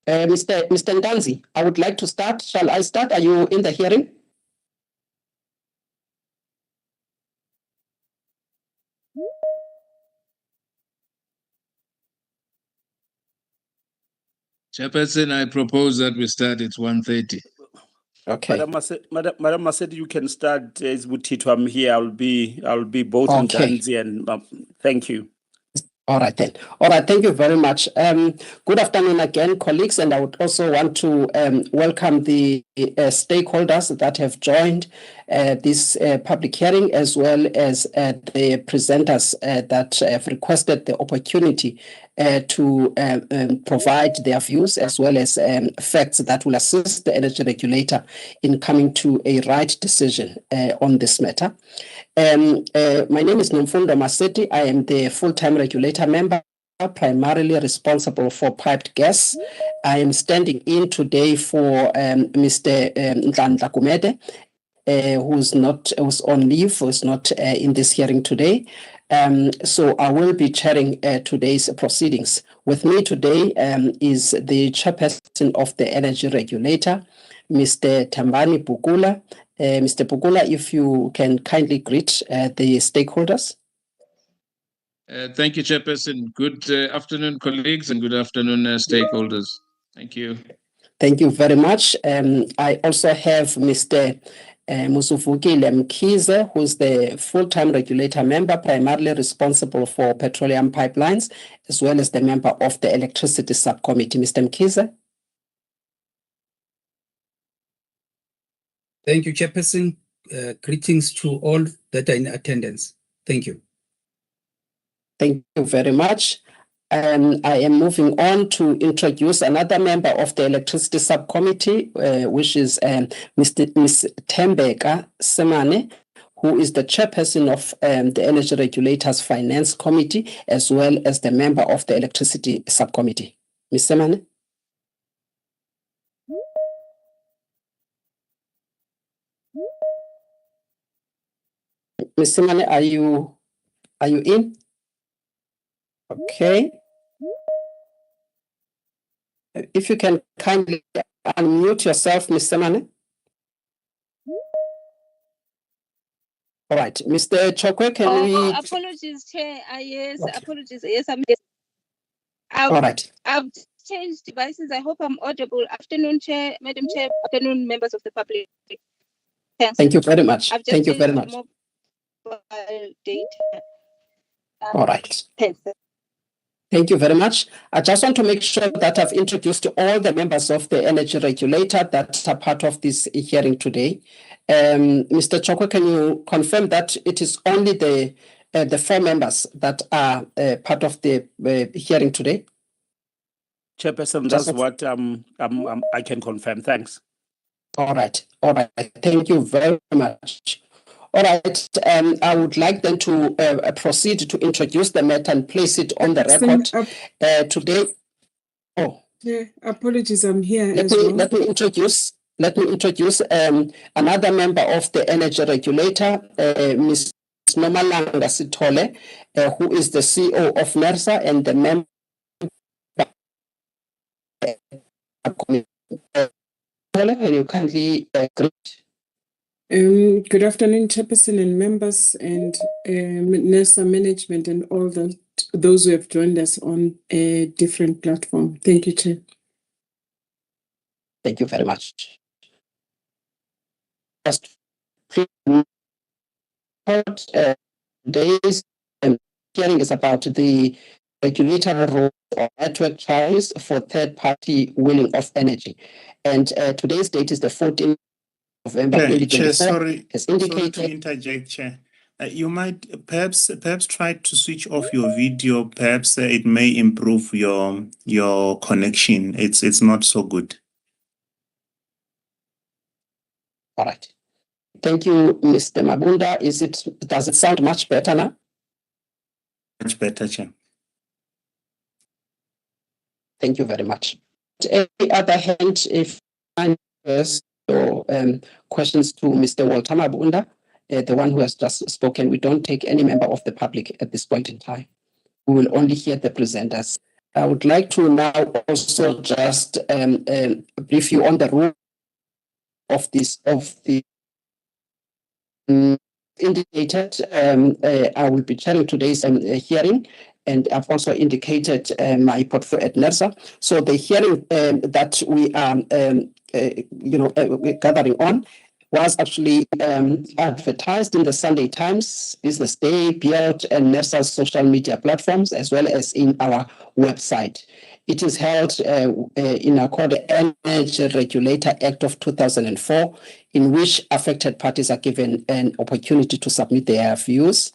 Mr. Ntanzi, I would like to start. Shall I start? Are you in the hearing? Chairperson, I propose that we start at 1:30. Okay. Madam Masedi, you can start. As Butito, I'm here. I'll be both in Ntanzi and thank you. All right then. All right, thank you very much. Good afternoon again, colleagues, and I would also want to welcome the stakeholders that have joined this public hearing, as well as the presenters that have requested the opportunity to provide their views, as well as facts that will assist the energy regulator in coming to a right decision on this matter. My name is Nomfundo Maseti. I am the full-time regulator member, primarily responsible for piped gas. I am standing in today for Mr. Nhlanhla Gumede, who's on leave, who's not in this hearing today. So I will be chairing today's proceedings. With me today is the chairperson of the energy regulator, Mr. Thembani Bukula. Mr. Bukula, if you can kindly greet the stakeholders. Thank you, Chairperson. Good afternoon, colleagues, and good afternoon, stakeholders. Thank you. Thank you very much. I also have Mr. Musuvukile Mkhize, who's the full-time regulator member, primarily responsible for petroleum pipelines, as well as the member of the electricity subcommittee. Mr. Mkhize. Thank you, Chairperson. Greetings to all that are in attendance. Thank you. Thank you very much. I am moving on to introduce another member of the electricity subcommittee, which is Ms. Thembeka Semane, who is the chairperson of the Energy Regulators Finance Committee, as well as the member of the electricity subcommittee. Ms. Semane. Ms. Semane, are you in? Okay. If you can kindly unmute yourself, Ms. Semane. All right, Mr. Chokwe, can we? Apologies, Chair. Yes, Okay. apologies. Yes, All right. I've changed devices. I hope I'm audible. Afternoon, Chair, Madam Chair. Afternoon, members of the public. Thanks. Thank you very much. I've just Thank you very much. Mobile data. All right. Thanks. Thank you very much. I just want to make sure that I've introduced all the members of the energy regulator that are part of this hearing today. Mr. Chokwe, can you confirm that it is only the 4 members that are part of the hearing today? Chairperson, that's what I can confirm. Thanks. All right. All right. Thank you very much. All right. I would like then to proceed to introduce the matter and place it on the record today. Oh, yeah, apologies. I'm here. Let me introduce another member of the energy regulator, Ms. Nomalanga Sithole, who is the CEO of NERSA and the member. Can you kindly greet? Good afternoon, Chairperson and members, and NERSA management, and all those who have joined us on a different platform. Thank you, Chair. Thank you very much. Today's hearing is about the regulatory role or network charges for third-party wheeling of energy. And today's date is the 14th of November 2024. Chair, sorry to interject, Chair. You might perhaps try to switch off your video. Perhaps it may improve your connection. It's not so good. All right. Thank you, Mr. Mabunda. Does it sound much better now? Much better, Chair. Thank you very much. On the other hand, if I first or questions to Mr. Walter Mabunda, the one who has just spoken, we don't take any member of the public at this point in time. We will only hear the presenters I would like to now also just brief you on the rule of the indicated. I will be chairing today's hearing, and I've also indicated my portfolio at NERSA. So the hearing that we are, gathering on was actually advertised in the Sunday Times, Business Day, Beard, and NERSA's social media platforms, as well as in our website. It is held in accordance with the Energy Regulator Act of 2004, in which affected parties are given an opportunity to submit their views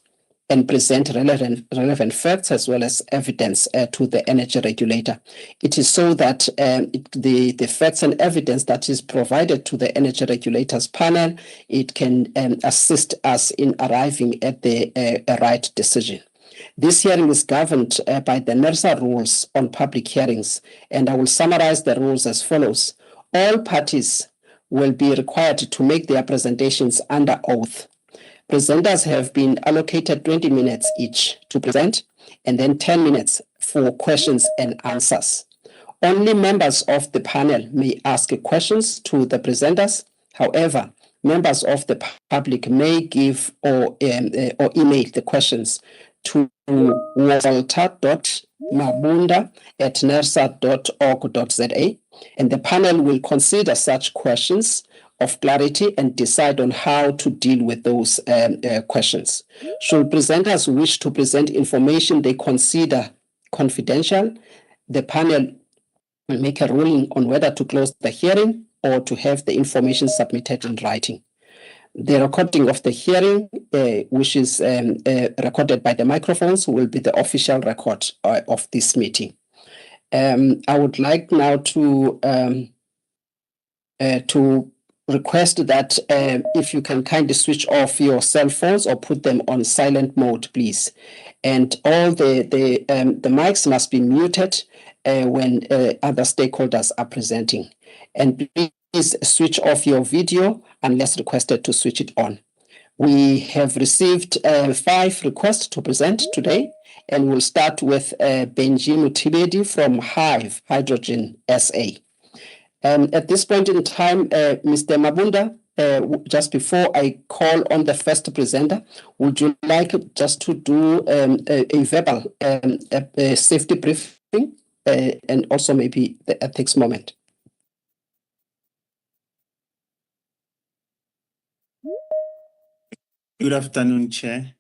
and present relevant facts as well as evidence to the energy regulator. It is so that the facts and evidence that is provided to the energy regulators panel, it can assist us in arriving at the right decision. This hearing is governed by the NERSA rules on public hearings, and I will summarize the rules as follows. All parties will be required to make their presentations under oath. Presenters have been allocated 20 minutes each to present, and then 10 minutes for questions and answers. Only members of the panel may ask questions to the presenters. However, members of the public may give or email the questions to walter.mabunda@nersa.org.za, and the panel will consider such questions of clarity and decide on how to deal with those questions. Should presenters wish to present information they consider confidential, the panel will make a ruling on whether to close the hearing or to have the information submitted in writing. The recording of the hearing, which is recorded by the microphones, will be the official record of this meeting. I would like now to request that if you can kindly switch off your cell phones or put them on silent mode, please. And all the mics must be muted when other stakeholders are presenting. And please switch off your video unless requested to switch it on. We have received 5 requests to present today, and we'll start with Benji Mutibedi from Hive Hydrogen SA. At this point in time, Mr. Mabunda, just before I call on the first presenter, would you like just to do a verbal safety briefing and also maybe the ethics moment? Good afternoon, Chair.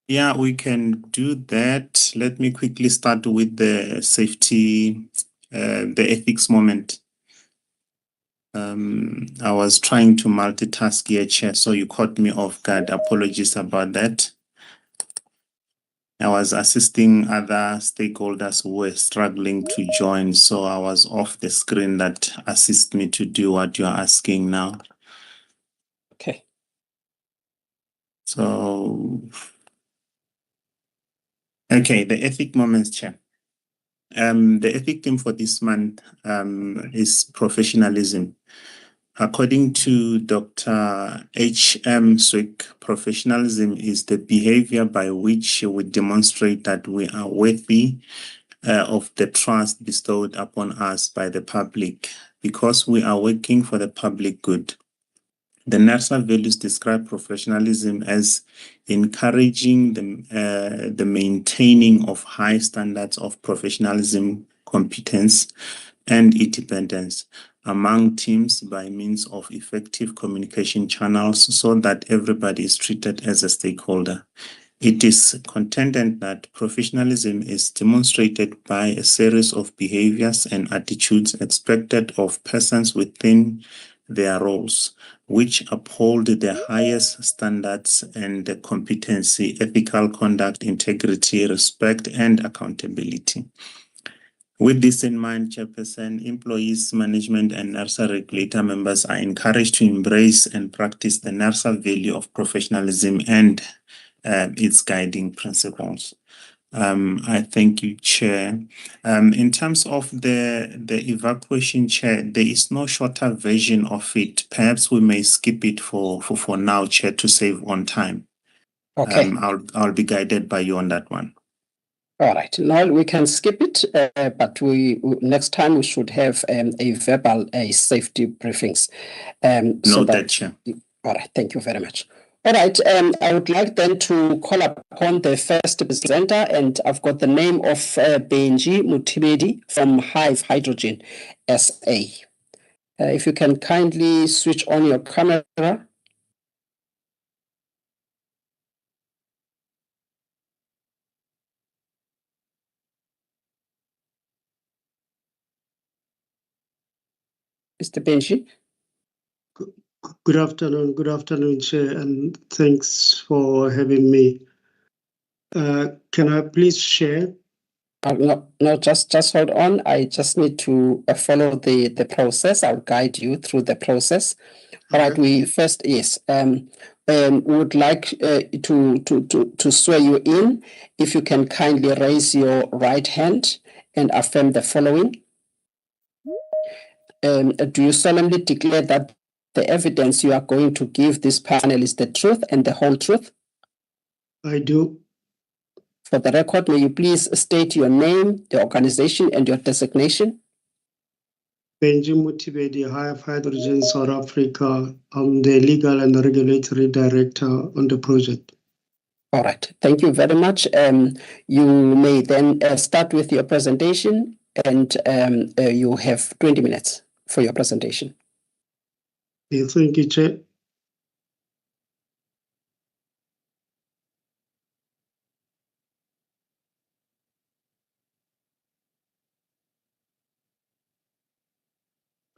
Yeah, we can do that. Let me quickly start with the safety, the ethics moment. I was trying to multitask here, Chair, so you caught me off guard. Apologies about that. I was assisting other stakeholders who were struggling to join, so I was off the screen that assists me to do what you're asking now. Okay. So, okay, the ethic moments, Chair. The ethic theme for this month is professionalism. According to Dr. H.M. Swick, professionalism is the behavior by which we demonstrate that we are worthy of the trust bestowed upon us by the public because we are working for the public good. The NERSA values describe professionalism as encouraging the maintaining of high standards of professionalism, competence, and independence among teams by means of effective communication channels so that everybody is treated as a stakeholder. It is contended that professionalism is demonstrated by a series of behaviors and attitudes expected of persons within their roles, which uphold the highest standards and the competency, ethical conduct, integrity, respect, and accountability. With this in mind, Chairperson, employees, management, and NERSA regulator members are encouraged to embrace and practice the NERSA value of professionalism and its guiding principles. I thank you, Chair. In terms of the evacuation, Chair, there is no shorter version of it. Perhaps we may skip it for now, Chair, to save on time. Okay. I'll be guided by you on that one. All right. Now we can skip it, but next time we should have a verbal safety briefings. Noted, Chair. All right. Thank you very much. All right. I would like then to call upon the first presenter, and I've got the name of Benji Mutibedi from Hive Hydrogen SA. If you can kindly switch on your camera. Mr. Benji. Good afternoon, Chair, and thanks for having me. Can I please share? No, just hold on. I just need to follow the process. I'll guide you through the process. All right. We first, yes. Would like to swear you in. If you can kindly raise your right hand and affirm the following. Do you solemnly declare that the evidence you are going to give this panel is the truth and the whole truth? I do. For the record, may you please state your name, the organization, and your designation? Benji Mutibedi, Hive Hydrogen South Africa. I'm the legal and regulatory director on the project. All right. Thank you very much. You may then start with your presentation, and you have 20 minutes for your presentation. Yeah, thank you, Chair.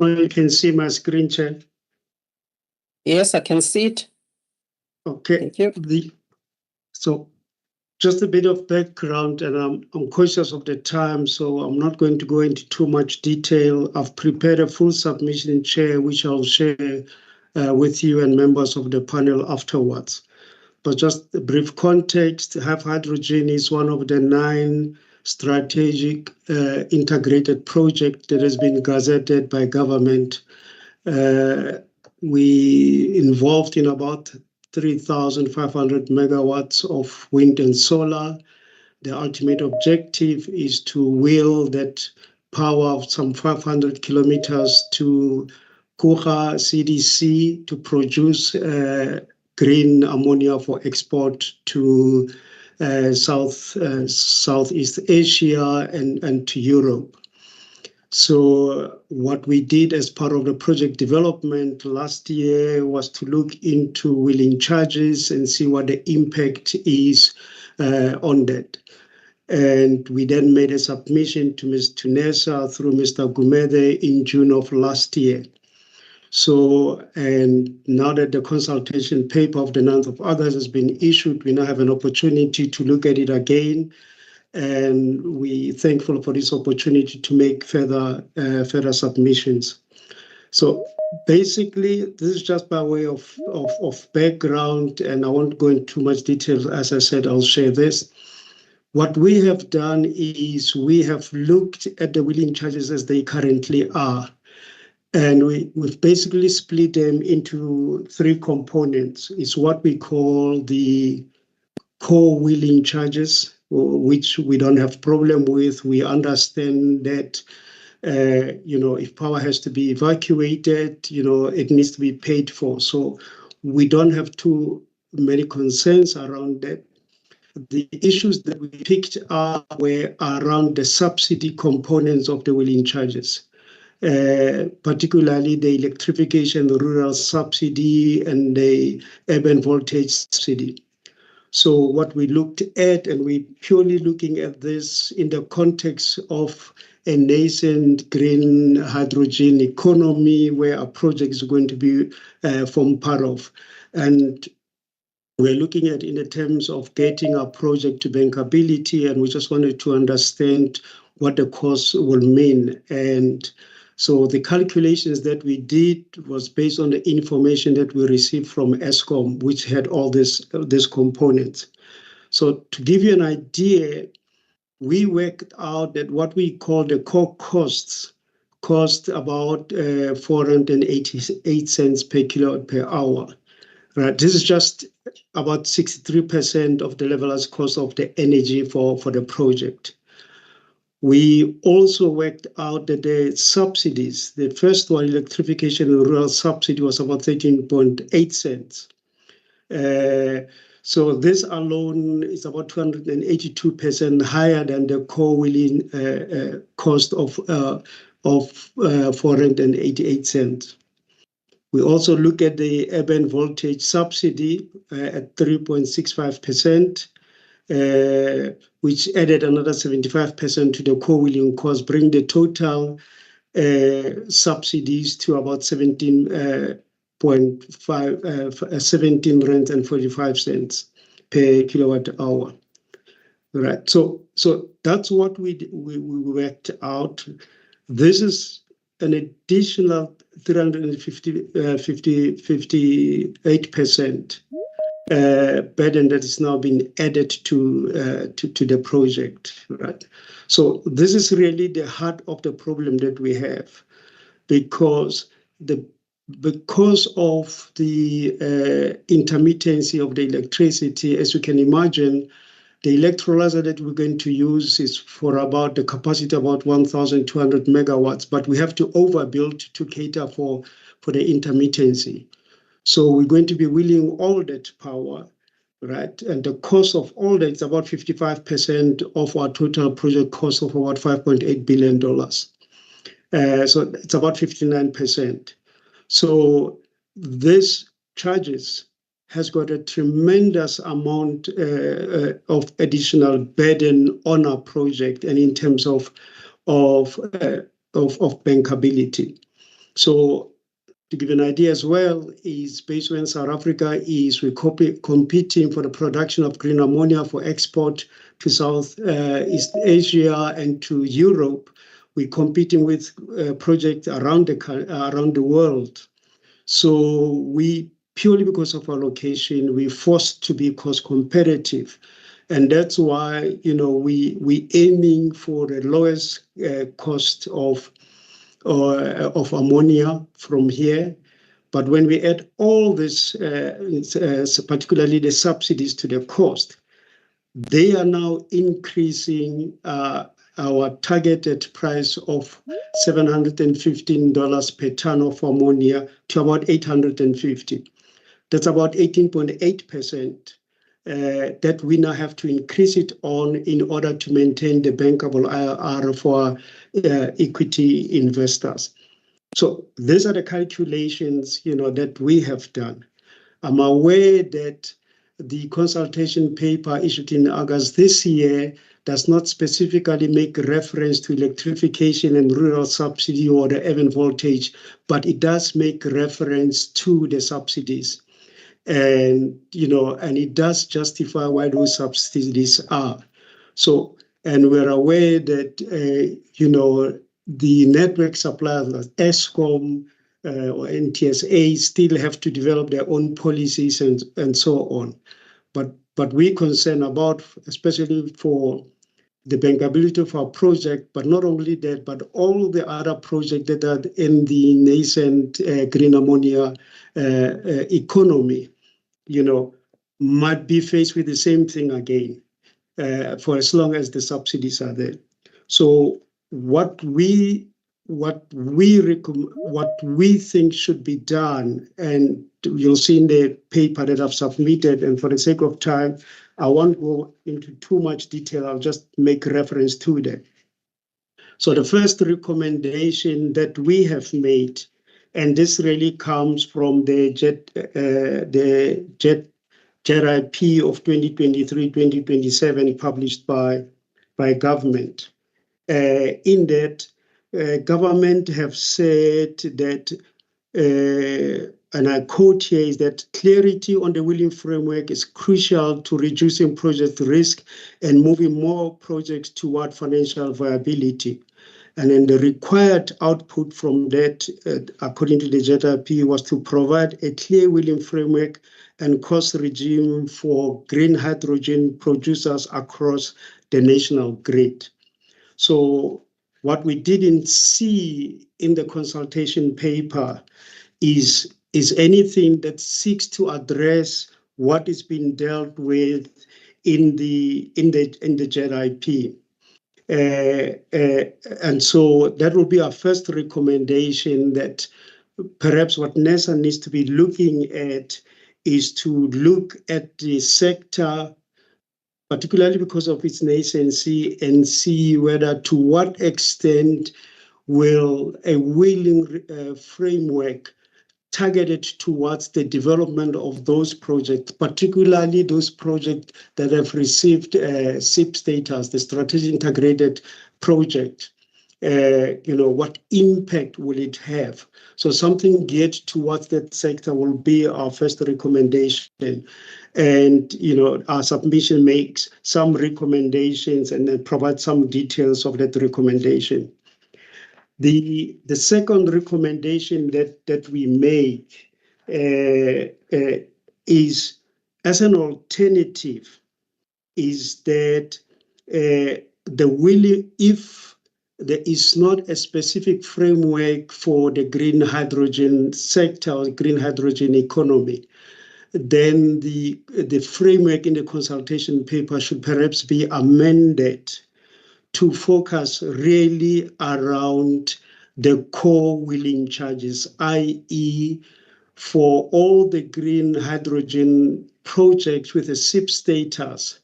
You can see my screen, Chair. Yes, I can see it. Okay. Thank you. So just a bit of background, and I'm conscious of the time, so I'm not going to go into too much detail. I've prepared a full submission, Chair, which I'll share with you and members of the panel afterwards. But just a brief context, Hive Hydrogen is one of the 9 strategic integrated projects that has been gazetted by government. We involved in about 3,500 megawatts of wind and solar. The ultimate objective is to wheel that power of some 500 kilometers to Kucha CDC to produce green ammonia for export to Southeast Asia and to Europe. So what we did as part of the project development last year was to look into wheeling charges and see what the impact is on that. And we then made a submission to NERSA through Mr. Gumede in June of last year. So, and now that the consultation paper of the 9th of August has been issued, we now have an opportunity to look at it again. And we're thankful for this opportunity to make further submissions. So basically, this is just by way of background, and I won't go into too much detail. As I said, I'll share this. What we have done is we have looked at the wheeling charges as they currently are. And we've basically split them into 3 components. It's what we call the core wheeling charges, which we don't have problem with. We understand that, if power has to be evacuated, it needs to be paid for. So we don't have too many concerns around that. The issues that we picked up were around the subsidy components of the wheeling charges. Particularly the electrification, the rural subsidy, and the urban voltage subsidy. So what we looked at, and we purely looking at this in the context of a nascent green hydrogen economy where our project is going to be form part of. And we're looking at in the terms of getting our project to bankability, and we just wanted to understand what the cost will mean. And so the calculations that we did was based on the information that we received from Eskom, which had all these components. So to give you an idea, we worked out that what we call the core costs cost about 488 cents per kilowatt per hour. Right. This is just about 63% of the levelized cost of the energy for the project. We also worked out that the subsidies, the first one, electrification and rural subsidy, was about 13.8 cents. So this alone is about 282% higher than the core wheeling cost of 488 cents. We also look at the urban voltage subsidy at 3.65%, which added another 75% to the core wheeling cost, bring the total subsidies to about 17.45 per kilowatt hour. Right. So that's what we worked out. This is an additional 358% burden that is now being added to the project, right? So this is really the heart of the problem that we have, because of the intermittency of the electricity, as you can imagine. The electrolyzer that we're going to use is for about the capacity about 1,200 megawatts, but we have to overbuild to cater for the intermittency. So we're going to be wheeling all that power, right? And the cost of all that is about 55% of our total project cost of about $5.8 billion. So it's about 59%. So this charges has got a tremendous amount of additional burden on our project, and in terms of bankability. So to give an idea as well, is based when South Africa is competing for the production of green ammonia for export to Southeast Asia and to Europe. We're competing with projects around the world. So we, purely because of our location, we're forced to be cost competitive. And that's why, we aiming for the lowest cost of ammonia from here. But when we add all this, particularly the subsidies to the cost, they are now increasing our targeted price of $715 per ton of ammonia to about $850. That's about 18.8%. That we now have to increase it on in order to maintain the bankable IRR for equity investors. So these are the calculations, that we have done. I'm aware that the consultation paper issued in August this year does not specifically make reference to electrification and rural subsidy or the urban voltage, but it does make reference to the subsidies. And, and it does justify why those subsidies are. So, and we're aware that, the network suppliers like ESCOM or NTSA still have to develop their own policies and so on. But we're concerned about, especially for the bankability of our project, but not only that, but all the other projects that are in the nascent green ammonia economy, might be faced with the same thing again for as long as the subsidies are there. So what we think should be done, and you'll see in the paper that I've submitted, and for the sake of time, I won't go into too much detail. I'll just make reference to that. So the first recommendation that we have made, and this really comes from the JRIP of 2023-2027 published by government. In that, government have said that, and I quote here, is that clarity on the wheeling framework is crucial to reducing project risk and moving more projects toward financial viability. And then the required output from that, according to the JRIP, was to provide a clear wheeling framework and cost regime for green hydrogen producers across the national grid. So what we didn't see in the consultation paper is is anything that seeks to address what is being dealt with in the JIP. And so that will be our first recommendation, that perhaps what NESA needs to be looking at is to look at the sector, particularly because of its nascency, and see whether to what extent will a willing framework targeted towards the development of those projects, particularly those projects that have received SIP status, the Strategic Integrated Project. What impact will it have? So something geared towards that sector will be our first recommendation. And, our submission makes some recommendations and then provides some details of that recommendation. The second recommendation that we make is, as an alternative, is that if there is not a specific framework for the green hydrogen sector or green hydrogen economy, then the framework in the consultation paper should perhaps be amended to focus really around the core wheeling charges, i.e., for all the green hydrogen projects with a SIP status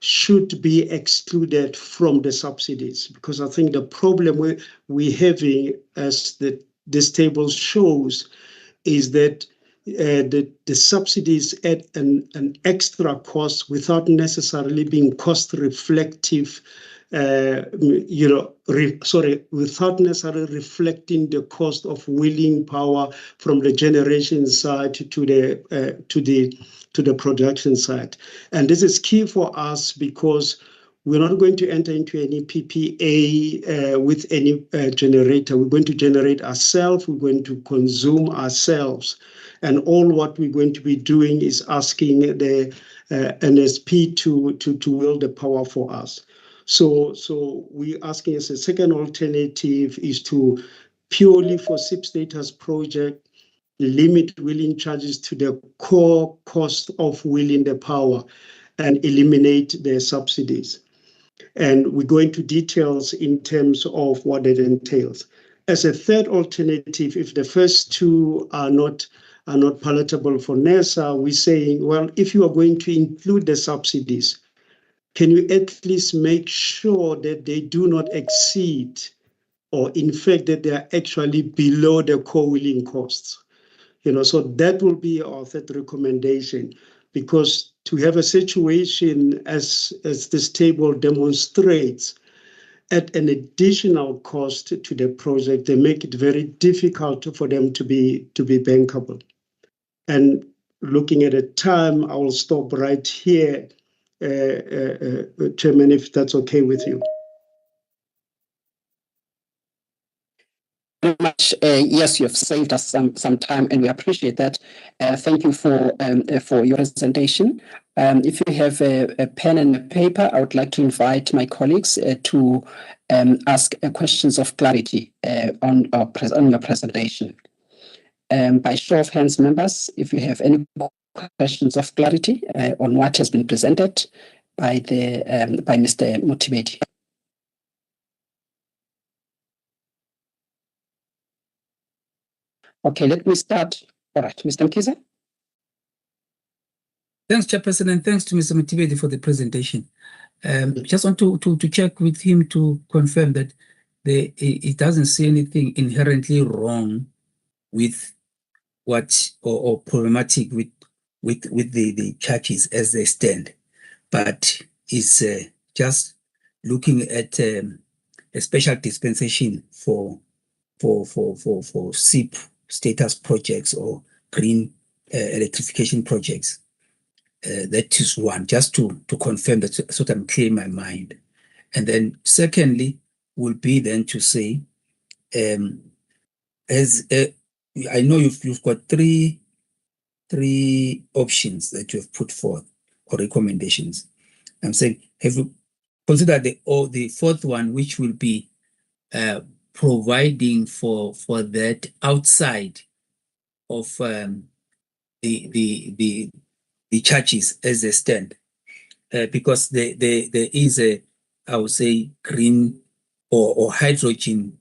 should be excluded from the subsidies. Because I think the problem we're having, as this table shows, is that the subsidies add an extra cost without necessarily being cost reflective, without necessarily reflecting the cost of wheeling power from the generation side to the production side. And this is key for us because we're not going to enter into any PPA with any generator. We're going to generate ourselves. We're going to consume ourselves. And all what we're going to be doing is asking the NSP to will the power for us. So we're asking as a second alternative is to purely for SIP status project, limit wheeling charges to the core cost of wheeling the power and eliminate the subsidies. And we go into details in terms of what it entails. As a third alternative, if the first two are not palatable for NESA, we're saying, well, if you are going to include the subsidies, can you at least make sure that they do not exceed, or in fact that they are actually below the core wheeling costs? So that will be our third recommendation, because to have a situation as this table demonstrates at an additional cost to the project, they make it very difficult for them to be bankable. And looking at the time, I will stop right here, Chairman, if that's okay with you. Very much. Yes, you have saved us some time, and we appreciate that. Thank you for your presentation. If you have a pen and a paper, I would like to invite my colleagues to ask questions of clarity on your presentation. By show of hands, members, if you have any questions of clarity on what has been presented by Mr. Motibedi. Okay, let me start. All right, Mr. Mkiza. Thanks, Chairperson, and thanks to Mr. Motibedi for the presentation. Just want to check with him to confirm that it doesn't see anything inherently wrong with what or problematic with the charges as they stand, but is just looking at a special dispensation for SIP status projects or green electrification projects. That is one, just to confirm that, so that I'm clear in my mind. And then secondly will be then to say, as I know you've got three options that you have put forth or recommendations. I'm saying, have you considered the fourth one, which will be providing for that outside the charges as they stand, because there is a, I would say, green or hydrogen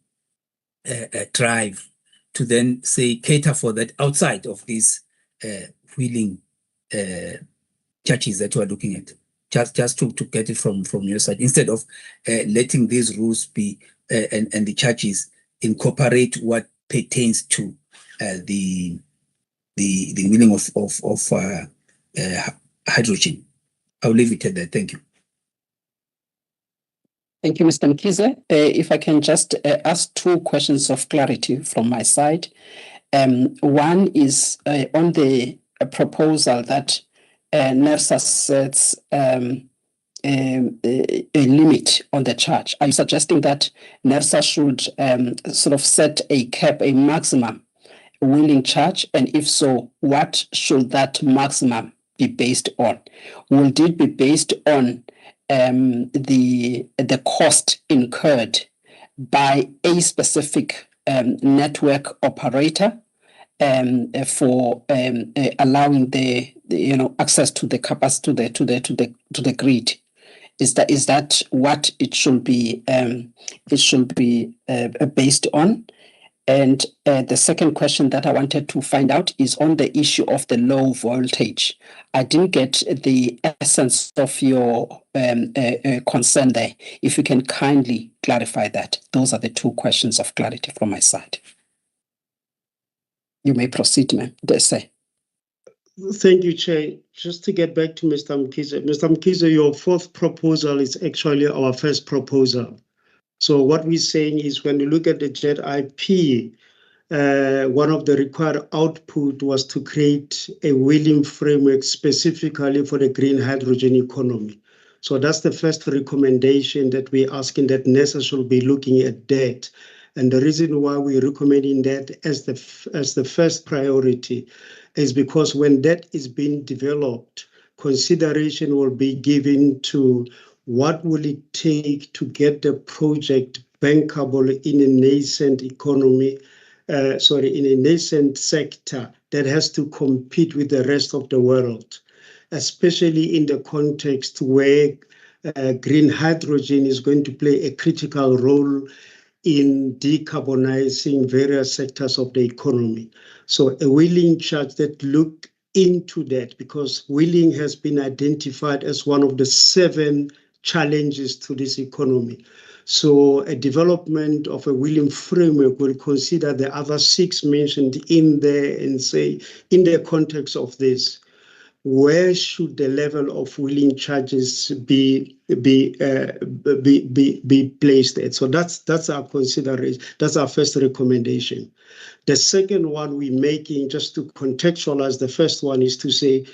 drive to then say cater for that outside of these wheeling charges that you are looking at. Just to get it from your side, instead of letting these rules be and the charges incorporate what pertains to the wheeling of hydrogen. I'll leave it at that. Thank you. Thank you, Mr. Mkhize. If I can just ask two questions of clarity from my side. One is on the proposal that NERSA sets a limit on the charge. Are you suggesting that NERSA should sort of set a cap, a maximum wheeling charge? And if so, what should that maximum be based on? Will it be based on the cost incurred by a specific network operator for allowing the access to the capacity to the grid? Is that what it should be? It should be based on. And the second question that I wanted to find out is on the issue of the low voltage. I didn't get the essence of your concern there. If you can kindly clarify that. Those are the two questions of clarity from my side. You may proceed, ma'am. Thank you, Chair. Just to get back to Mr. Mkhize. Mr. Mkhize, your fourth proposal is actually our first proposal. So what we're saying is when you look at the JET IP, one of the required output was to create a wheeling framework specifically for the green hydrogen economy. So that's the first recommendation that we're asking, that NERSA should be looking at that. And the reason why we're recommending that as the first priority is because when that is being developed, consideration will be given to what will it take to get the project bankable in a nascent economy, in a nascent sector that has to compete with the rest of the world, especially in the context where green hydrogen is going to play a critical role in decarbonizing various sectors of the economy. So a wheeling charge that look into that, because wheeling has been identified as one of the 7 challenges to this economy. So a development of a wheeling framework will consider the other 6 mentioned in there and say, in the context of this, where should the level of wheeling charges be placed at? So that's our consideration. That's our first recommendation. The second one we're making, just to contextualize the first one, is to say,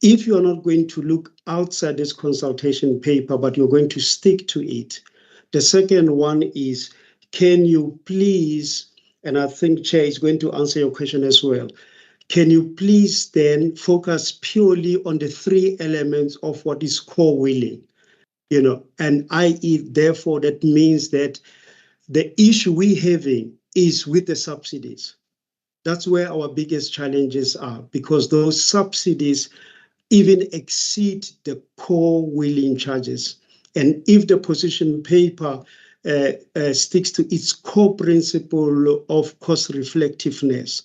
if you're not going to look outside this consultation paper, but you're going to stick to it, the second one is, can you please, and I think Chair is going to answer your question as well, can you please then focus purely on the 3 elements of what is core wheeling? And i.e., therefore, that means that the issue we're having is with the subsidies. That's where our biggest challenges are, because those subsidies even exceed the core wheeling charges. And if the position paper sticks to its core principle of cost reflectiveness,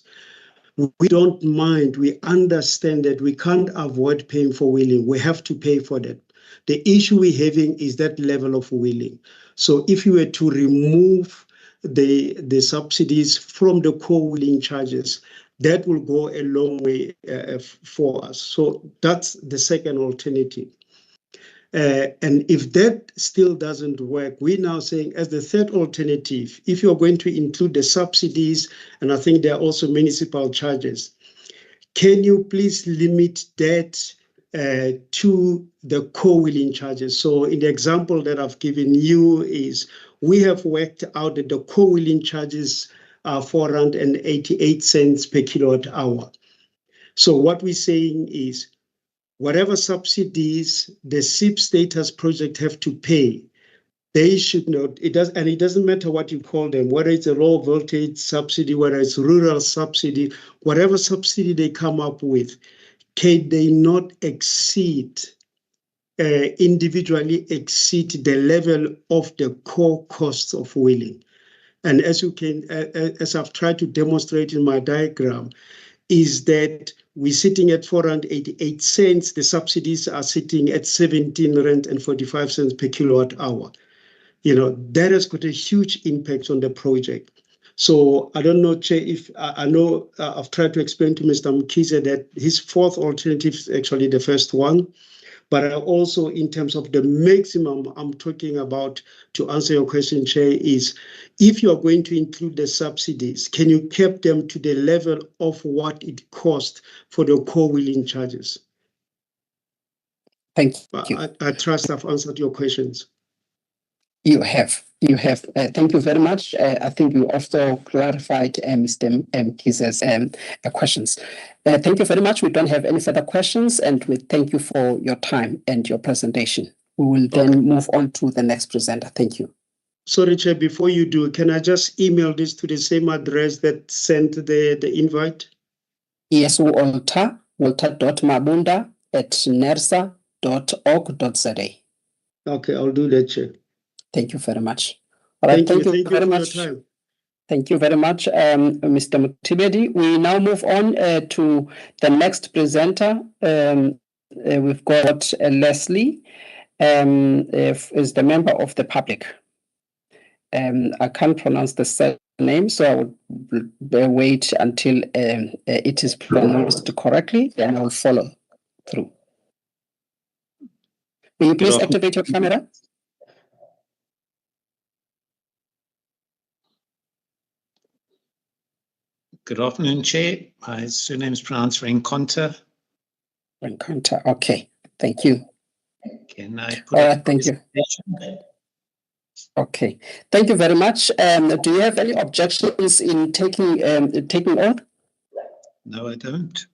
we don't mind, we understand that we can't avoid paying for wheeling. We have to pay for that. The issue we're having is that level of wheeling. So if you were to remove the subsidies from the core wheeling charges, that will go a long way for us. So that's the second alternative. And if that still doesn't work, we're now saying as the third alternative, if you're going to include the subsidies, and I think there are also municipal charges, can you please limit that to the core wheeling charges? So in the example that I've given you is, we have worked out that the core wheeling charges are R4.88 per kilowatt hour. So what we're saying is, whatever subsidies the SIP status project have to pay, they should not, it doesn't matter what you call them, whether it's a low voltage subsidy, whether it's rural subsidy, whatever subsidy they come up with, can they not individually exceed the level of the core costs of wheeling? And as I've tried to demonstrate in my diagram, is that we're sitting at 488 cents. The subsidies are sitting at 17 rand and 45 cents per kilowatt hour. That has got a huge impact on the project. So I don't know, Chair, if I know I've tried to explain to Mr. Mkhize that his fourth alternative is actually the first one. But also in terms of the maximum I'm talking about, to answer your question, Chair, is if you are going to include the subsidies, can you cap them to the level of what it costs for the core wheeling charges? Thank you. I trust I've answered your questions. You have. Thank you very much. I think you also clarified Mr. Mkhize's questions. Thank you very much. We don't have any further questions, and we thank you for your time and your presentation. We will then move on to the next presenter. Thank you. Sorry, Chair, before you do, can I just email this to the same address that sent the invite? Yes, walter.mabunda@nersa.org.za. Okay, I'll do that, Chair. Thank you very much. All right, thank you very much. Your time. Thank you very much, Mr. Mutibedi. We now move on to the next presenter. We've got Leslie, is the member of the public. I can't pronounce the surname, so I will wait until it is pronounced correctly, then I'll follow through. Will you please activate your camera? Good afternoon, Chair. My surname is pronounced Renkonta. Renkonta, okay. Thank you. Can I put up thank you. Okay. Thank you very much. Do you have any objections in taking on? No, I don't.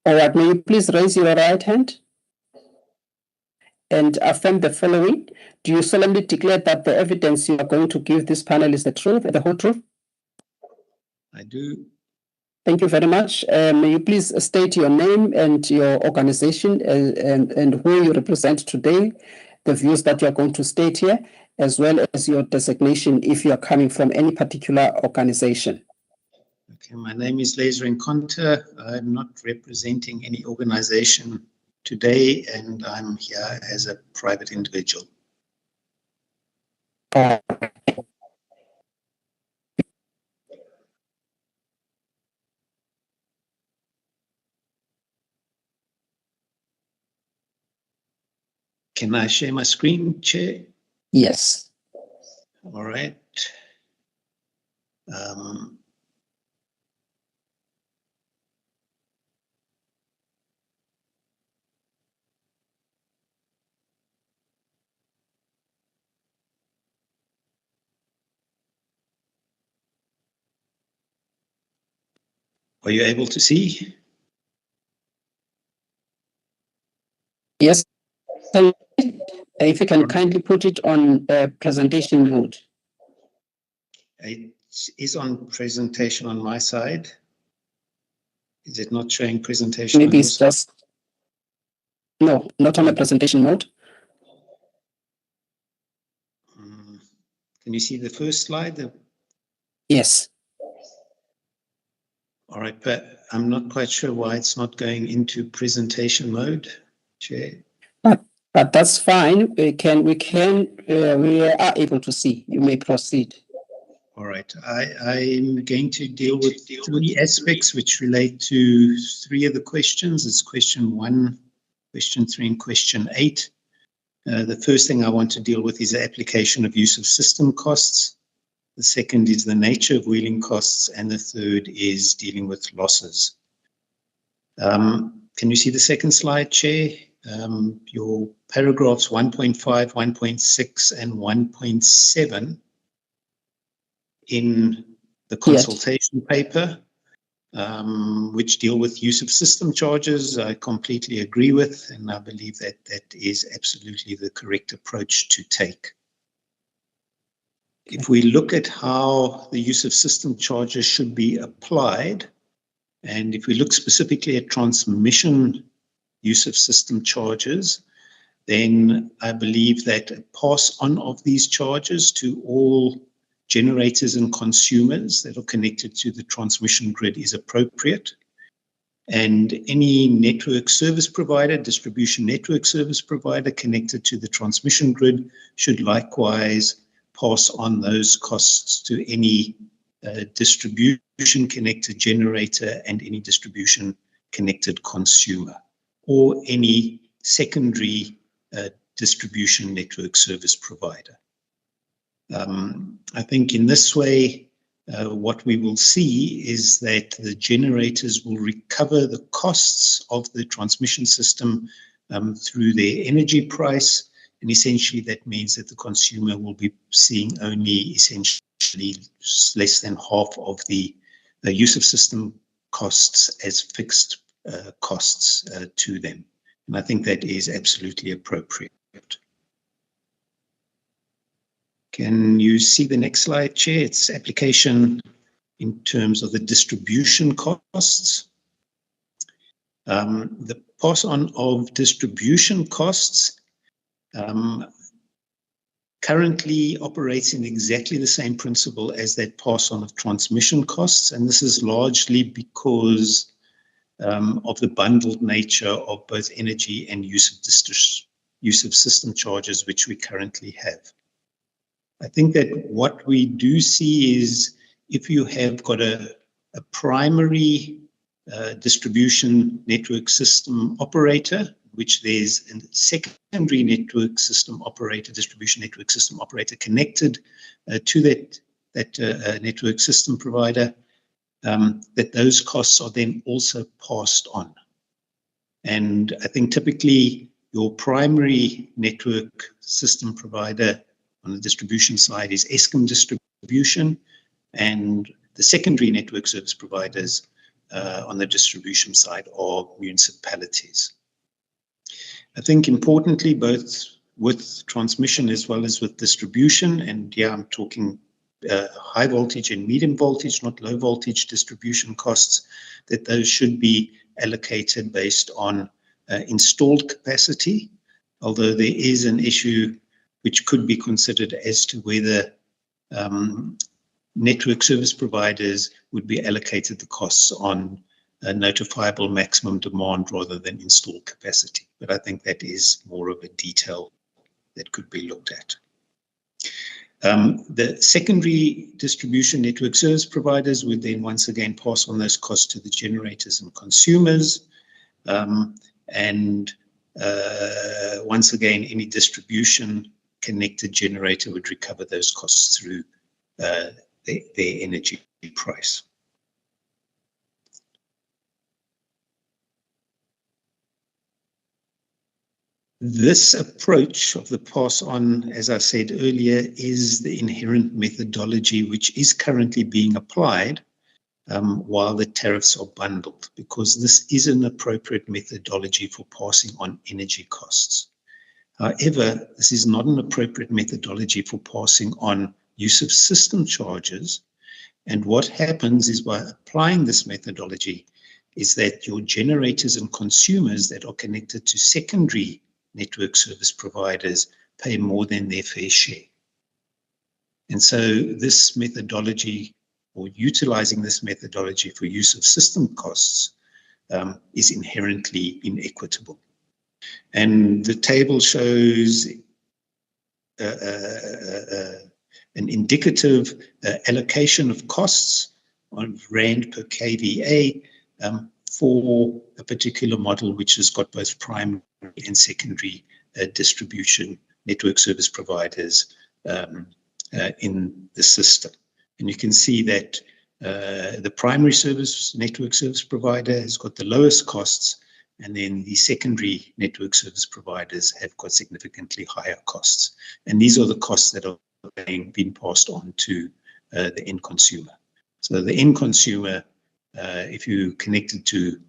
All right. May you please raise your right hand and affirm the following. Do you solemnly declare that the evidence you are going to give this panel is the truth, the whole truth? I do. Thank you very much. May you please state your name and your organization and who you represent today, the views that you are going to state here, as well as your designation if you are coming from any particular organization. Okay, my name is Les Renkonta. I'm not representing any organization today, and I'm here as a private individual. Can I share my screen, Chair? Yes. All right. Are you able to see? Yes. If you can kindly put it on presentation mode. It is on presentation on my side. Is it not showing presentation? Maybe it's just, no, not on a presentation mode. Can you see the first slide? Yes. All right, but I'm not quite sure why it's not going into presentation mode, Chair. But that's fine. We are able to see. You may proceed. All right. I'm going to deal with three aspects which relate to three of the questions. It's question 1, question 3, and question 8. The first thing I want to deal with is the application of use of system costs. The second is the nature of wheeling costs, and the third is dealing with losses. Can you see the second slide, Chair? Your paragraphs 1.5, 1.6, and 1.7 in the consultation paper, which deal with use of system charges, I completely agree with, and I believe that that is absolutely the correct approach to take. If we look at how the use of system charges should be applied, and if we look specifically at transmission use of system charges, then I believe that a pass on of these charges to all generators and consumers that are connected to the transmission grid is appropriate. And any network service provider, distribution network service provider connected to the transmission grid should likewise pass on those costs to any distribution connected generator and any distribution connected consumer, or any secondary distribution network service provider. I think in this way, what we will see is that the generators will recover the costs of the transmission system through their energy price, and essentially that means that the consumer will be seeing only essentially less than half of the use of system costs as fixed costs to them. And I think that is absolutely appropriate. Can you see the next slide, Chair? It's application in terms of the distribution costs. The pass on of distribution costs currently operates in exactly the same principle as that pass on of transmission costs, and this is largely because of the bundled nature of both energy and use of system charges which we currently have. I think that what we do see is if you have got a primary distribution network system operator, which there's a secondary network system operator, distribution network system operator connected to that network system provider, that those costs are then also passed on. And I think typically your primary network system provider on the distribution side is Eskom distribution, and the secondary network service providers on the distribution side are municipalities. I think importantly, both with transmission as well as with distribution, and yeah, I'm talking high voltage and medium voltage, not low voltage distribution costs, that those should be allocated based on installed capacity, although there is an issue which could be considered as to whether network service providers would be allocated the costs on a notifiable maximum demand rather than installed capacity. But I think that is more of a detail that could be looked at. The secondary distribution network service providers would then once again pass on those costs to the generators and consumers. Once again, any distribution connected generator would recover those costs through their energy price. This approach of the pass on, as I said earlier, is the inherent methodology which is currently being applied while the tariffs are bundled, because this is an appropriate methodology for passing on energy costs. However, this is not an appropriate methodology for passing on use of system charges. And what happens is by applying this methodology is that your generators and consumers that are connected to secondary network service providers pay more than their fair share. And so this methodology, or utilizing this methodology for use of system costs, is inherently inequitable. And the table shows an indicative allocation of costs on rand per kVA for a particular model which has got both primary and secondary distribution network service providers in the system. And you can see that the primary network service provider has got the lowest costs, and then the secondary network service providers have got significantly higher costs. And these are the costs that are being passed on to the end consumer. So the end consumer, if you connected to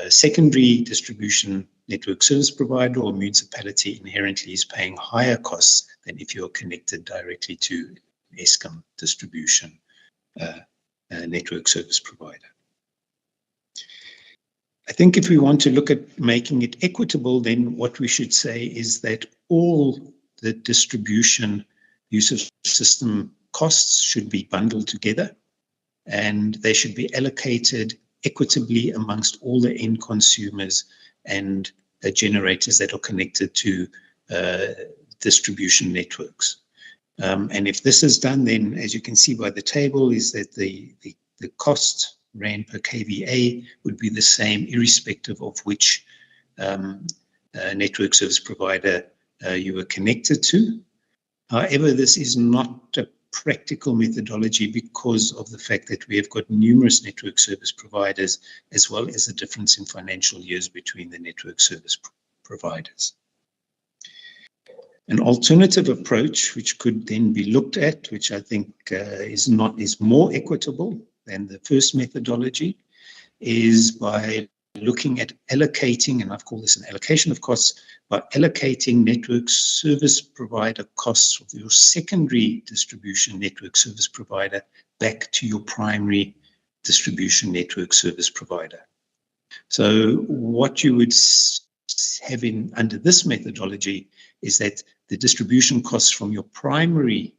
secondary distribution network service provider or municipality, inherently is paying higher costs than if you're connected directly to Eskom distribution network service provider. I think if we want to look at making it equitable, then what we should say is that all the distribution use of system costs should be bundled together, and they should be allocated equitably amongst all the end consumers and generators that are connected to distribution networks. And if this is done, then as you can see by the table, is that the cost Rand per kVA would be the same irrespective of which network service provider you were connected to. However, this is not a practical methodology because of the fact that we have got numerous network service providers, as well as the difference in financial years between the network service providers. An alternative approach, which could then be looked at, which I think is more equitable than the first methodology, is by looking at allocating, and I've called this an allocation of costs, by allocating network service provider costs of your secondary distribution network service provider back to your primary distribution network service provider. So what you would have under this methodology is that the distribution costs from your primary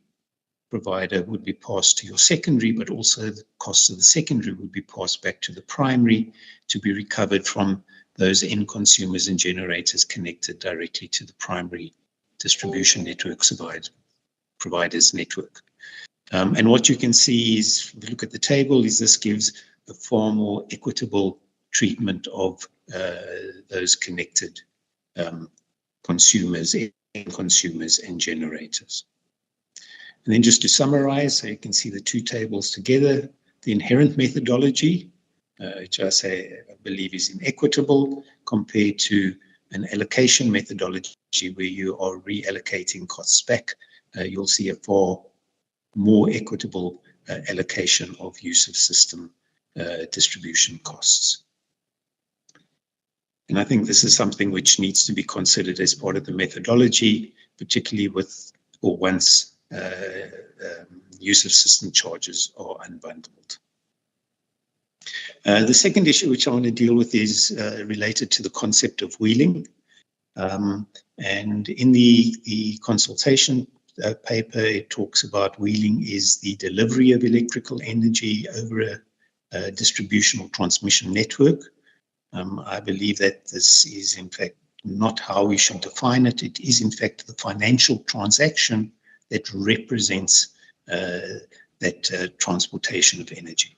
provider would be passed to your secondary, but also the costs of the secondary would be passed back to the primary to be recovered from those end consumers and generators connected directly to the primary distribution network providers network. And what you can see is, if you look at the table, is this gives a far more equitable treatment of those connected consumers, end consumers and generators. And then just to summarize, so you can see the two tables together, the inherent methodology, which I believe is inequitable compared to an allocation methodology where you are reallocating costs back. You'll see a far more equitable allocation of use of system distribution costs. And I think this is something which needs to be considered as part of the methodology, particularly with or once use of system charges are unbundled. The second issue which I want to deal with is related to the concept of wheeling. And in the consultation paper, it talks about wheeling is the delivery of electrical energy over a distribution or transmission network. I believe that this is in fact not how we should define it. It is in fact the financial transaction that represents that transportation of energy.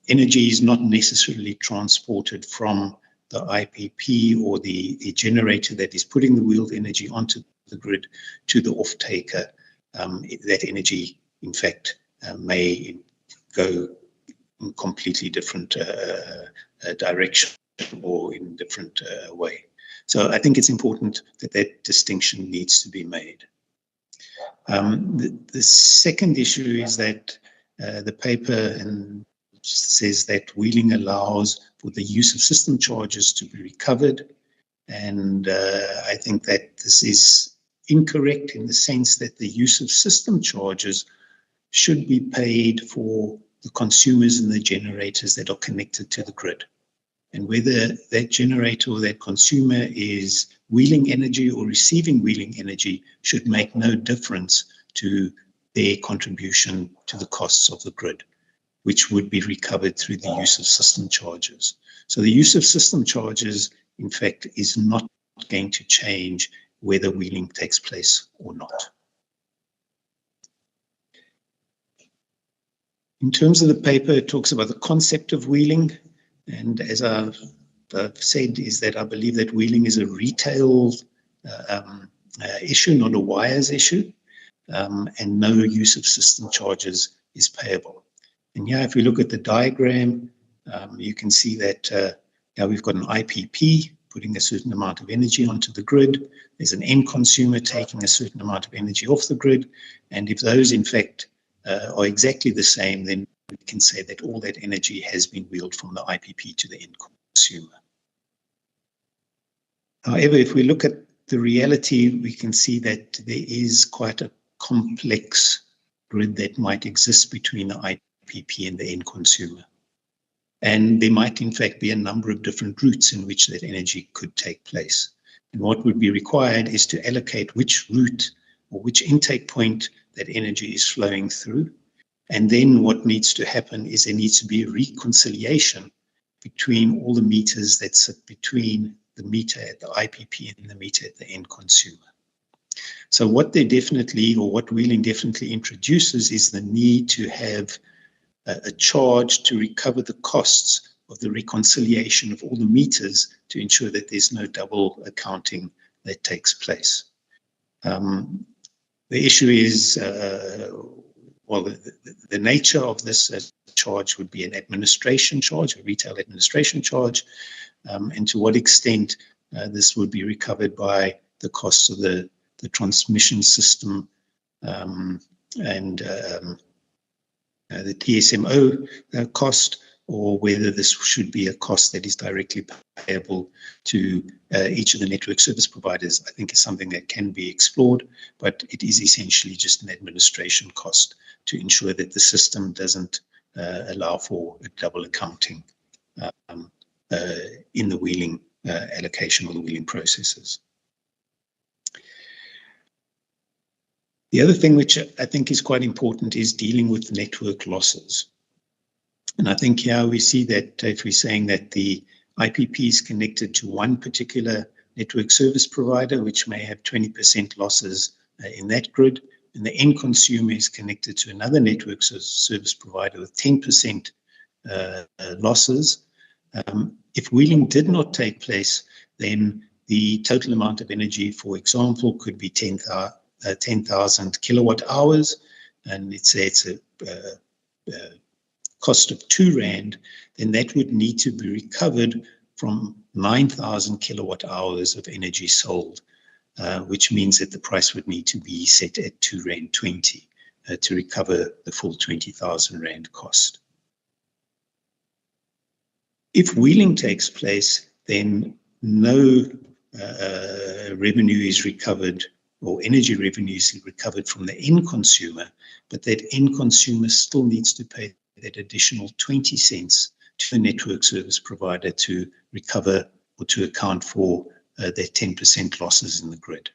Energy is not necessarily transported from the IPP or the generator that is putting the wheeled energy onto the grid to the off-taker. That energy, in fact, may go in completely different direction or in different way. So I think it's important that that distinction needs to be made. The second issue is that the paper says that wheeling allows for the use of system charges to be recovered. And I think that this is incorrect in the sense that the use of system charges should be paid for the consumers and the generators that are connected to the grid. And whether that generator or that consumer is wheeling energy or receiving wheeling energy should make no difference to their contribution to the costs of the grid, which would be recovered through the use of system charges. So the use of system charges, in fact, is not going to change whether wheeling takes place or not. In terms of the paper, it talks about the concept of wheeling. And as I've said, is that I believe that wheeling is a retail issue, not a wires issue, and no use of system charges is payable. And here, if we look at the diagram, you can see that now we've got an IPP putting a certain amount of energy onto the grid. There's an end consumer taking a certain amount of energy off the grid. And if those, in fact, are exactly the same, then we can say that all that energy has been wheeled from the IPP to the end consumer. However, if we look at the reality, we can see that there is quite a complex grid that might exist between the IPP and the end consumer. And there might, in fact, be a number of different routes in which that energy could take place. And what would be required is to allocate which route or which intake point that energy is flowing through. And then what needs to happen is there needs to be a reconciliation between all the meters that sit between the meter at the IPP and the meter at the end consumer. So what they definitely, or what wheeling definitely introduces, is the need to have a charge to recover the costs of the reconciliation of all the meters to ensure that there's no double accounting that takes place. The issue is, well, the nature of this charge would be an administration charge, a retail administration charge, and to what extent this would be recovered by the costs of the transmission system and the TSMO cost, or whether this should be a cost that is directly payable to each of the network service providers, I think is something that can be explored, but it is essentially just an administration cost to ensure that the system doesn't allow for a double accounting in the wheeling allocation or the wheeling processes. The other thing which I think is quite important is dealing with network losses. And I think here we see that if we're saying that the IPP is connected to one particular network service provider, which may have 20% losses in that grid, and the end consumer is connected to another network service provider with 10% losses, if wheeling did not take place, then the total amount of energy, for example, could be 10,000 kilowatt hours, and let's say it's a cost of R2, then that would need to be recovered from 9,000 kilowatt hours of energy sold, which means that the price would need to be set at R2.20 to recover the full 20,000 Rand cost. If wheeling takes place, then no revenue is recovered, or energy revenue is recovered from the end consumer, but that end consumer still needs to pay that additional 20 cents to the network service provider to recover or to account for their 10% losses in the grid.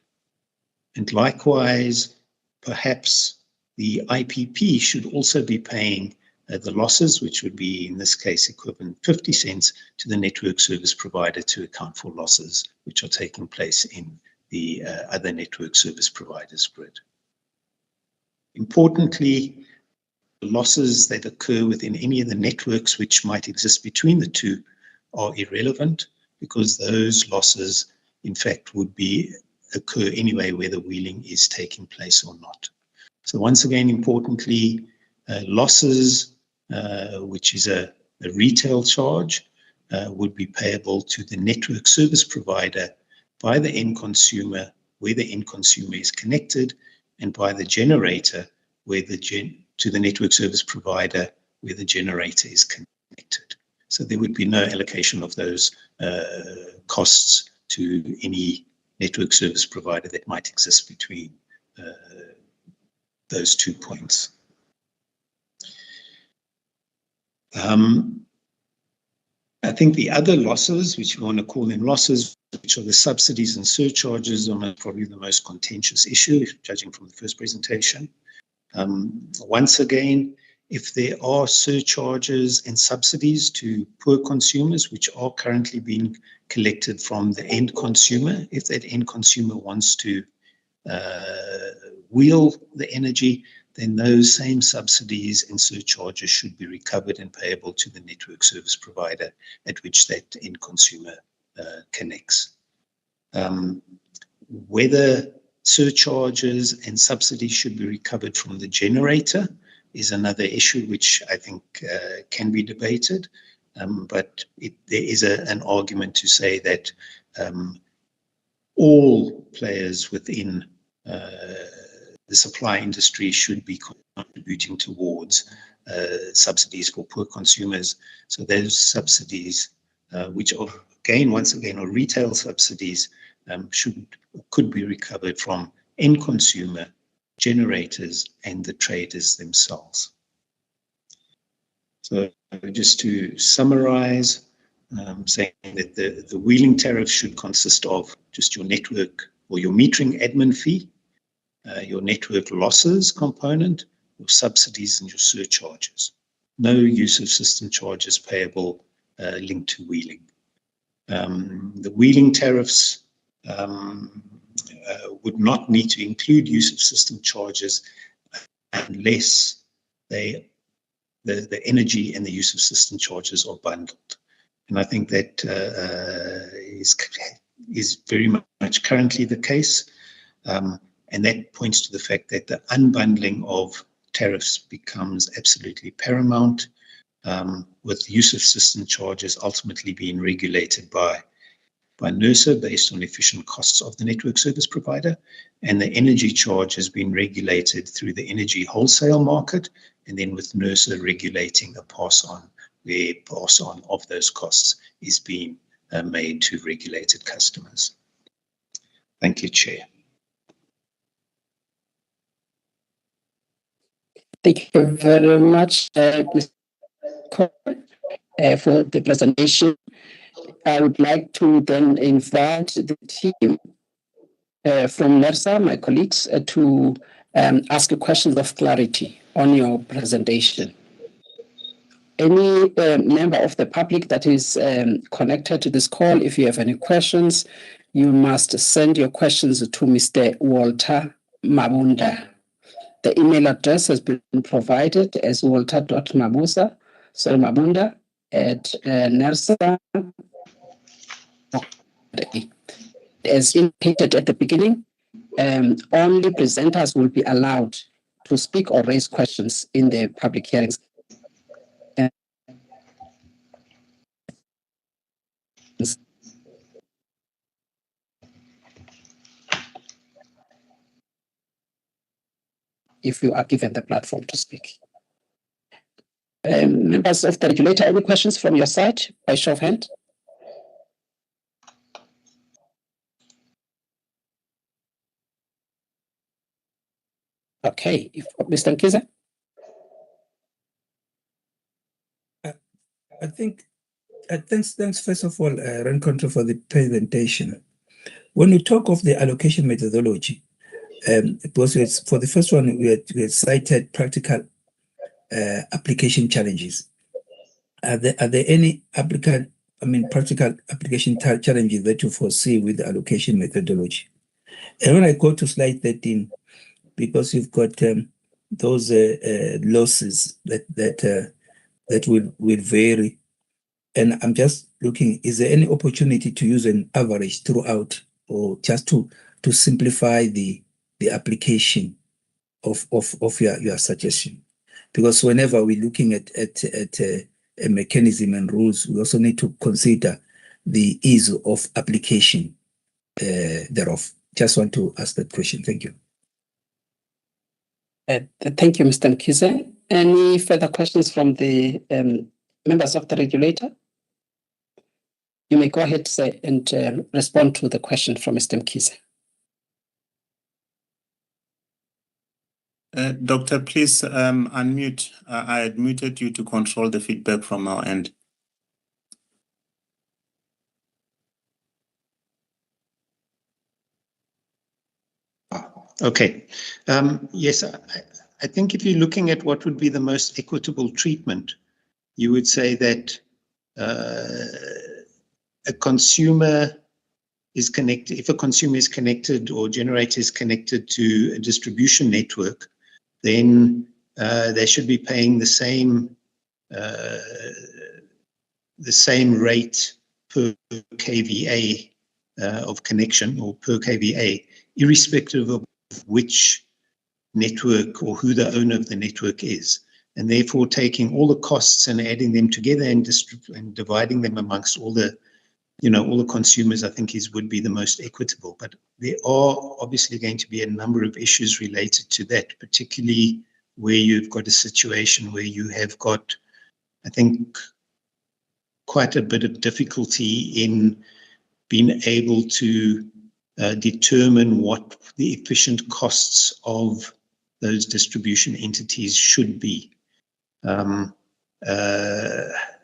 And likewise, perhaps the IPP should also be paying the losses, which would be in this case equivalent 50 cents to the network service provider to account for losses which are taking place in the other network service providers grid. Importantly, the losses that occur within any of the networks which might exist between the two are irrelevant, because those losses in fact would occur anyway whether wheeling is taking place or not. So once again, importantly, losses, which is a retail charge, would be payable to the network service provider by the end consumer, where the end consumer is connected, and by the generator, where to the network service provider, where the generator is connected. So there would be no allocation of those costs to any network service provider that might exist between those 2 points. I think the other losses, which we want to call them losses, which are the subsidies and surcharges, are probably the most contentious issue, judging from the first presentation. Once again, if there are surcharges and subsidies to poor consumers, which are currently being collected from the end consumer, if that end consumer wants to wheel the energy, then those same subsidies and surcharges should be recovered and payable to the network service provider at which that end consumer connects. Whether surcharges and subsidies should be recovered from the generator is another issue which I think can be debated, but there is an argument to say that all players within the supply industry should be contributing towards subsidies for poor consumers. So those subsidies, which are, once again, are retail subsidies, could be recovered from end consumer generators and the traders themselves. So just to summarize, saying that the wheeling tariff should consist of just your network or your metering admin fee, your network losses component, your subsidies and your surcharges. No use of system charges payable linked to wheeling. The wheeling tariffs would not need to include use of system charges unless the energy and the use of system charges are bundled. And I think that is very much currently the case. And that points to the fact that the unbundling of tariffs becomes absolutely paramount, with use of system charges ultimately being regulated by NERSA based on efficient costs of the network service provider, and the energy charge has been regulated through the energy wholesale market, and then with NERSA regulating a pass-on, where pass-on of those costs is being made to regulated customers. Thank you, Chair. Thank you very much, Mr. Cohen, for the presentation. I would like to then invite the team from NERSA, my colleagues, to ask questions of clarity on your presentation. Any member of the public that is connected to this call, if you have any questions, you must send your questions to Mr. Walter Mabunda. The email address has been provided as walter.mabunda at NERSA. As indicated at the beginning, only presenters will be allowed to speak or raise questions in the public hearings. If you are given the platform to speak. Members of the regulator, any questions from your side by show of hand? Okay, Mr. Nkiza? I think, thanks first of all, Rencontre, for the presentation. When we talk of the allocation methodology, it was for the first one, we had cited practical application challenges. Are there any practical application challenges that you foresee with the allocation methodology? And when I go to slide 13, because you've got those losses that will vary, and I'm just looking, is there any opportunity to use an average throughout, or just to simplify the application of your suggestion? Because whenever we're looking at a mechanism and rules, we also need to consider the ease of application thereof. Just want to ask that question. Thank you. Thank you, Mr. Nkiza. Any further questions from the members of the regulator? You may go ahead, sir, and respond to the question from Mr. Nkiza. Doctor, please unmute. I had muted you to control the feedback from our end. Okay. Yes, I think if you're looking at what would be the most equitable treatment, you would say that a consumer is connected, if a consumer is connected or generator is connected to a distribution network, then they should be paying the same rate per kVA of connection, or per kVA, irrespective of which network or who the owner of the network is. And therefore taking all the costs and adding them together and dividing them amongst all the consumers, I think would be the most equitable. But there are obviously going to be a number of issues related to that, particularly where you've got a situation where you have got, I think, quite a bit of difficulty in being able to determine what the efficient costs of those distribution entities should be.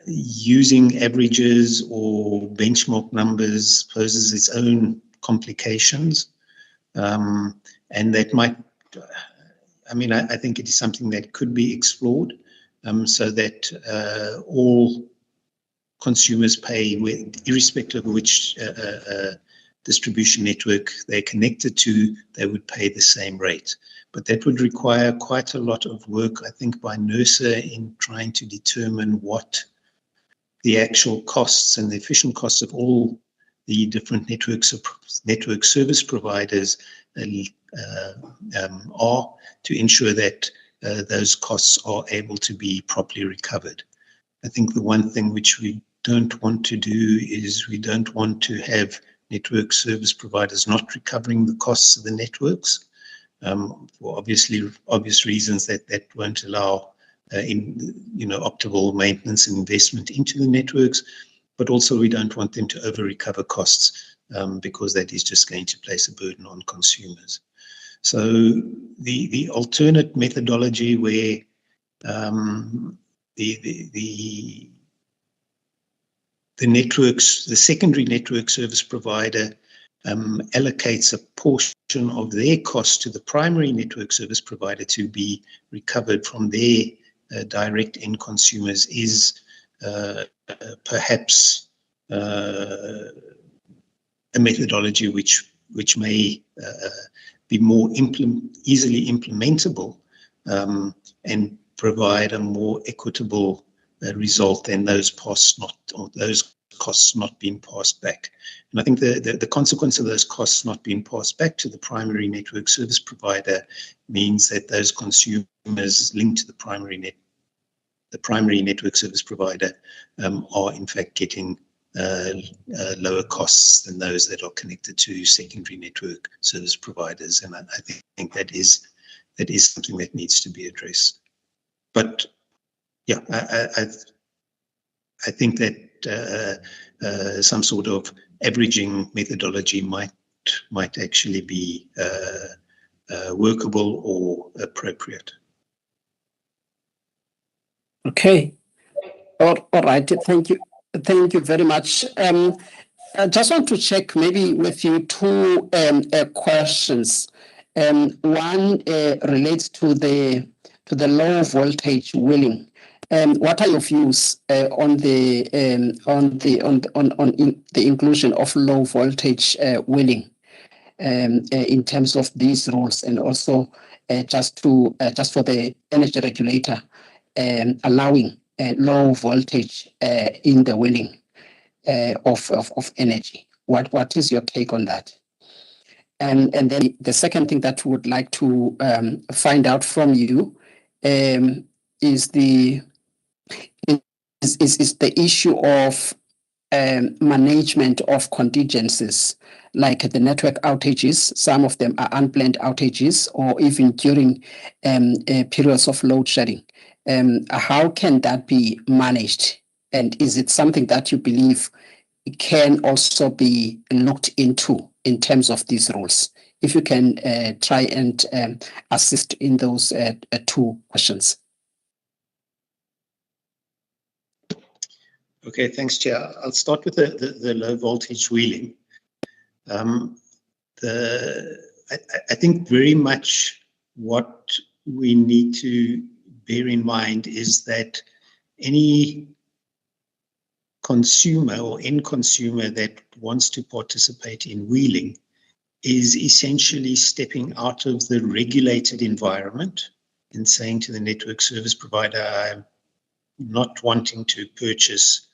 Using averages or benchmark numbers poses its own complications, and that might, I think it is something that could be explored, so that all consumers pay, irrespective of which distribution network they're connected to, they would pay the same rate. But that would require quite a lot of work, I think, by NERSA in trying to determine what the actual costs and the efficient costs of all the different network service providers are, to ensure that those costs are able to be properly recovered. I think the one thing which we don't want to do is we don't want to have network service providers not recovering the costs of the networks, for obvious reasons that won't allow optimal maintenance and investment into the networks, but also we don't want them to over-recover costs, because that is just going to place a burden on consumers. So the alternate methodology where the networks, the secondary network service provider allocates a portion of their cost to the primary network service provider to be recovered from their direct end consumers is perhaps a methodology which may be more easily implementable, and provide a more equitable result than those costs not being passed back. And I think the consequence of those costs not being passed back to the primary network service provider means that those consumers linked to the primary network service provider are in fact getting lower costs than those that are connected to secondary network service providers. And I think that is something that needs to be addressed. But yeah, I think that some sort of averaging methodology might actually be workable or appropriate. Okay. All right. Thank you. Thank you very much. I just want to check maybe with you two questions. One relates to the low voltage wheeling. What are your views on the inclusion of low voltage wheeling in terms of these rules, and also just for the energy regulator allowing low voltage in the wheeling of energy? What is your take on that? And then the second thing that we would like to find out from you is the issue of management of contingencies, like the network outages. Some of them are unplanned outages, or even during periods of load shedding. How can that be managed? And is it something that you believe can also be looked into in terms of these rules? If you can try and assist in those two questions. Okay, thanks, Chair. I'll start with the low voltage wheeling. I think very much what we need to bear in mind is that any consumer or end consumer that wants to participate in wheeling is essentially stepping out of the regulated environment and saying to the network service provider, I'm not wanting to purchase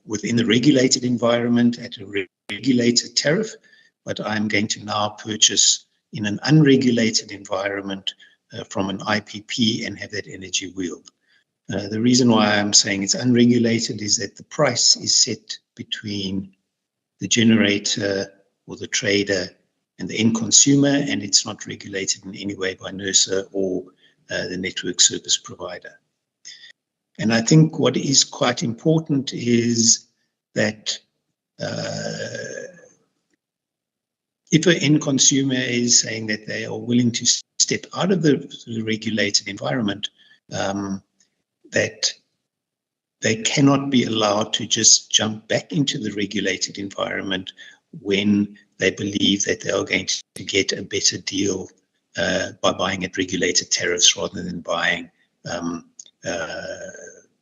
within the regulated environment at a regulated tariff, but I'm going to now purchase in an unregulated environment from an IPP and have that energy wheeled. The reason why I'm saying it's unregulated is that the price is set between the generator or the trader and the end consumer, and it's not regulated in any way by NERSA or the network service provider. And I think what is quite important is that if an end consumer is saying that they are willing to step out of the regulated environment, that they cannot be allowed to just jump back into the regulated environment when they believe that they are going to get a better deal by buying at regulated tariffs rather than buying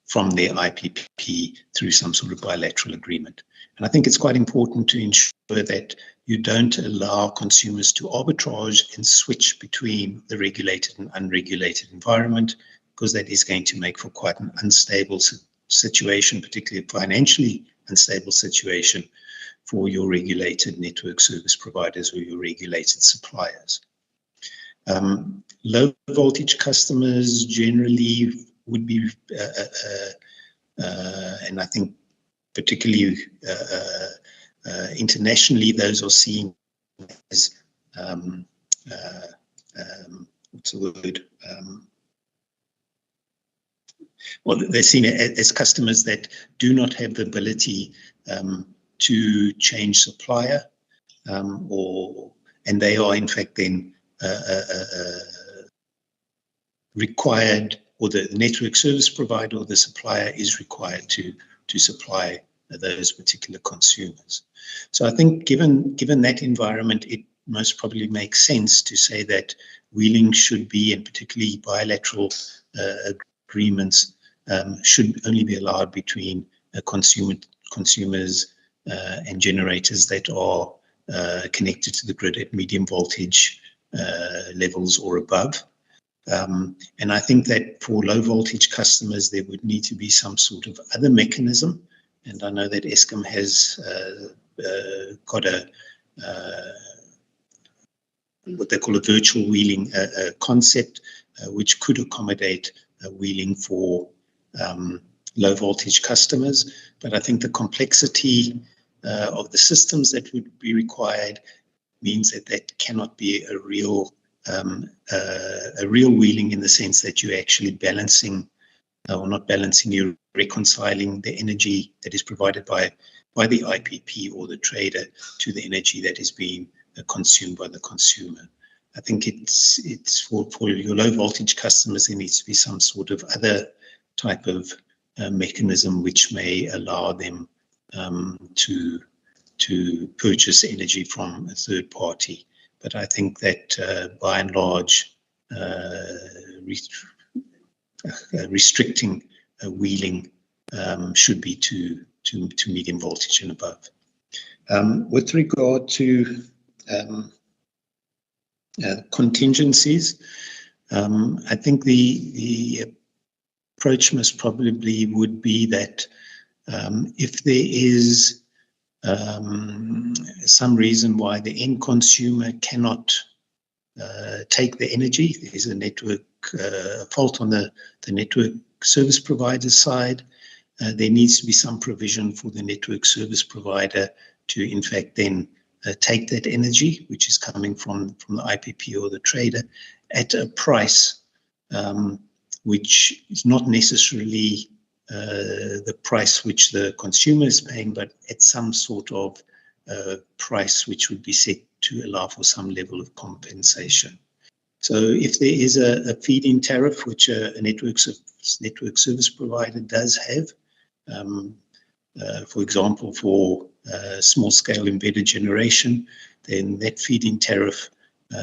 from their IPP through some sort of bilateral agreement. And I think it's quite important to ensure that you don't allow consumers to arbitrage and switch between the regulated and unregulated environment, because that is going to make for quite an unstable situation, particularly a financially unstable situation for your regulated network service providers or your regulated suppliers. Low voltage customers generally would be, and I think particularly internationally, those are seen as, what's the word? Well, they're seen as customers that do not have the ability to change supplier, and they are in fact then required, or the network service provider or the supplier is required to supply those particular consumers. So I think given that environment, it most probably makes sense to say that wheeling should be, and particularly bilateral agreements, should only be allowed between consumers and generators that are connected to the grid at medium voltage levels or above. And I think that for low voltage customers, there would need to be some sort of other mechanism. And I know that Eskom has got a what they call a virtual wheeling concept, which could accommodate wheeling for low voltage customers. But I think the complexity of the systems that would be required means that that cannot be a real wheeling, in the sense that you're actually balancing, or not balancing, you're reconciling the energy that is provided by the IPP or the trader to the energy that is being consumed by the consumer. I think it's for your low voltage customers, there needs to be some sort of other type of mechanism which may allow them to purchase energy from a third party. But I think that by and large, restricting wheeling should be to medium voltage and above. With regard to contingencies, I think the approach most probably would be that if there is some reason why the end consumer cannot take the energy, there's a network fault on the network service provider side, there needs to be some provision for the network service provider to in fact then take that energy, which is coming from the IPP or the trader, at a price which is not necessarily the price which the consumer is paying, but at some sort of price which would be set to allow for some level of compensation. So if there is a feed-in tariff, which a network service provider does have, for example, for small-scale embedded generation, then that feed-in tariff,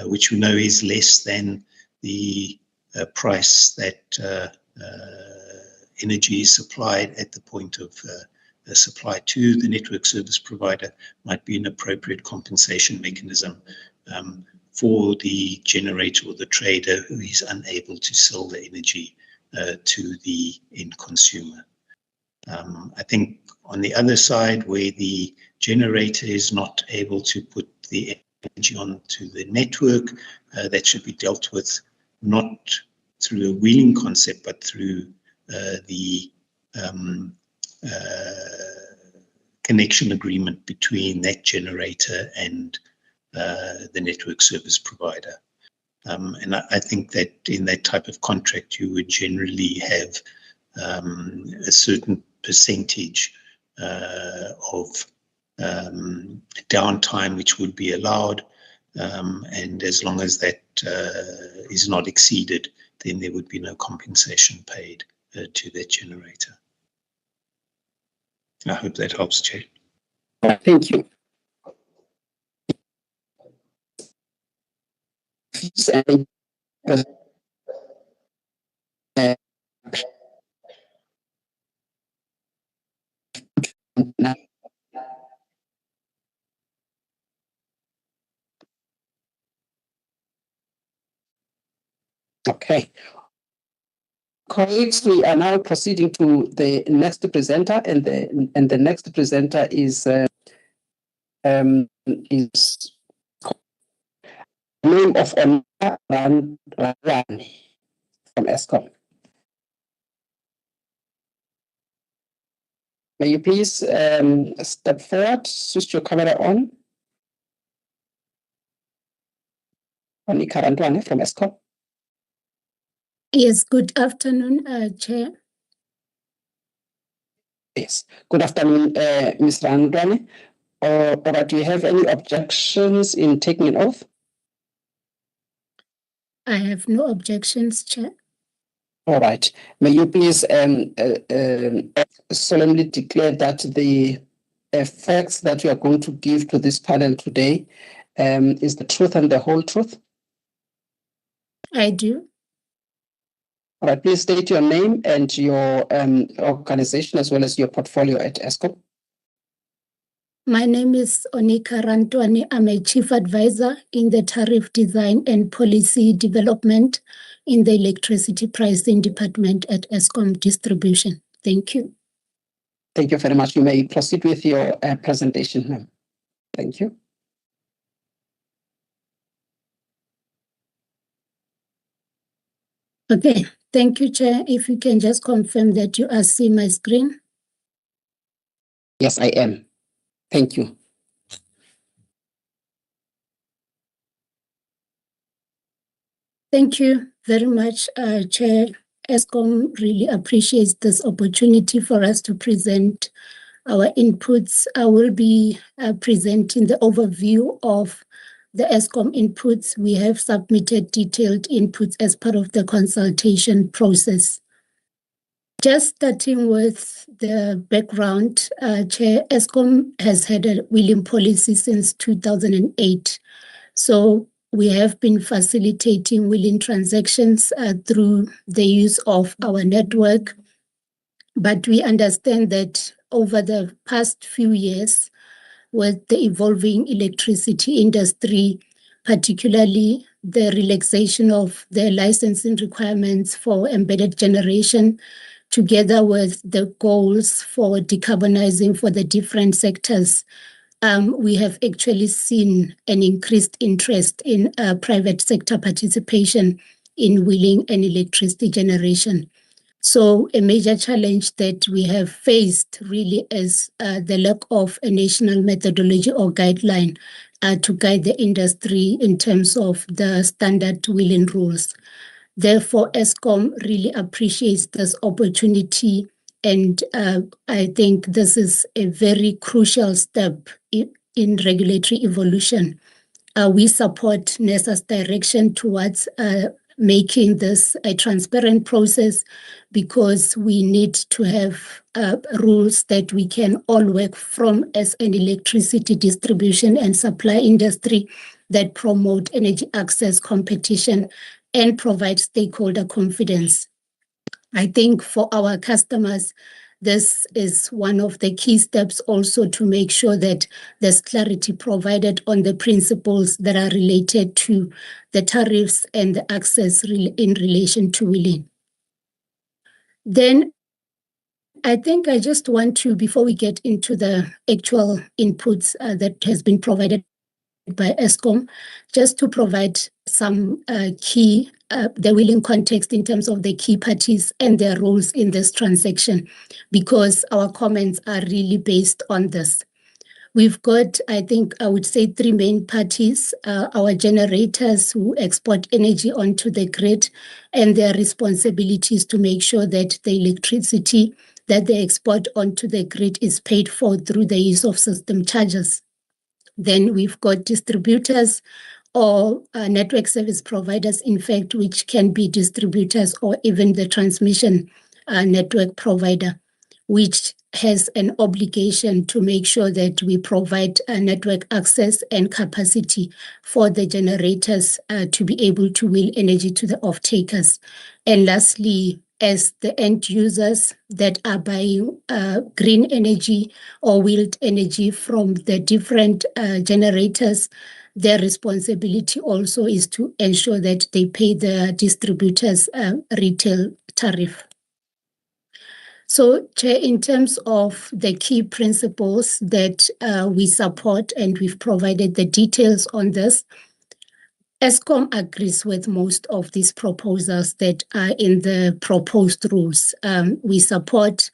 which we know is less than the price that energy is supplied at the point of supply to the network service provider, might be an appropriate compensation mechanism for the generator or the trader who is unable to sell the energy to the end consumer. I think on the other side, where the generator is not able to put the energy onto the network, that should be dealt with not through a wheeling concept, but through the connection agreement between that generator and the network service provider. And I think that in that type of contract, you would generally have a certain percentage of downtime which would be allowed, and as long as that is not exceeded, then there would be no compensation paid to that generator. I hope that helps, Chair. Thank you. Okay. Colleagues, we are now proceeding to the next presenter, and the next presenter is name of Onika Randwane from ESCOM. May you please step forward, switch your camera on. Onika Randwane from ESCOM. Yes, good afternoon, Chair. Yes, good afternoon, Ms. Randwane. Or do you have any objections in taking an oath? I have no objections, Chair. All right. May you please solemnly declare that the facts that you are going to give to this panel today is the truth and the whole truth? I do. All right. Please state your name and your organization as well as your portfolio at ESCOM. My name is Onika Randwane. I'm a Chief Advisor in the Tariff Design and Policy Development in the Electricity Pricing Department at ESCOM Distribution. Thank you. Thank you very much. You may proceed with your presentation, ma'am. Thank you. Okay, thank you, Chair. If you can just confirm that you are seeing my screen. Yes, I am. Thank you. Thank you very much, Chair. ESCOM really appreciates this opportunity for us to present our inputs. I will be presenting the overview of the ESCOM inputs. We have submitted detailed inputs as part of the consultation process. Just starting with the background, Chair, ESCOM has had a wheeling policy since 2008. So we have been facilitating wheeling transactions through the use of our network. But we understand that over the past few years, with the evolving electricity industry, particularly the relaxation of the licensing requirements for embedded generation, together with the goals for decarbonizing for the different sectors, we have actually seen an increased interest in private sector participation in wheeling and electricity generation. So a major challenge that we have faced really is the lack of a national methodology or guideline to guide the industry in terms of the standard wheeling rules. Therefore, ESCOM really appreciates this opportunity, and I think this is a very crucial step in regulatory evolution. We support NERSA's direction towards making this a transparent process, because we need to have rules that we can all work from as an electricity distribution and supply industry that promote energy access, competition, and provide stakeholder confidence. I think for our customers, this is one of the key steps also to make sure that there's clarity provided on the principles that are related to the tariffs and the access in relation to wheeling. Then I think I just want to, before we get into the actual inputs that has been provided by ESCOM, just to provide some key, the wheeling context in terms of the key parties and their roles in this transaction, because our comments are really based on this. We've got, I think, I would say 3 main parties, our generators who export energy onto the grid, and their responsibilities to make sure that the electricity that they export onto the grid is paid for through the use of system charges. Then we've got distributors or network service providers, in fact, which can be distributors or even the transmission network provider, which has an obligation to make sure that we provide network access and capacity for the generators to be able to wheel energy to the off-takers. And lastly, as the end users that are buying green energy or wheeled energy from the different generators, their responsibility also is to ensure that they pay the distributors retail tariff. So, Chair, in terms of the key principles that we support, and we've provided the details on this, ESCOM agrees with most of these proposals that are in the proposed rules. We support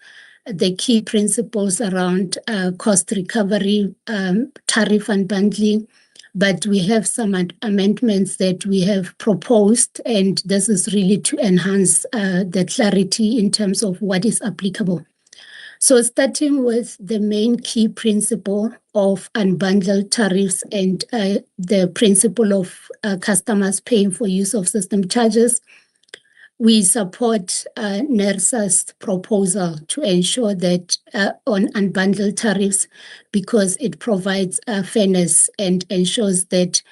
the key principles around cost recovery, tariff unbundling, but we have some amendments that we have proposed, and this is really to enhance the clarity in terms of what is applicable. So starting with the main key principle of unbundled tariffs and the principle of customers paying for use of system charges, we support NERSA's proposal to ensure that on unbundled tariffs, because it provides fairness and ensures that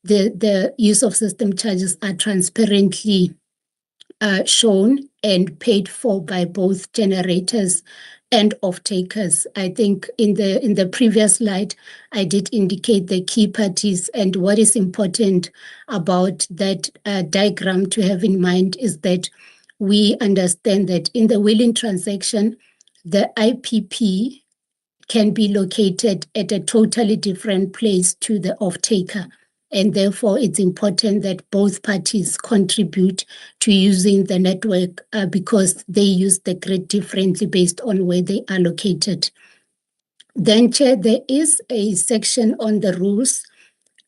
the use of system charges are transparently shown and paid for by both generators and off-takers. I think in the previous slide, I did indicate the key parties, and what is important about that diagram to have in mind is that we understand that in the wheeling transaction, the IPP can be located at a totally different place to the off-taker. And therefore, it's important that both parties contribute to using the network because they use the grid differently based on where they are located. Then, Chair, there is a section on the rules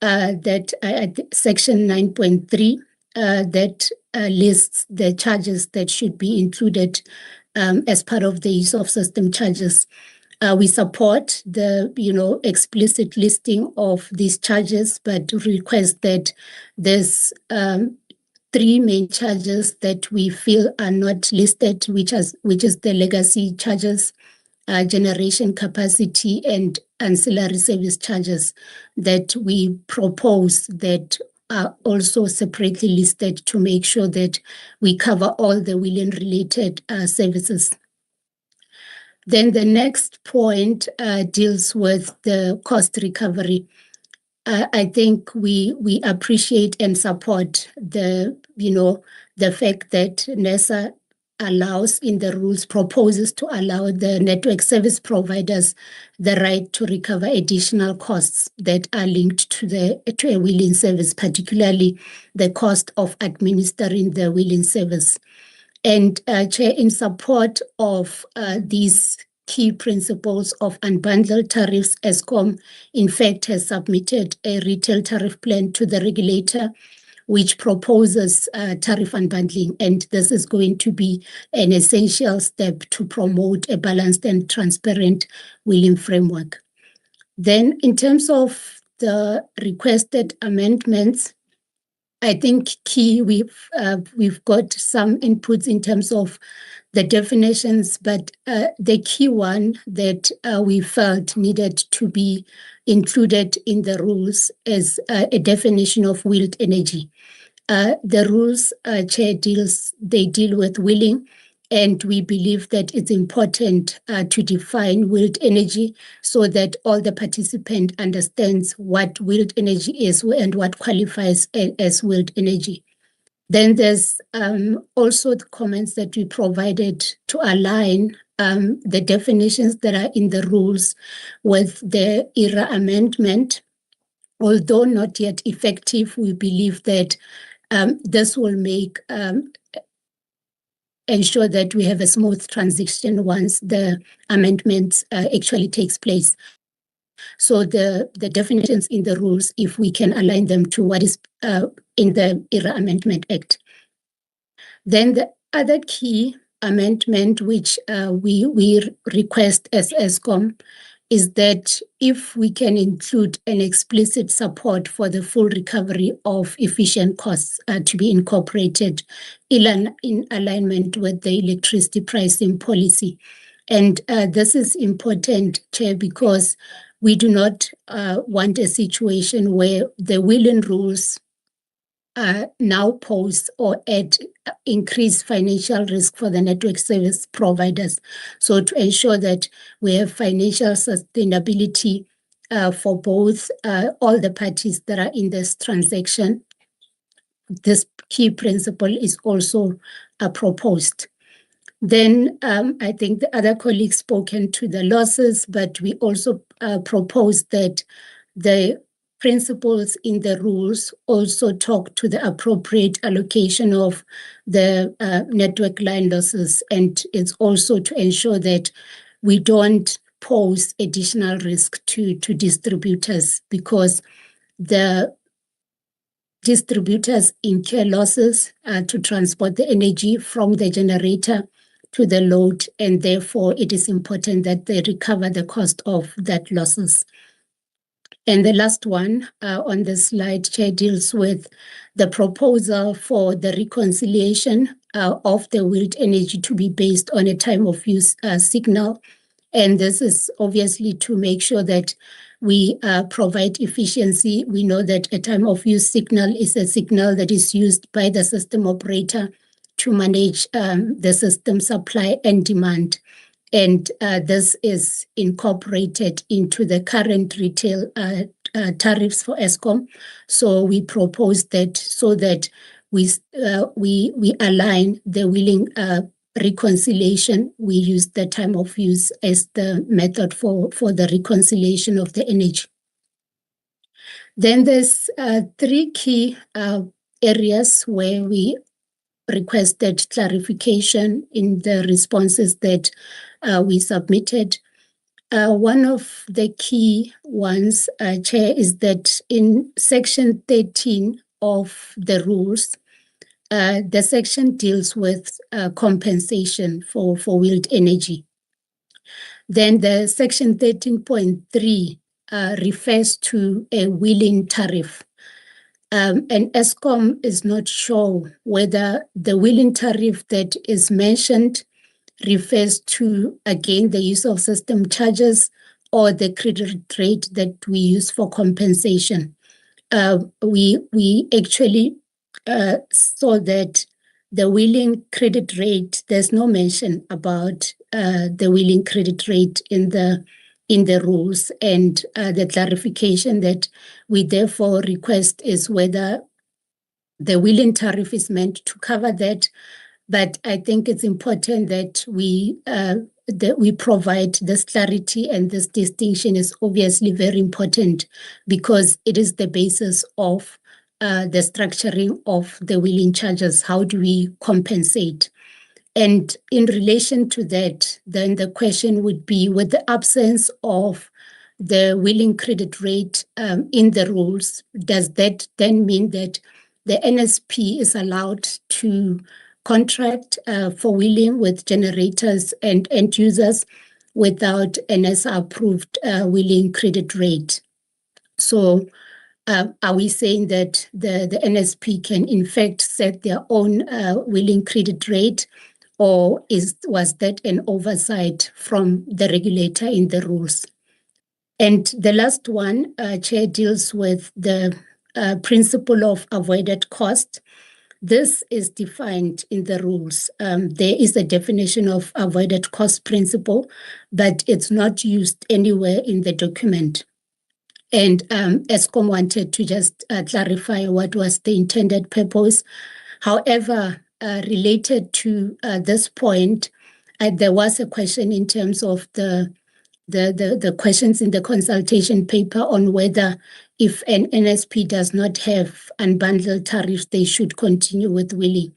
section 9.3 that lists the charges that should be included as part of the use of system charges. We support the explicit listing of these charges, but request that there's three main charges that we feel are not listed, which is the legacy charges, generation capacity, and ancillary service charges that we propose that are also separately listed to make sure that we cover all the wheeling related services. Then the next point deals with the cost recovery. I think we appreciate and support the fact that NERSA allows in the rules, proposes to allow the network service providers the right to recover additional costs that are linked to a wheeling service, particularly the cost of administering the wheeling service. And Chair, in support of these key principles of unbundled tariffs, ESCOM, in fact, has submitted a retail tariff plan to the regulator, which proposes tariff unbundling. And this is going to be an essential step to promote a balanced and transparent wheeling framework. Then, in terms of the requested amendments, I think key, we've got some inputs in terms of the definitions, but the key one that we felt needed to be included in the rules is a definition of wheeled energy. The rules, Chair, deal with wheeling, and we believe that it's important to define wheeled energy so that all the participant understands what wheeled energy is and what qualifies as wheeled energy. Then there's also the comments that we provided to align the definitions that are in the rules with the ERA amendment. Although not yet effective, we believe that this will make ensure that we have a smooth transition once the amendment actually takes place. So the definitions in the rules, if we can align them to what is in the ERA Amendment Act. Then the other key amendment which we request as ESCOM is that if we can include an explicit support for the full recovery of efficient costs to be incorporated in alignment with the electricity pricing policy. And this is important, Chair, because we do not want a situation where the wheeling rules now pose or add increased financial risk for the network service providers. So to ensure that we have financial sustainability for both all the parties that are in this transaction, this key principle is also proposed. Then I think the other colleagues spoken to the losses, but we also proposed that the principles in the rules also talk to the appropriate allocation of the network line losses, and it's also to ensure that we don't pose additional risk to distributors, because the distributors incur losses to transport the energy from the generator to the load, and therefore it is important that they recover the cost of that losses. And the last one on the slide, Chair, deals with the proposal for the reconciliation of the wheeled energy to be based on a time of use signal. And this is obviously to make sure that we provide efficiency. We know that a time of use signal is a signal that is used by the system operator to manage the system supply and demand. And this is incorporated into the current retail tariffs for Eskom. So we propose that so that we align the wheeling reconciliation. We use the time of use as the method for the reconciliation of the energy. Then there's three key areas where we requested clarification in the responses that we submitted. One of the key ones, Chair, is that in section 13 of the rules, the section deals with compensation for wheeled energy. Then the section 13.3 refers to a wheeling tariff. And Eskom is not sure whether the wheeling tariff that is mentioned refers to, again, the use of system charges or the credit rate that we use for compensation. We actually saw that the wheeling credit rate, there's no mention about the wheeling credit rate in the rules, and the clarification that we therefore request is whether the wheeling tariff is meant to cover that. But I think it's important that we provide this clarity, and this distinction is obviously very important because it is the basis of the structuring of the wheeling charges. How do we compensate? And in relation to that, then the question would be, with the absence of the wheeling credit rate in the rules, does that then mean that the NSP is allowed to contract for wheeling with generators and end users without an NSA-approved wheeling credit rate? So are we saying that the NSP can in fact set their own wheeling credit rate, or was that an oversight from the regulator in the rules? And the last one, Chair, deals with the principle of avoided cost. This is defined in the rules. There is a definition of avoided cost principle, but it's not used anywhere in the document. And Eskom wanted to just clarify what was the intended purpose. However, related to this point, there was a question in terms of the questions in the consultation paper on whether if an NSP does not have unbundled tariffs, they should continue with wheeling.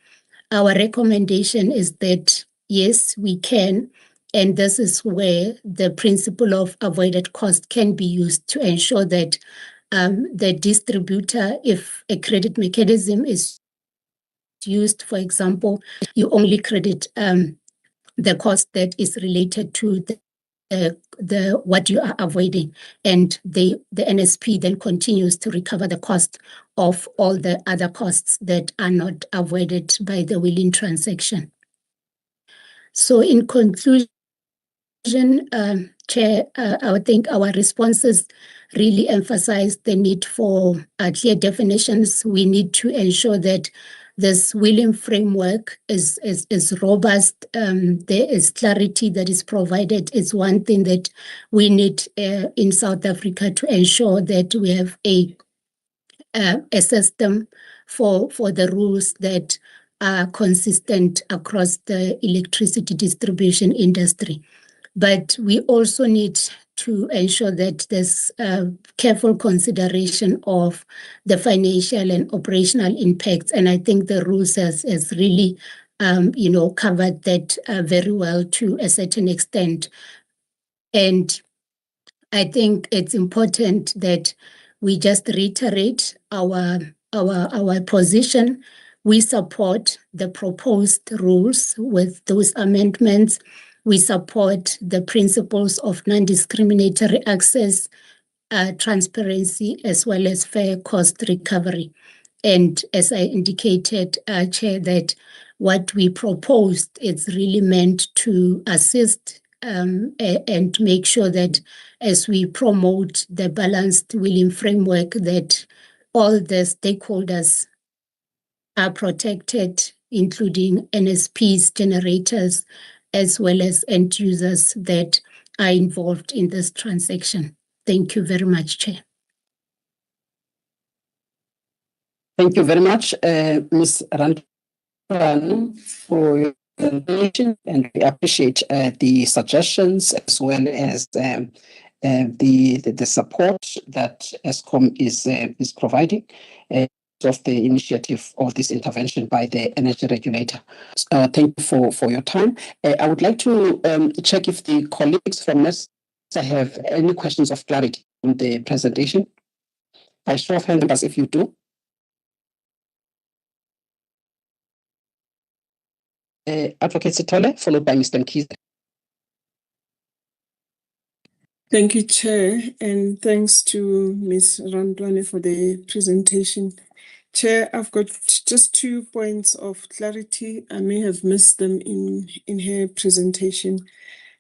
Our recommendation is that, yes, we can, and this is where the principle of avoided cost can be used to ensure that the distributor, if a credit mechanism is used, for example, you only credit the cost that is related to what you are avoiding, and the NSP then continues to recover the cost of all the other costs that are not avoided by the wheeling transaction. So in conclusion, Chair, I would think our responses really emphasize the need for clear definitions. We need to ensure that this wheeling framework is robust. There is clarity that is provided. It's one thing that we need in South Africa to ensure that we have a system for the rules that are consistent across the electricity distribution industry. But we also need to ensure that there's careful consideration of the financial and operational impacts. And I think the rules has really, covered that very well to a certain extent. And I think it's important that we just reiterate our position. We support the proposed rules with those amendments. We support the principles of non-discriminatory access, transparency, as well as fair cost recovery. And as I indicated, Chair, that what we proposed is really meant to assist and make sure that as we promote the balanced wheeling framework, that all the stakeholders are protected, including NSPs, generators, as well as end users that are involved in this transaction. Thank you very much, Chair. Thank you very much, Ms. Randwan, for your presentation, and we appreciate the suggestions as well as the support that ESCOM is providing of the initiative of this intervention by the energy regulator. Thank you for your time. I would like to check if the colleagues from NESA have any questions of clarity on the presentation. By show of hands, if you do. Advocate Sithole, followed by Mr. Mkhize. Thank you, Chair, and thanks to Ms. Randwane for the presentation. Chair, I've got just 2 points of clarity. I may have missed them in her presentation.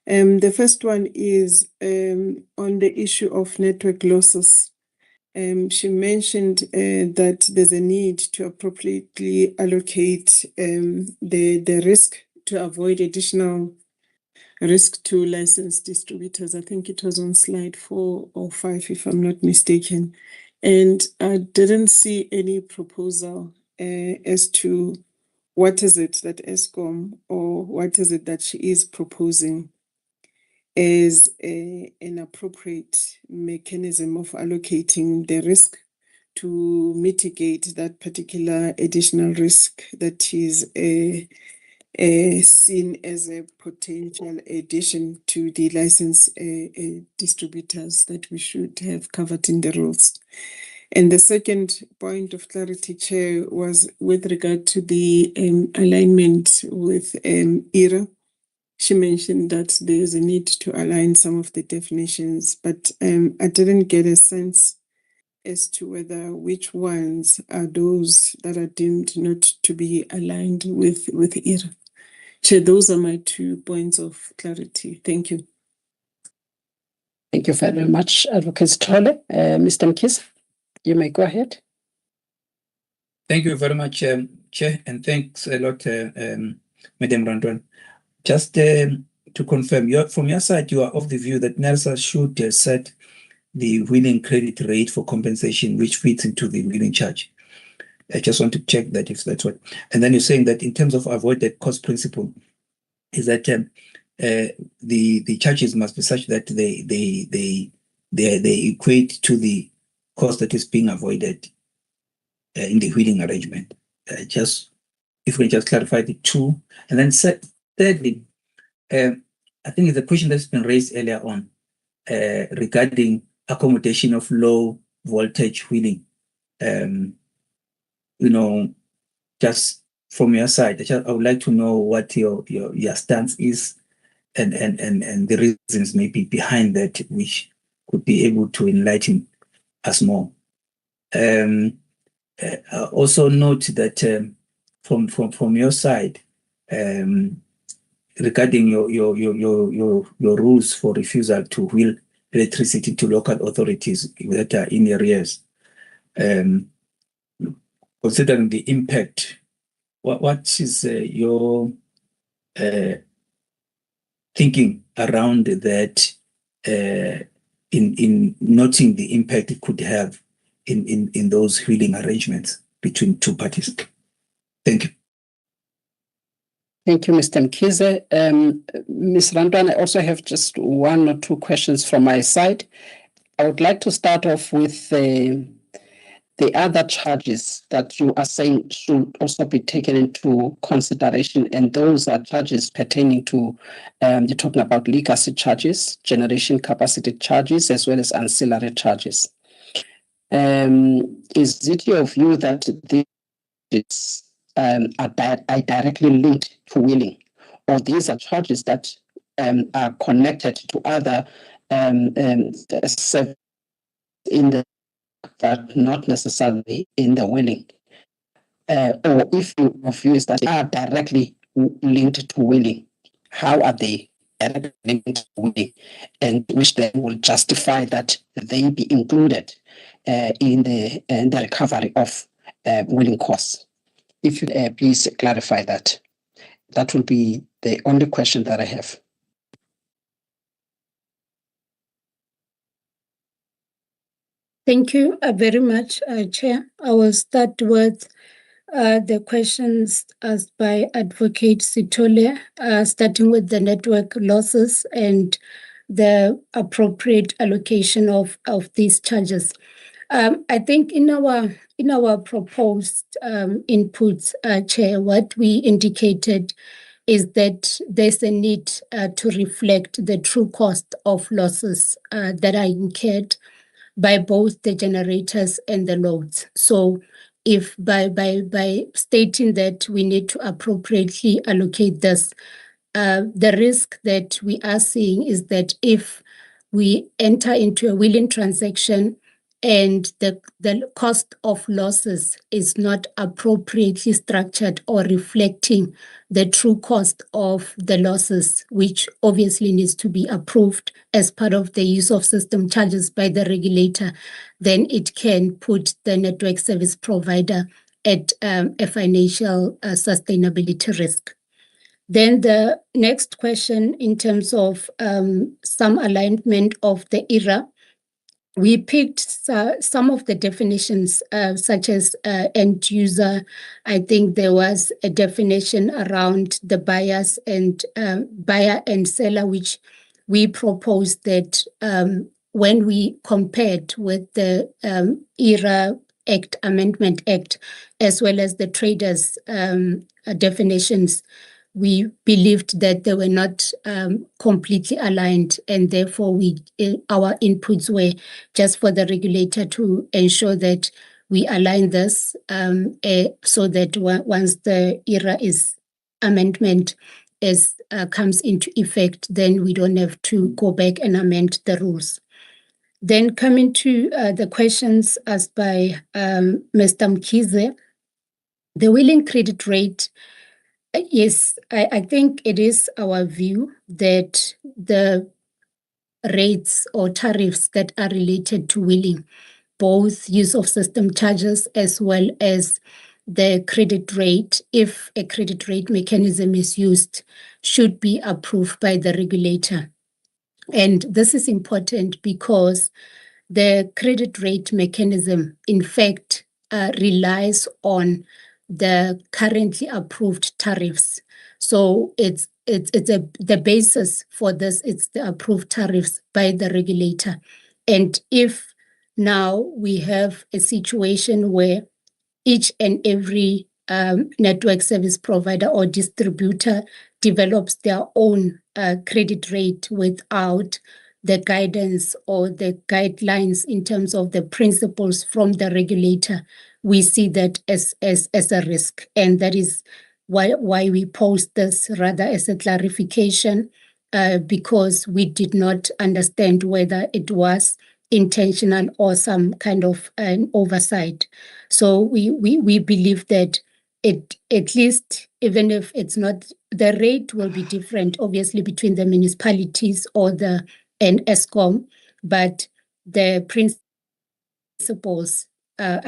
The first one is on the issue of network losses. She mentioned that there's a need to appropriately allocate the risk to avoid additional risk to licensed distributors. I think it was on slide 4 or 5, if I'm not mistaken. And I didn't see any proposal as to what is it that ESCOM or what is it that she is proposing as an appropriate mechanism of allocating the risk to mitigate that particular additional risk that is seen as a potential addition to the license distributors that we should have covered in the rules. And the second point of clarity, Chair, was with regard to the alignment with ERA. She mentioned that there's a need to align some of the definitions, but I didn't get a sense as to whether which ones are those that are deemed not to be aligned with ERA. Chair, those are my 2 points of clarity. Thank you. Thank you very much, Advocate Sithole. Mr. Mkhize, you may go ahead. Thank you very much, Chair, and thanks a lot, Madam Randwan. Just to confirm, from your side, you are of the view that NERSA should set the wheeling credit rate for compensation, which fits into the wheeling charge. I just want to check that if that's what. And then you're saying that in terms of avoided cost principle, is that the charges must be such that they equate to the cost that is being avoided in the wheeling arrangement. Just if we can just clarify the 2, and then thirdly, I think it's a question that's been raised earlier on regarding accommodation of low voltage wheeling. Just from your side, I would like to know what your stance is and the reasons maybe behind that, which could be able to enlighten us more. Also note that from your side, regarding your rules for refusal to wheel electricity to local authorities that are in arrears, considering the impact, what is your thinking around that, in noting the impact it could have in those wheeling arrangements between two parties? Thank you. Thank you, Mr. Mkhize. Ms. Randwan, I also have just one or two questions from my side. I would like to start off with the other charges that you are saying should also be taken into consideration, and those are charges pertaining to, you're talking about legacy charges, generation capacity charges, as well as ancillary charges. Is it your view that these are directly linked to wheeling, or these are charges that are connected to other services in the that not necessarily in the wheeling, or if your view is that they are directly linked to wheeling, how are they directly linked to wheeling, and which then will justify that they be included in the recovery of wheeling costs? If you please clarify that. That will be the only question that I have. Thank you very much, Chair. I will start with the questions asked by Advocate Sithole, starting with the network losses and the appropriate allocation of these charges. I think in our proposed inputs, Chair, what we indicated is that there's a need to reflect the true cost of losses that are incurred by both the generators and the loads. So if by stating that we need to appropriately allocate this, the risk that we are seeing is that if we enter into a wheeling transaction and the cost of losses is not appropriately structured or reflecting the true cost of the losses, which obviously needs to be approved as part of the use of system charges by the regulator, then it can put the network service provider at a financial sustainability risk. Then the next question in terms of some alignment of the ERA, we picked some of the definitions, such as end user. I think there was a definition around the buyers and buyer and seller, which we proposed that when we compared with the ERA Act, Amendment Act, as well as the traders definitions, we believed that they were not completely aligned, and therefore our inputs were just for the regulator to ensure that we align this so that once the ERA amendment comes into effect, then we don't have to go back and amend the rules. Then coming to the questions asked by Mr. Mkhize, the wheeling credit rate. Yes, I think it is our view that the rates or tariffs that are related to wheeling, both use of system charges as well as the credit rate, if a credit rate mechanism is used, should be approved by the regulator. And this is important because the credit rate mechanism, in fact, relies on the currently approved tariffs. So the basis for this, it's the approved tariffs by the regulator. And if now we have a situation where each and every network service provider or distributor develops their own credit rate without the guidance or the guidelines in terms of the principles from the regulator, we see that as a risk. And that is why we post this rather as a clarification because we did not understand whether it was intentional or some kind of an oversight. So we believe that it, at least, even if it's not, the rate will be different, obviously, between the municipalities or and ESCOM, but the principles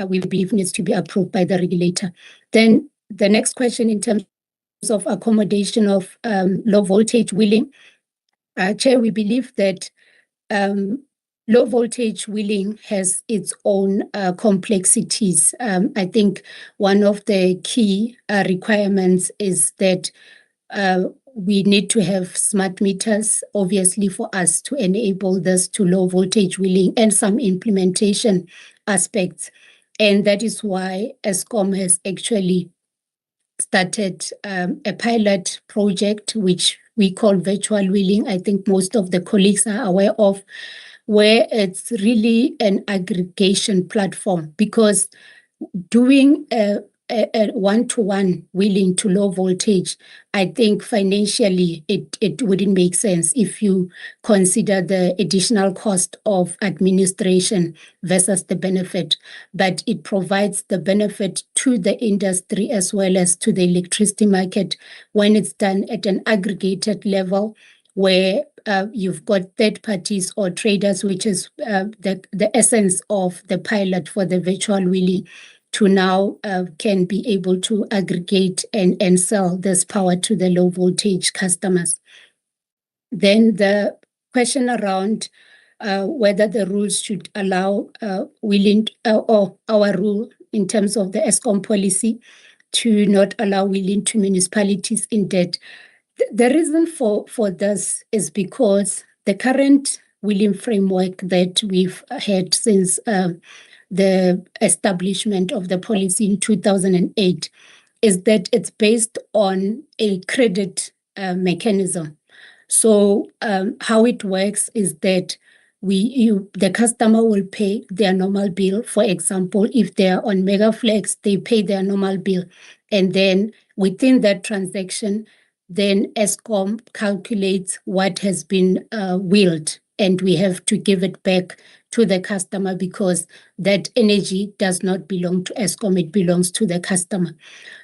we believe needs to be approved by the regulator. Then the next question in terms of accommodation of low voltage wheeling, Chair, we believe that low voltage wheeling has its own complexities. I think one of the key requirements is that we need to have smart meters, obviously, for us to enable this to low voltage wheeling and some implementation aspects. And that is why ESCOM has actually started a pilot project, which we call virtual wheeling. I think most of the colleagues are aware of, where it's really an aggregation platform, because doing a one-to-one wheeling to low voltage, I think financially it wouldn't make sense if you consider the additional cost of administration versus the benefit. But it provides the benefit to the industry as well as to the electricity market when it's done at an aggregated level, where you've got third parties or traders, which is the essence of the pilot for the virtual wheeling, to now can be able to aggregate and sell this power to the low voltage customers. Then the question around whether the rules should allow wheeling, or our rule in terms of the ESCOM policy to not allow wheeling to municipalities in debt. The reason for this is because the current wheeling framework that we've had since the establishment of the policy in 2008 is that it's based on a credit mechanism. So how it works is that the customer will pay their normal bill. For example, if they are on MegaFlex, they pay their normal bill. And then within that transaction, then ESCOM calculates what has been wheeled, and we have to give it back to the customer, because that energy does not belong to ESCOM, it belongs to the customer.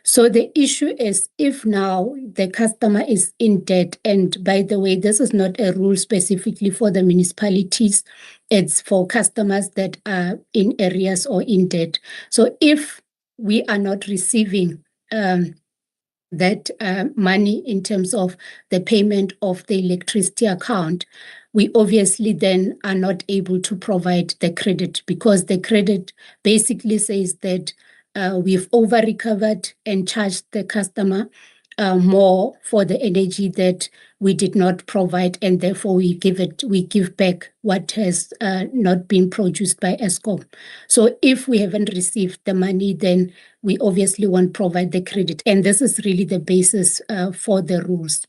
So the issue is, if now the customer is in debt, and by the way, this is not a rule specifically for the municipalities, it's for customers that are in arrears or in debt. So if we are not receiving that money in terms of the payment of the electricity account, we obviously then are not able to provide the credit, because the credit basically says that we've over-recovered and charged the customer more for the energy that we did not provide, and therefore we give back what has not been produced by ESCOM. So if we haven't received the money, then we obviously won't provide the credit, and this is really the basis for the rules.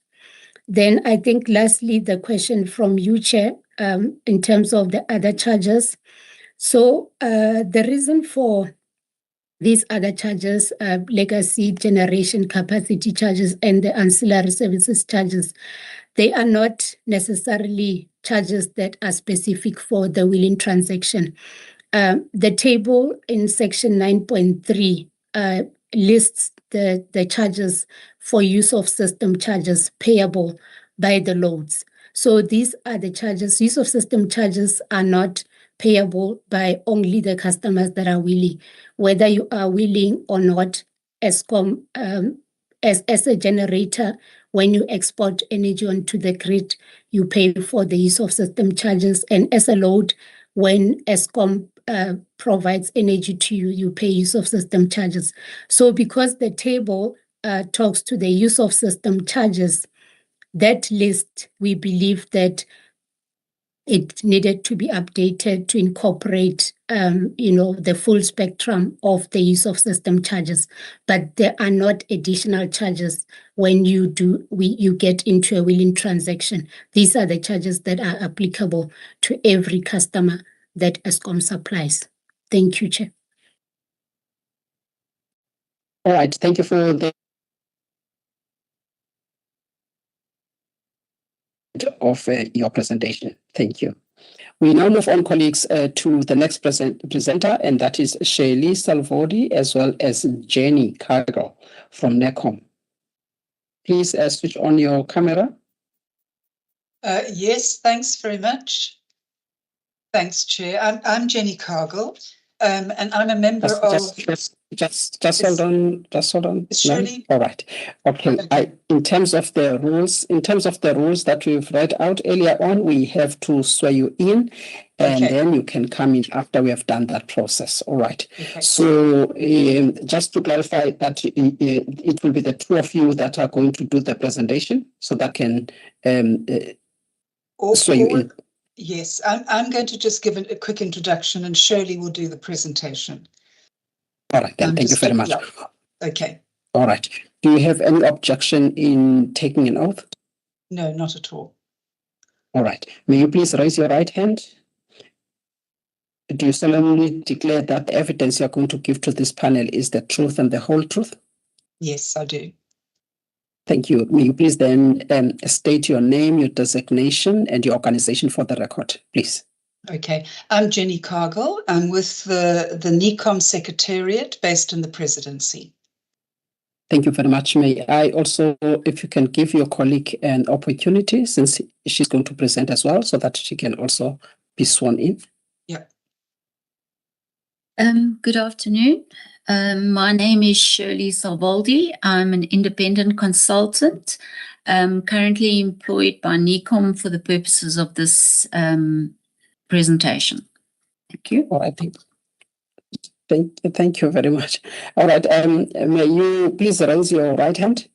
Then I think lastly, the question from you, Chair, in terms of the other charges. So the reason for these other charges, legacy generation capacity charges and the ancillary services charges, they are not necessarily charges that are specific for the wheeling transaction. The table in section 9.3 lists the charges for use of system charges payable by the loads. So these are the charges. Use of system charges are not payable by only the customers that are wheeling. Whether you are wheeling or not, ESCOM, as a generator, when you export energy onto the grid, you pay for the use of system charges. And as a load, when ESCOM provides energy to you, you pay use of system charges. So because the table talks to the use of system charges, that list, we believe that it needed to be updated to incorporate, the full spectrum of the use of system charges. But there are not additional charges when you get into a wheeling transaction. These are the charges that are applicable to every customer that ESCOM supplies. Thank you, Chair. All right, thank you for the of your presentation. Thank you. We now move on, colleagues, to the next presenter, and that is Shirley Salvodi, as well as Jenny Cargill from NECOM. Please switch on your camera. Yes, thanks very much. Thanks, Chair. I'm Jenny Cargill, and I'm a member of... Just hold on. Shirley? All right. Okay. In terms of the rules that we've read out earlier on, we have to swear you in, and then you can come in after we have done that process. All right. Okay. So just to clarify that it will be the two of you that are going to do the presentation, so that can swear you in. Yes, I'm going to just give a quick introduction, and Shirley will do the presentation. All right, then. Thank you very much. Yeah. Okay. All right. Do you have any objection in taking an oath? No, not at all. All right. May you please raise your right hand? Do you solemnly declare that the evidence you're going to give to this panel is the truth and the whole truth? Yes, I do. Thank you. May you please then state your name, your designation, and your organization for the record, please. Okay, I'm Jenny Cargill. I'm with the NECOM Secretariat based in the Presidency. Thank you very much. May I also, if you can give your colleague an opportunity, since she's going to present as well, so that she can also be sworn in. Yeah. Good afternoon. My name is Shirley Salvoldi. I'm an independent consultant, currently employed by NECOM for the purposes of this presentation. Thank you. All right. Thank you very much. All right. May you please raise your right hand?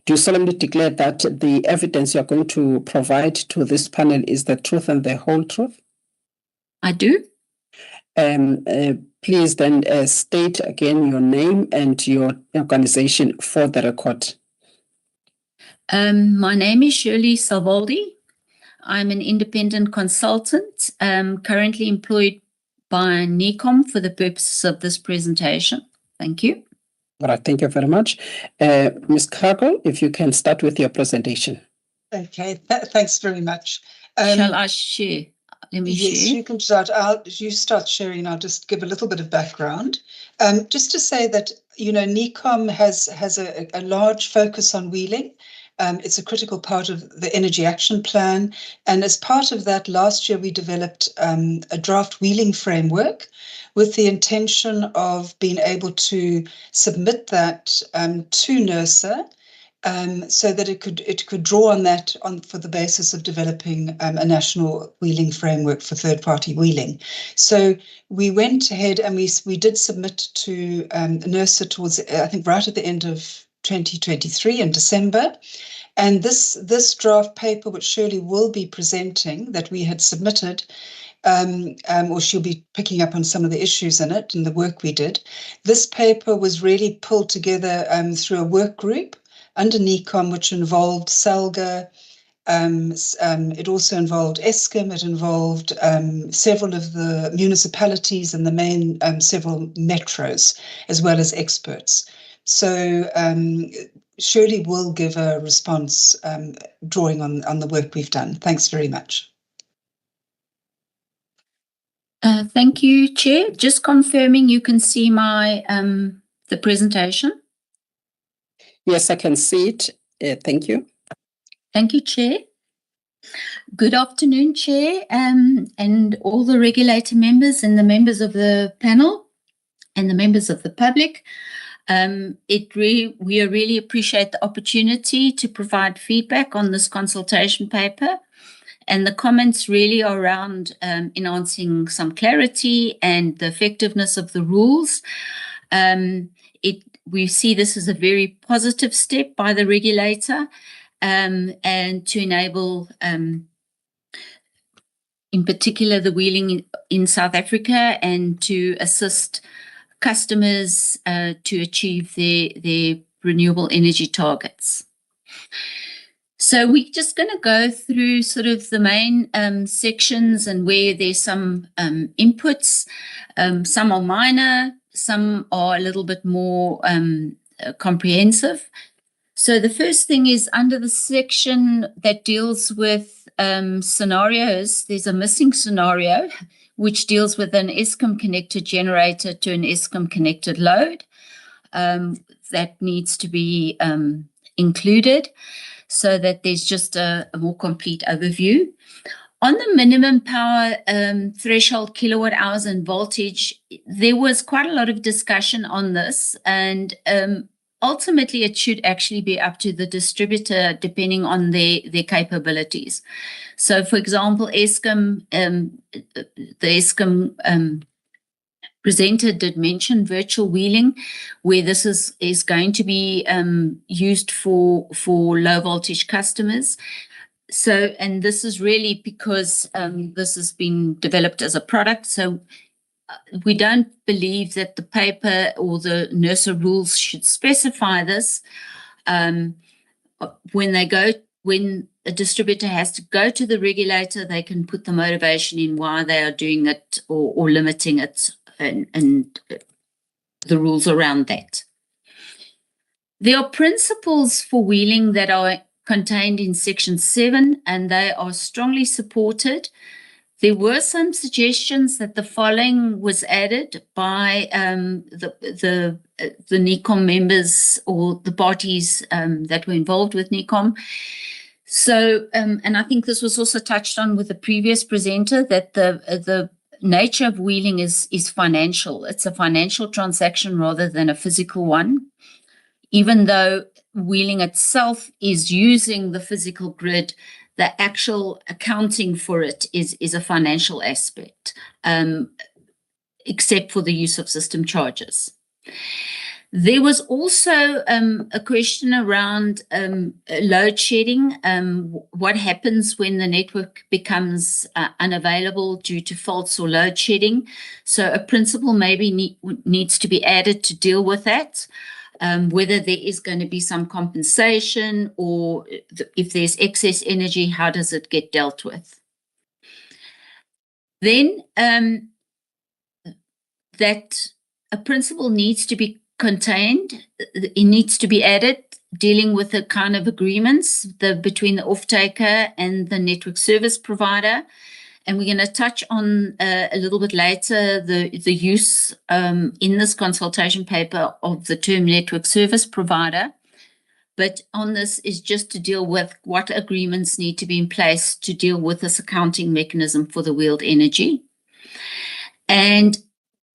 Do you solemnly declare that the evidence you're going to provide to this panel is the truth and the whole truth? I do. Please then state again your name and your organization for the record. My name is Shirley Salvoldi. I'm an independent consultant, currently employed by NECOM for the purposes of this presentation. Thank you. All right, thank you very much. Ms. Cargill, if you can start with your presentation. Okay, thanks very much. Shall I share? Let me share. Yes, you can start. You start sharing. I'll just give a little bit of background. Just to say that, you know, NECOM has a large focus on wheeling. It's a critical part of the Energy Action Plan. And as part of that, last year we developed a draft wheeling framework with the intention of being able to submit that to NERSA so that it could draw on that for the basis of developing a national wheeling framework for third-party wheeling. So we went ahead and we did submit to NERSA towards, I think, right at the end of 2023 in December. And this draft paper, which Shirley will be presenting, that we had submitted, or she'll be picking up on some of the issues in it and the work we did. This paper was really pulled together through a work group under NECOM, which involved SALGA. It also involved ESCOM. It involved several of the municipalities and the main several metros, as well as experts. So Shirley will give a response drawing on the work we've done. Thanks very much. Thank you, Chair. Just confirming you can see my the presentation. Yes, I can see it. Thank you. Thank you, Chair. Good afternoon, Chair, and all the regulator members and the members of the panel and the members of the public. We really appreciate the opportunity to provide feedback on this consultation paper, and the comments really are around enhancing some clarity and the effectiveness of the rules. We see this as a very positive step by the regulator and to enable, in particular, the wheeling in South Africa and to assist customers to achieve their renewable energy targets. So we're just going to go through sort of the main sections and where there's some inputs. Some are minor, some are a little bit more comprehensive. So the first thing is under the section that deals with scenarios, there's a missing scenario which deals with an Eskom connected generator to an Eskom connected load. That needs to be included so that there's just a more complete overview. On the minimum power threshold kilowatt hours and voltage, there was quite a lot of discussion on this, and ultimately it should actually be up to the distributor depending on their capabilities. So for example, Eskom, the Eskom presenter did mention virtual wheeling, where this is going to be used for low voltage customers. So, and this is really because this has been developed as a product. So we don't believe that the paper or the NERSA rules should specify this. When a distributor has to go to the regulator, they can put the motivation in why they are doing it or limiting it, and the rules around that. There are principles for wheeling that are contained in section 7, and they are strongly supported. There were some suggestions that the following was added by the NECOM members or the parties that were involved with NECOM. So, and I think this was also touched on with the previous presenter, that the nature of wheeling is financial. It's a financial transaction rather than a physical one, even though wheeling itself is using the physical grid. The actual accounting for it is a financial aspect, except for the use of system charges. There was also a question around load shedding. What happens when the network becomes unavailable due to faults or load shedding? So a principle maybe needs to be added to deal with that. Whether there is going to be some compensation, or if there's excess energy, how does it get dealt with? Then that a principle needs to be contained, it needs to be added, dealing with the kind of agreements between the off-taker and the network service provider. And we're going to touch on a little bit later the use in this consultation paper of the term network service provider. But on this is just to deal with what agreements need to be in place to deal with this accounting mechanism for the wheeled energy. And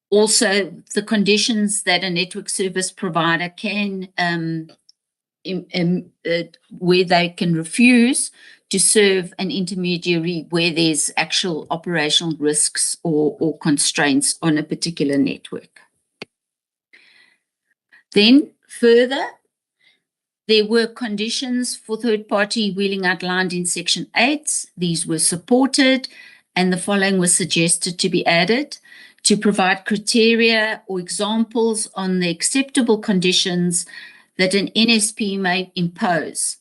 also the conditions that a network service provider can, where they can refuse to serve an intermediary where there's actual operational risks or constraints on a particular network. Then further, there were conditions for third-party wheeling outlined in section 8. These were supported, and the following was suggested to be added to provide criteria or examples on the acceptable conditions that an NSP may impose.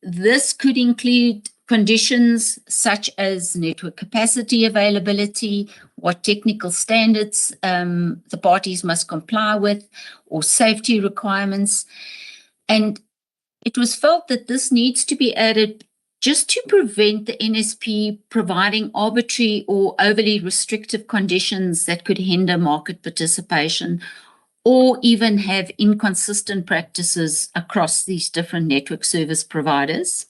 This could include conditions such as network capacity availability, what technical standards the parties must comply with, or safety requirements. And it was felt that this needs to be added just to prevent the NSP providing arbitrary or overly restrictive conditions that could hinder market participation, or even have inconsistent practices across these different network service providers.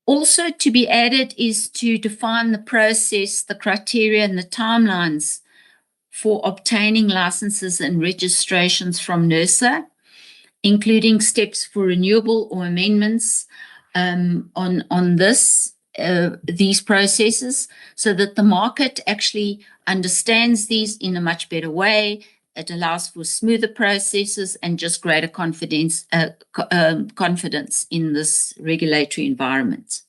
Also to be added is to define the process, the criteria, and the timelines for obtaining licenses and registrations from NERSA, including steps for renewable or amendments on these processes, so that the market actually understands these in a much better way. It allows for smoother processes and just greater confidence in this regulatory environment.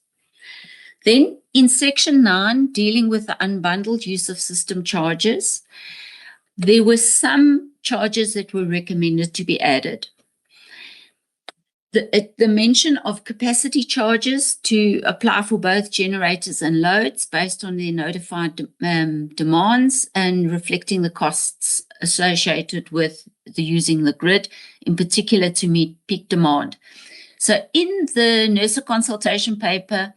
Then in section 9, dealing with the unbundled use of system charges, there were some charges that were recommended to be added. The mention of capacity charges to apply for both generators and loads based on their notified demands and reflecting the costs associated with the using the grid, in particular to meet peak demand. So in the NERSA consultation paper,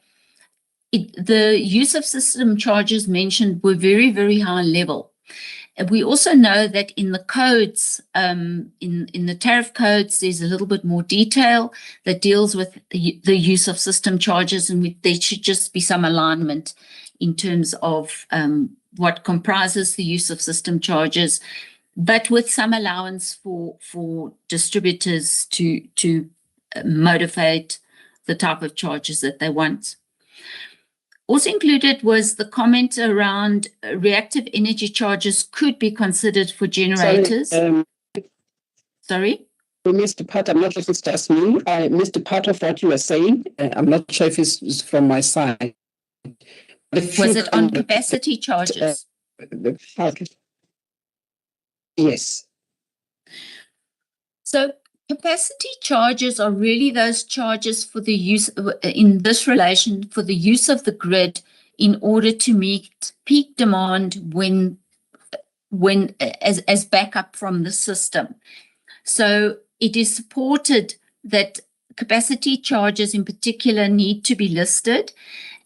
the use of system charges mentioned were very, very high level. And we also know that in the codes, in the tariff codes, there's a little bit more detail that deals with the use of system charges, and there should just be some alignment in terms of what comprises the use of system charges, but with some allowance for distributors to motivate the type of charges that they want. Also included was the comment around reactive energy charges could be considered for generators. Sorry? We missed part. I'm not sure if it's just me. I missed part of what you were saying. I'm not sure if it's from my side. Was it on capacity charges? Yes. So capacity charges are really those charges for the use, in this relation, for the use of the grid in order to meet peak demand as backup from the system. So it is supported that capacity charges in particular need to be listed,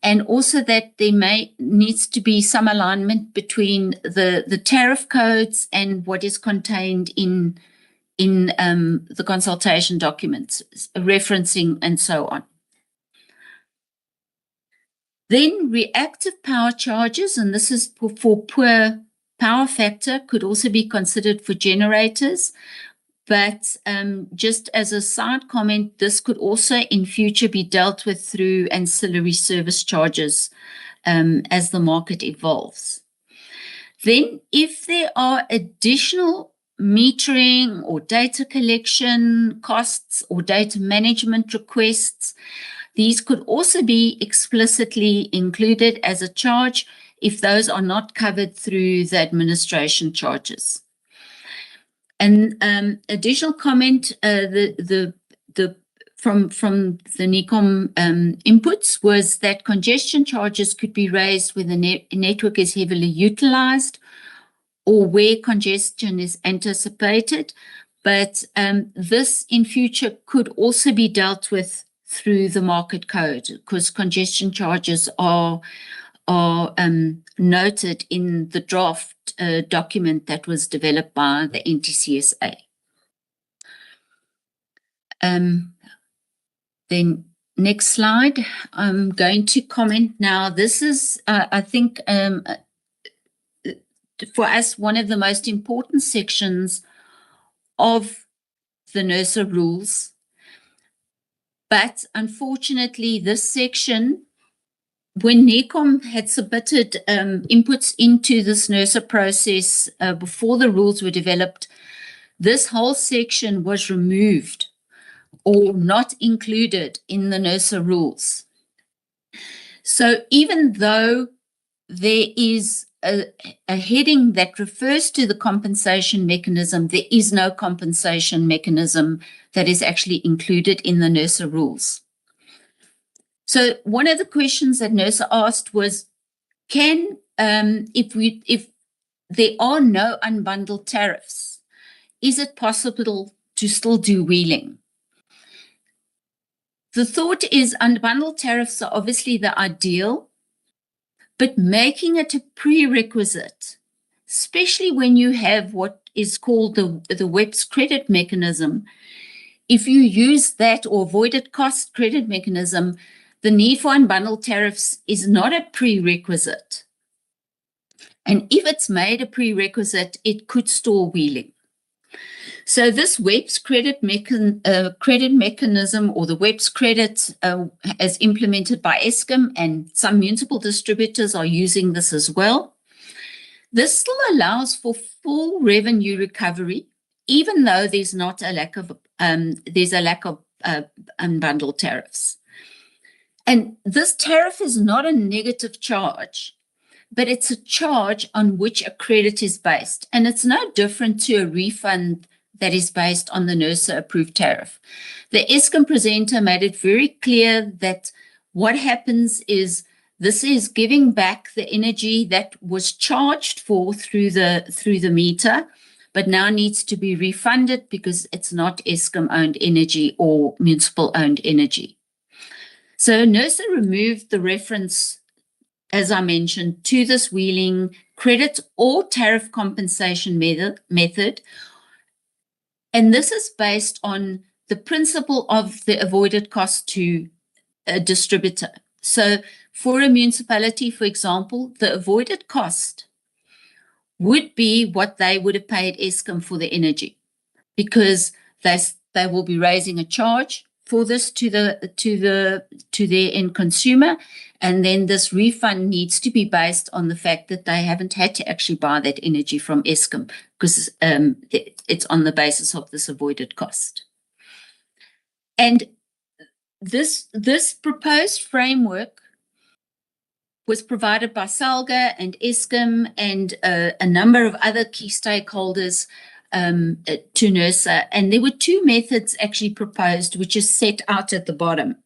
and also that there needs to be some alignment between the tariff codes and what is contained in the consultation documents, referencing and so on. Then reactive power charges, and this is for poor power factor, could also be considered for generators. But just as a side comment, this could also in future be dealt with through ancillary service charges as the market evolves. Then if there are additional metering or data collection costs or data management requests, these could also be explicitly included as a charge if those are not covered through the administration charges. And additional comment from the NECOM inputs was that congestion charges could be raised when the network is heavily utilized or where congestion is anticipated, but this in future could also be dealt with through the market code, because congestion charges are noted in the draft document that was developed by the NTCSA. Then next slide, I'm going to comment now. This is, I think, for us, one of the most important sections of the NERSA rules. But unfortunately, this section, when NECOM had submitted inputs into this NERSA process before the rules were developed, this whole section was removed or not included in the NERSA rules. So even though there is a heading that refers to the compensation mechanism, there is no compensation mechanism that is actually included in the NERSA rules. So one of the questions that NERSA asked was, if there are no unbundled tariffs, is it possible to still do wheeling? The thought is unbundled tariffs are obviously the ideal, but making it a prerequisite, especially when you have what is called the WEPS credit mechanism, if you use that or avoided cost credit mechanism, the need for unbundled tariffs is not a prerequisite. And if it's made a prerequisite, it could stall wheeling. So this WEPS credit mechanism, or the WEPS credit as implemented by Eskom, and some municipal distributors are using this as well. This still allows for full revenue recovery, even though there's not a lack of unbundled tariffs. And this tariff is not a negative charge, but it's a charge on which a credit is based. And it's no different to a refund that is based on the NERSA approved tariff. The Eskom presenter made it very clear that what happens is this is giving back the energy that was charged for through the meter, but now needs to be refunded because it's not Eskom-owned energy or municipal-owned energy. So NERSA removed the reference, as I mentioned, to this wheeling credit or tariff compensation method. And this is based on the principle of the avoided cost to a distributor. So for a municipality, for example, the avoided cost would be what they would have paid Eskom for the energy, because they will be raising a charge for this to their end consumer, and then this refund needs to be based on the fact that they haven't had to actually buy that energy from Eskom, because it's on the basis of this avoided cost. And this proposed framework was provided by SALGA and Eskom and a number of other key stakeholders to NERSA. And there were two methods actually proposed, which is set out at the bottom.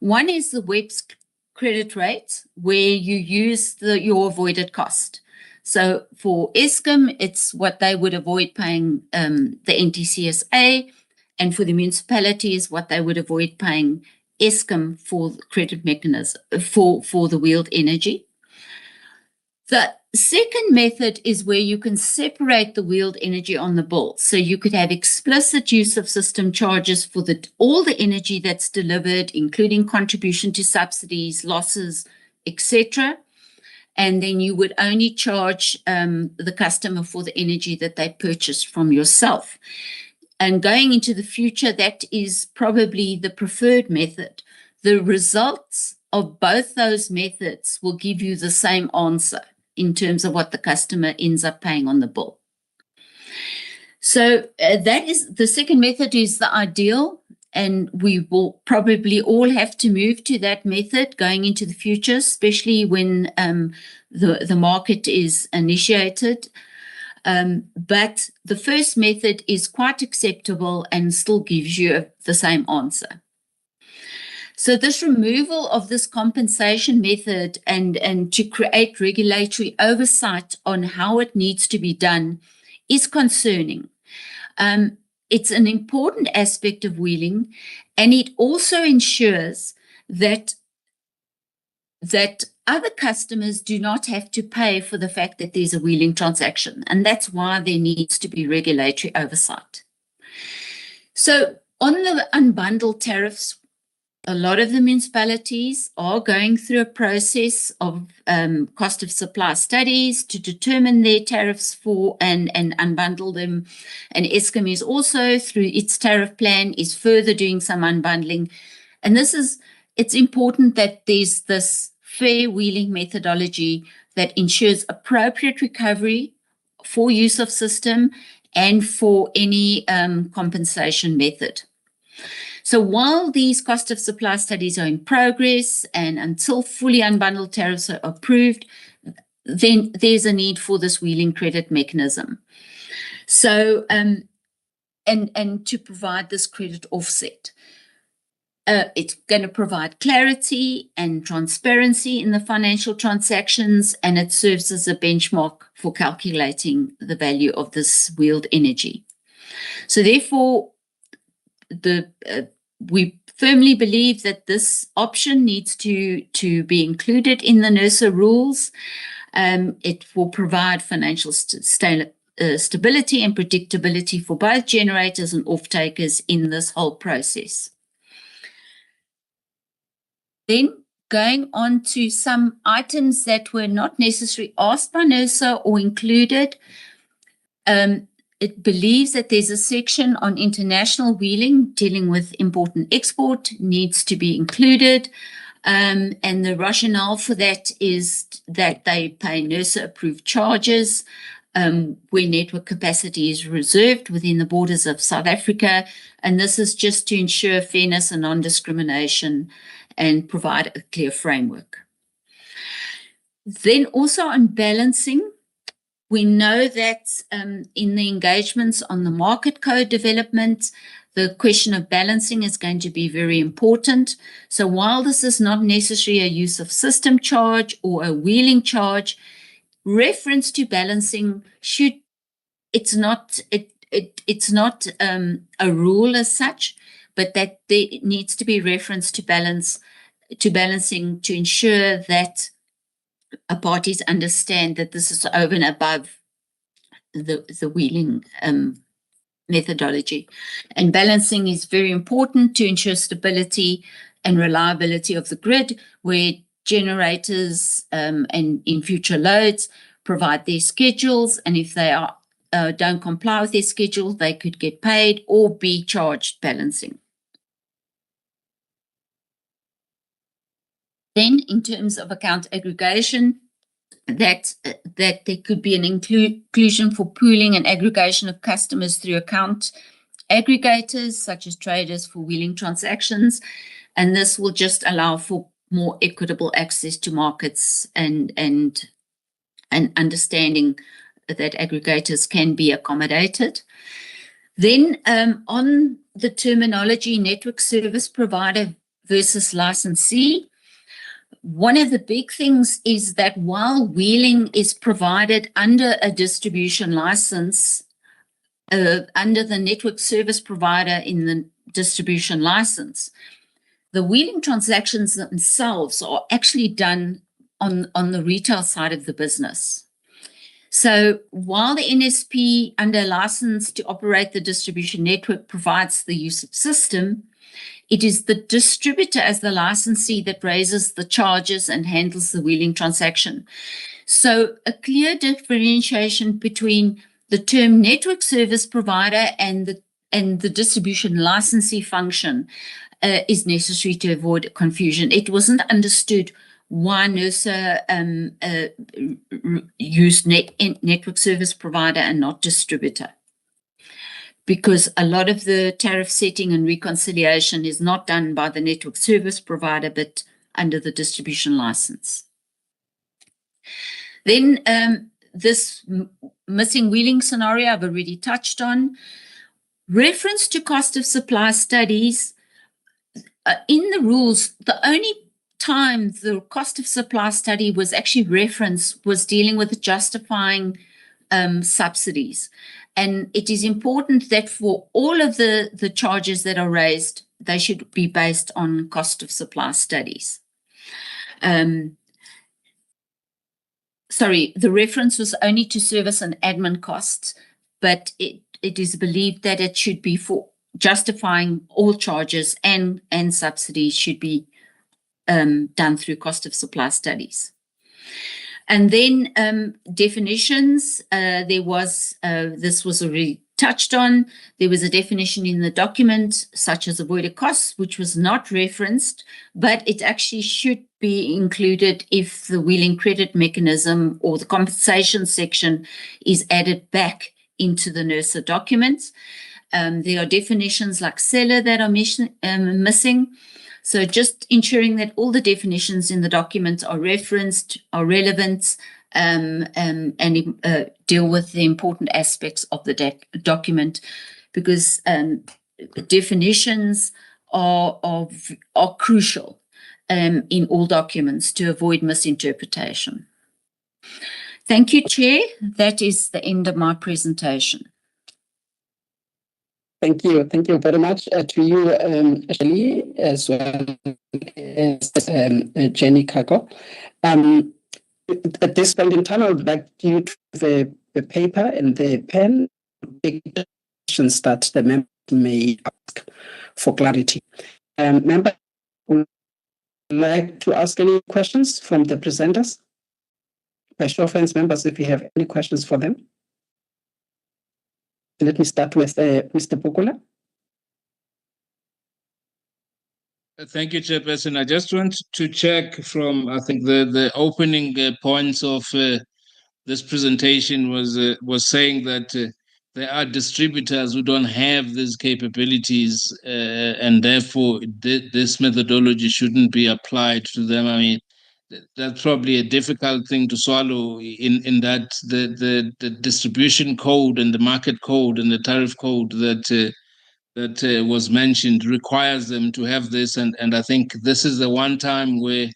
One is the WEPS credit rate, where you use your avoided cost. So for Eskom, it's what they would avoid paying the NTCSA, and for the municipality is what they would avoid paying Eskom for the credit mechanism for the wheeled energy. The second method is where you can separate the wheeled energy on the bill. So you could have explicit use of system charges for all the energy that's delivered, including contribution to subsidies, losses, etc. And then you would only charge the customer for the energy that they purchased from yourself. And going into the future, that is probably the preferred method. The results of both those methods will give you the same answer in terms of what the customer ends up paying on the bill. So that is the second method is the ideal, and we will probably all have to move to that method going into the future, especially when the market is initiated. But the first method is quite acceptable and still gives you the same answer. So this removal of this compensation method and to create regulatory oversight on how it needs to be done is concerning. It's an important aspect of wheeling, and it also ensures that other customers do not have to pay for the fact that there's a wheeling transaction, and that's why there needs to be regulatory oversight. So on the unbundled tariffs, a lot of the municipalities are going through a process of cost of supply studies to determine their tariffs for and unbundle them. And Eskom is also, through its tariff plan, is further doing some unbundling. And it's important that there's this fair wheeling methodology that ensures appropriate recovery for use of system and for any compensation method. So while these cost of supply studies are in progress and until fully unbundled tariffs are approved, then there's a need for this wheeling credit mechanism. So, and to provide this credit offset. It's going to provide clarity and transparency in the financial transactions, and it serves as a benchmark for calculating the value of this wheeled energy. So therefore, we firmly believe that this option needs to be included in the NERSA rules. It will provide financial stability and predictability for both generators and off-takers in this whole process. Then going on to some items that were not necessarily asked by NERSA or included, it believes that there's a section on international wheeling dealing with import and export needs to be included. And the rationale for that is that they pay NERSA-approved charges where network capacity is reserved within the borders of South Africa. And this is just to ensure fairness and non-discrimination and provide a clear framework. Then also on balancing, we know that in the engagements on the market code development, the question of balancing is going to be very important. So while this is not necessarily a use of system charge or a wheeling charge, reference to balancing should it's not a rule as such, but that there needs to be reference to balancing to ensure that parties understand that this is over and above the wheeling methodology. And balancing is very important to ensure stability and reliability of the grid, where generators and in future loads provide their schedules, and if they don't comply with their schedule, they could get paid or be charged balancing. Then, in terms of account aggregation, that there could be an inclusion for pooling and aggregation of customers through account aggregators, such as traders for wheeling transactions, and this will just allow for more equitable access to markets and understanding that aggregators can be accommodated. Then on the terminology network service provider versus licensee, one of the big things is that while wheeling is provided under a distribution license, under the network service provider in the distribution license, the wheeling transactions themselves are actually done on the retail side of the business. So while the NSP under license to operate the distribution network provides the use of system, it is the distributor as the licensee that raises the charges and handles the wheeling transaction. So a clear differentiation between the term network service provider and the distribution licensee function is necessary to avoid confusion. It wasn't understood why NERSA used network service provider and not distributor, because a lot of the tariff setting and reconciliation is not done by the network service provider, but under the distribution license. Then this missing wheeling scenario I've already touched on. Reference to cost of supply studies. In the rules, the only time the cost of supply study was actually referenced was dealing with justifying subsidies. And it is important that for all of the charges that are raised, they should be based on cost of supply studies. Sorry, the reference was only to service and admin costs, but it is believed that it should be for justifying all charges and subsidies should be done through cost of supply studies. And then definitions, this was already touched on. There was a definition in the document, such as avoided costs, which was not referenced, but it actually should be included if the wheeling credit mechanism or the compensation section is added back into the NERSA documents. There are definitions like seller that are missing. So just ensuring that all the definitions in the document are referenced, are relevant, and deal with the important aspects of the document, because definitions are crucial in all documents to avoid misinterpretation. Thank you, Chair. That is the end of my presentation. Thank you very much to you, Ashley, as well as Jenny Kako. At this point in time, I would like you to have the paper and the pen, the questions that the member may ask for clarity. Member would like to ask any questions from the presenters? By show of hands, members, if you have any questions for them. Let me start with Mr. Bukula. Thank you, Chairperson. I just want to check from, I think, the opening points of this presentation was saying that there are distributors who don't have these capabilities, and therefore this methodology shouldn't be applied to them. I mean, that's probably a difficult thing to swallow in that the distribution code and the market code and the tariff code that was mentioned requires them to have this. And I think this is the one time where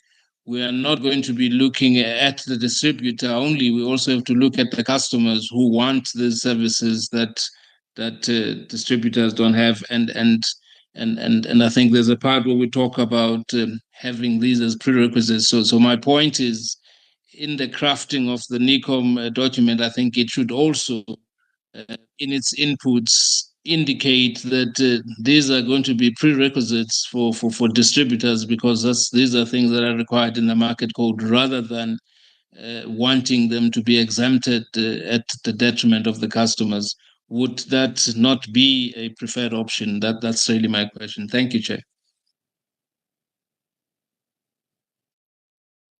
we are not going to be looking at the distributor only. We also have to look at the customers who want the services that distributors don't have. And I think there's a part where we talk about having these as prerequisites. So my point is, in the crafting of the NECOM document, I think it should also, in its inputs, indicate that these are going to be prerequisites for distributors, because these are things that are required in the market code, rather than wanting them to be exempted at the detriment of the customers. Would that not be a preferred option? That's really my question. Thank you, Chair.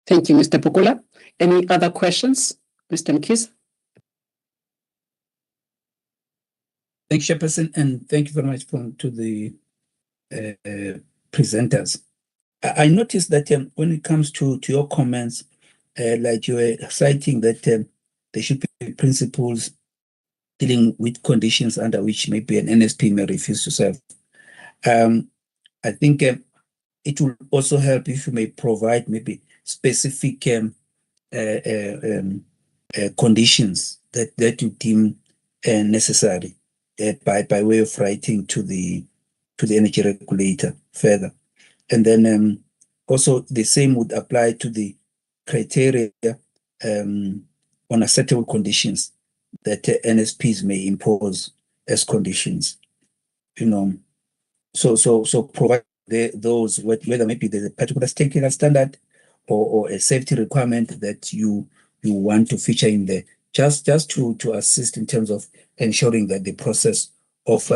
Thank you, Mr. Pukula. Any other questions, Mr. Mkhize? Thank you, Chairperson, and thank you very much to the presenters. I noticed that when it comes to your comments, like you were citing that there should be principles dealing with conditions under which maybe an NSP may refuse to serve. I think it will also help if you may provide maybe specific conditions that you deem necessary by way of writing to the energy regulator further. And then also the same would apply to the criteria on acceptable conditions that NSPs may impose as conditions. So provide those, whether maybe there's a particular technical standard or a safety requirement that you want to feature in there, just to assist in terms of ensuring that the process of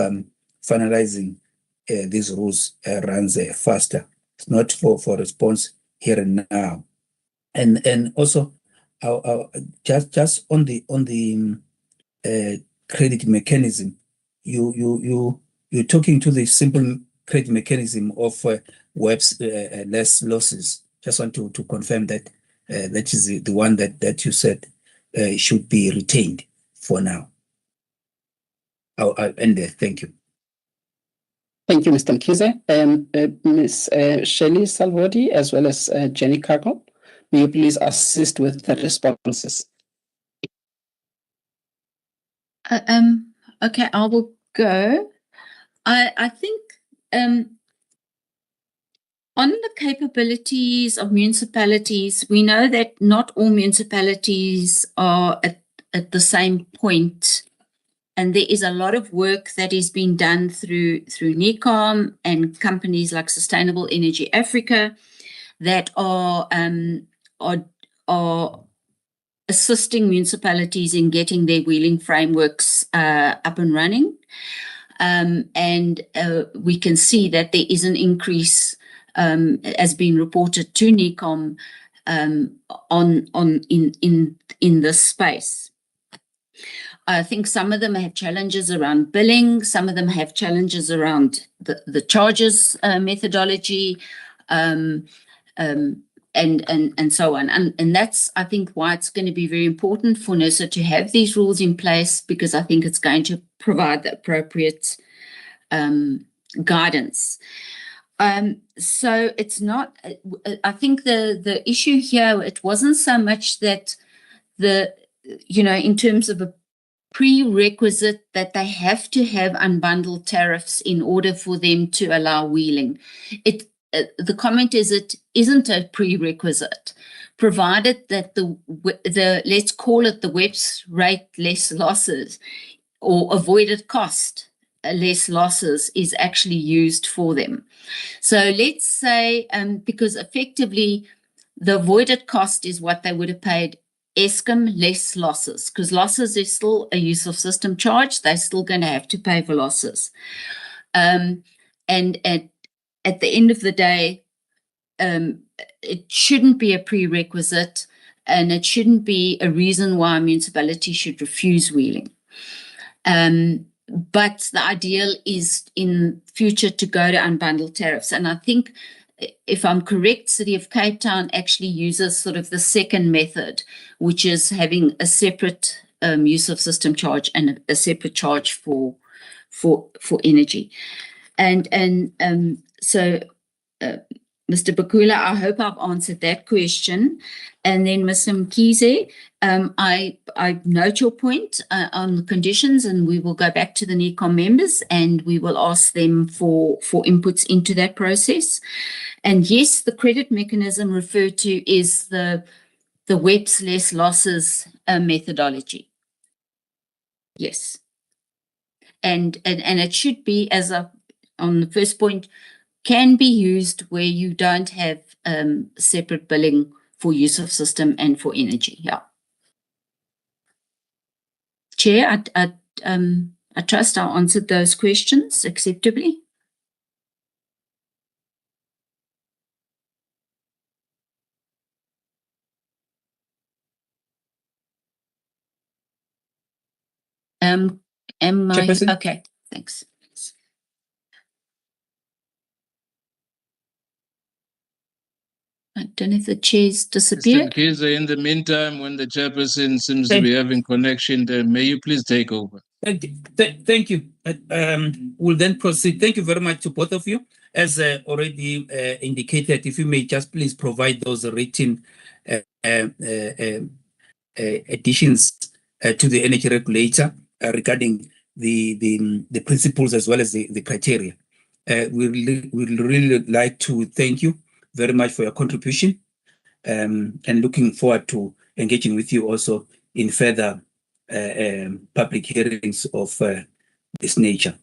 finalizing these rules runs faster. It's not for response here and now. And also just on the credit mechanism, you're talking to the simple credit mechanism of WEP's less losses. Just want to confirm that that is the one that you said should be retained for now. I'll end there. Thank you. Thank you, Mr. Mkhize. Ms. Shelley Salvodi, as well as Jenny Cargill, may you please assist with the responses? Okay, I will go. I think on the capabilities of municipalities, we know that not all municipalities are at the same point, and there is a lot of work that is being done through NECOM and companies like Sustainable Energy Africa that are assisting municipalities in getting their wheeling frameworks up and running. And we can see that there is an increase as being reported to NECOM in this space. I think some of them have challenges around billing, some of them have challenges around the charges methodology, and so on. And that's, I think, why it's going to be very important for NERSA to have these rules in place, because I think it's going to provide the appropriate guidance. So it's not, I think the issue here, it wasn't so much that in terms of a prerequisite that they have to have unbundled tariffs in order for them to allow wheeling. The comment is it isn't a prerequisite, provided that the let's call it the WEP's rate less losses or avoided cost less losses is actually used for them. So let's say, because effectively the avoided cost is what they would have paid Eskom less losses, because losses is still a use of system charge. They're still going to have to pay for losses. And at the end of the day, it shouldn't be a prerequisite, and it shouldn't be a reason why a municipality should refuse wheeling. But the ideal is in future to go to unbundled tariffs. And I think, if I'm correct, City of Cape Town actually uses sort of the second method, which is having a separate use of system charge and a separate charge for energy. So Mr. Bakula, I hope I've answered that question. And then Mr. Mkhize, I note your point on the conditions, and we will go back to the NECOM members and we will ask them for inputs into that process. And yes, the credit mechanism referred to is the WEPS less losses methodology. Yes. And it should be, as on the first point, can be used where you don't have separate billing for use of system and for energy. Yeah. Chair, I trust I answered those questions acceptably. Am I okay? Thanks. I don't know if the chair's disappeared. Mr. in the meantime, when the chairperson seems to be having connection, then may you please take over. Thank you. We'll then proceed. Thank you very much to both of you. As already indicated, if you may just please provide those written additions to the energy regulator regarding the principles as well as the criteria. We'd really like to thank you very much for your contribution, and looking forward to engaging with you also in further public hearings of this nature.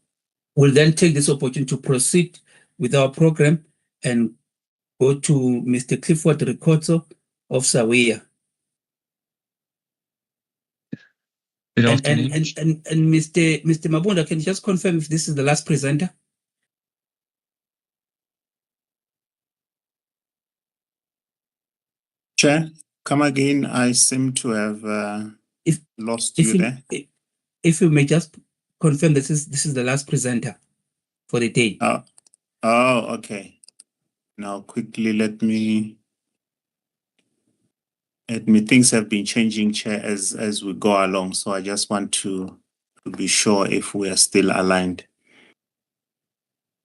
We'll then take this opportunity to proceed with our program and go to Mr. Clifford Ricotso of Sawia. Good afternoon. And Mr. Mabunda, can you just confirm if this is the last presenter? Chair, come again. I seem to have lost you there. If you may just confirm this is the last presenter for the day. Oh, okay. Now quickly let me things have been changing, Chair, as we go along. So I just want to be sure if we are still aligned.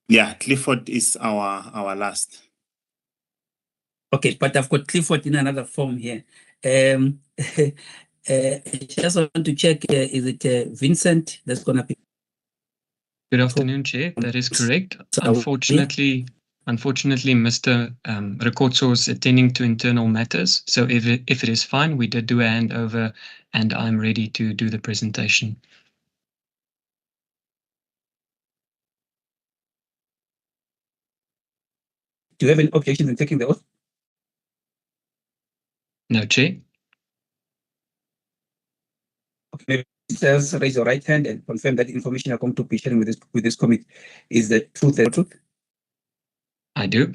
Yeah, Clifford is our last. Okay, but I've got Clifford in another form here. I just want to check, is it Vincent that's going to be? Good afternoon, Chair. That is correct. Unfortunately, Mr. Ricotso is attending to internal matters. So if it is fine, we did do a handover and I'm ready to do the presentation. Do you have any objections in taking the oath? No, Chair. Okay, just raise your right hand and confirm that information you're going to be sharing with this committee is the truth and truth. I do.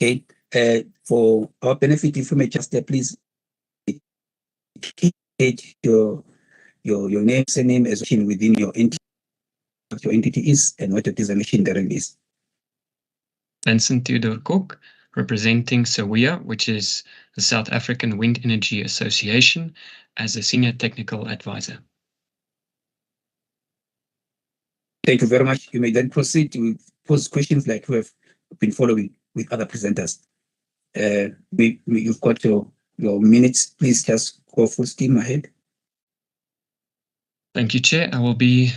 Okay. For our benefit, if you may just please indicate your name, surname as within your entity, what your entity is and what your designation therein is. Vincent Theodore Cook, representing SAWIA, which is the South African Wind Energy Association, as a senior technical advisor. Thank you very much. You may then proceed to pose questions like we have been following with other presenters. You've got your minutes. Please just go full steam ahead. Thank you, Chair. I will be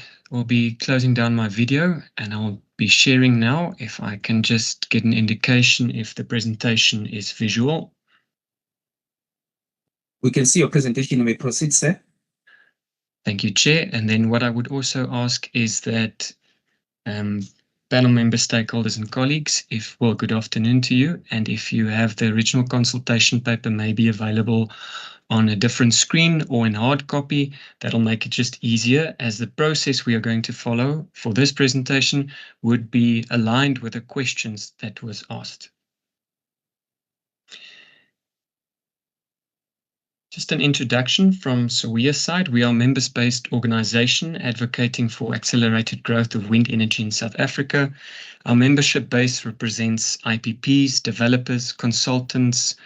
closing down my video and I will be sharing now. If I can just get an indication if the presentation is visual. We can see your presentation. You may proceed, sir. Thank you, Chair. And then what I would also ask is that panel member, stakeholders and colleagues, good afternoon to you. And if you have the original consultation paper may be available on a different screen or in hard copy, that'll make it just easier, as the process we are going to follow for this presentation would be aligned with the questions that was asked. Just an introduction from SAWIA's side. We are a members-based organization advocating for accelerated growth of wind energy in South Africa. Our membership base represents IPPs, developers, consultants,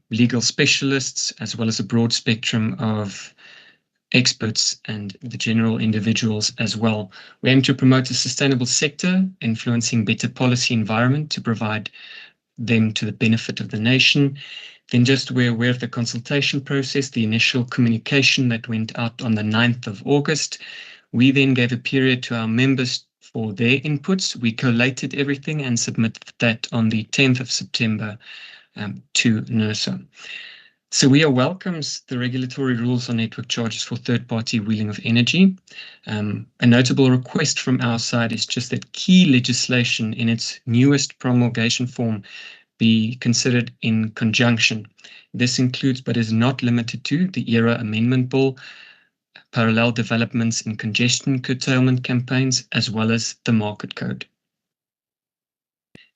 legal specialists, as well as a broad spectrum of experts and the general individuals as well. We aim to promote a sustainable sector, influencing better policy environment to provide them to the benefit of the nation. Then just we're aware of the consultation process, the initial communication that went out on the 9th of August. We then gave a period to our members for their inputs. We collated everything and submitted that on the 10th of September to NERSA. So WEA welcomes the regulatory rules on network charges for third-party wheeling of energy. A notable request from our side is just that key legislation in its newest promulgation form be considered in conjunction. This includes, but is not limited to, the ERA Amendment Bill, parallel developments in congestion curtailment campaigns, as well as the Market Code.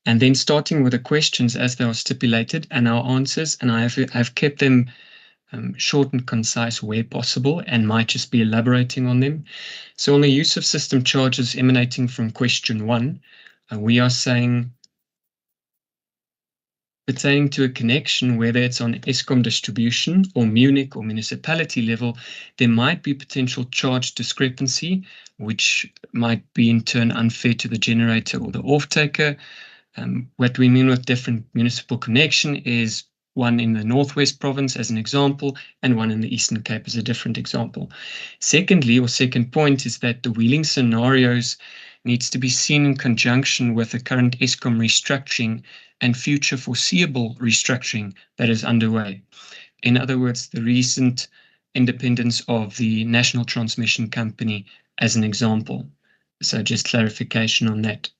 And then starting with the questions as they are stipulated and our answers, and I've kept them short and concise where possible and might just be elaborating on them. So on the use of system charges emanating from question 1, we are saying pertaining to a connection, whether it's on Eskom distribution or Munich or municipality level, there might be potential charge discrepancy, which might be in turn unfair to the generator or the off-taker. What we mean with different municipal connection is one in the Northwest Province as an example, and one in the Eastern Cape as a different example. Secondly, or second point, is that the wheeling scenarios needs to be seen in conjunction with the current Eskom restructuring and future foreseeable restructuring that is underway. In other words, the recent independence of the National Transmission Company as an example. So just clarification on that.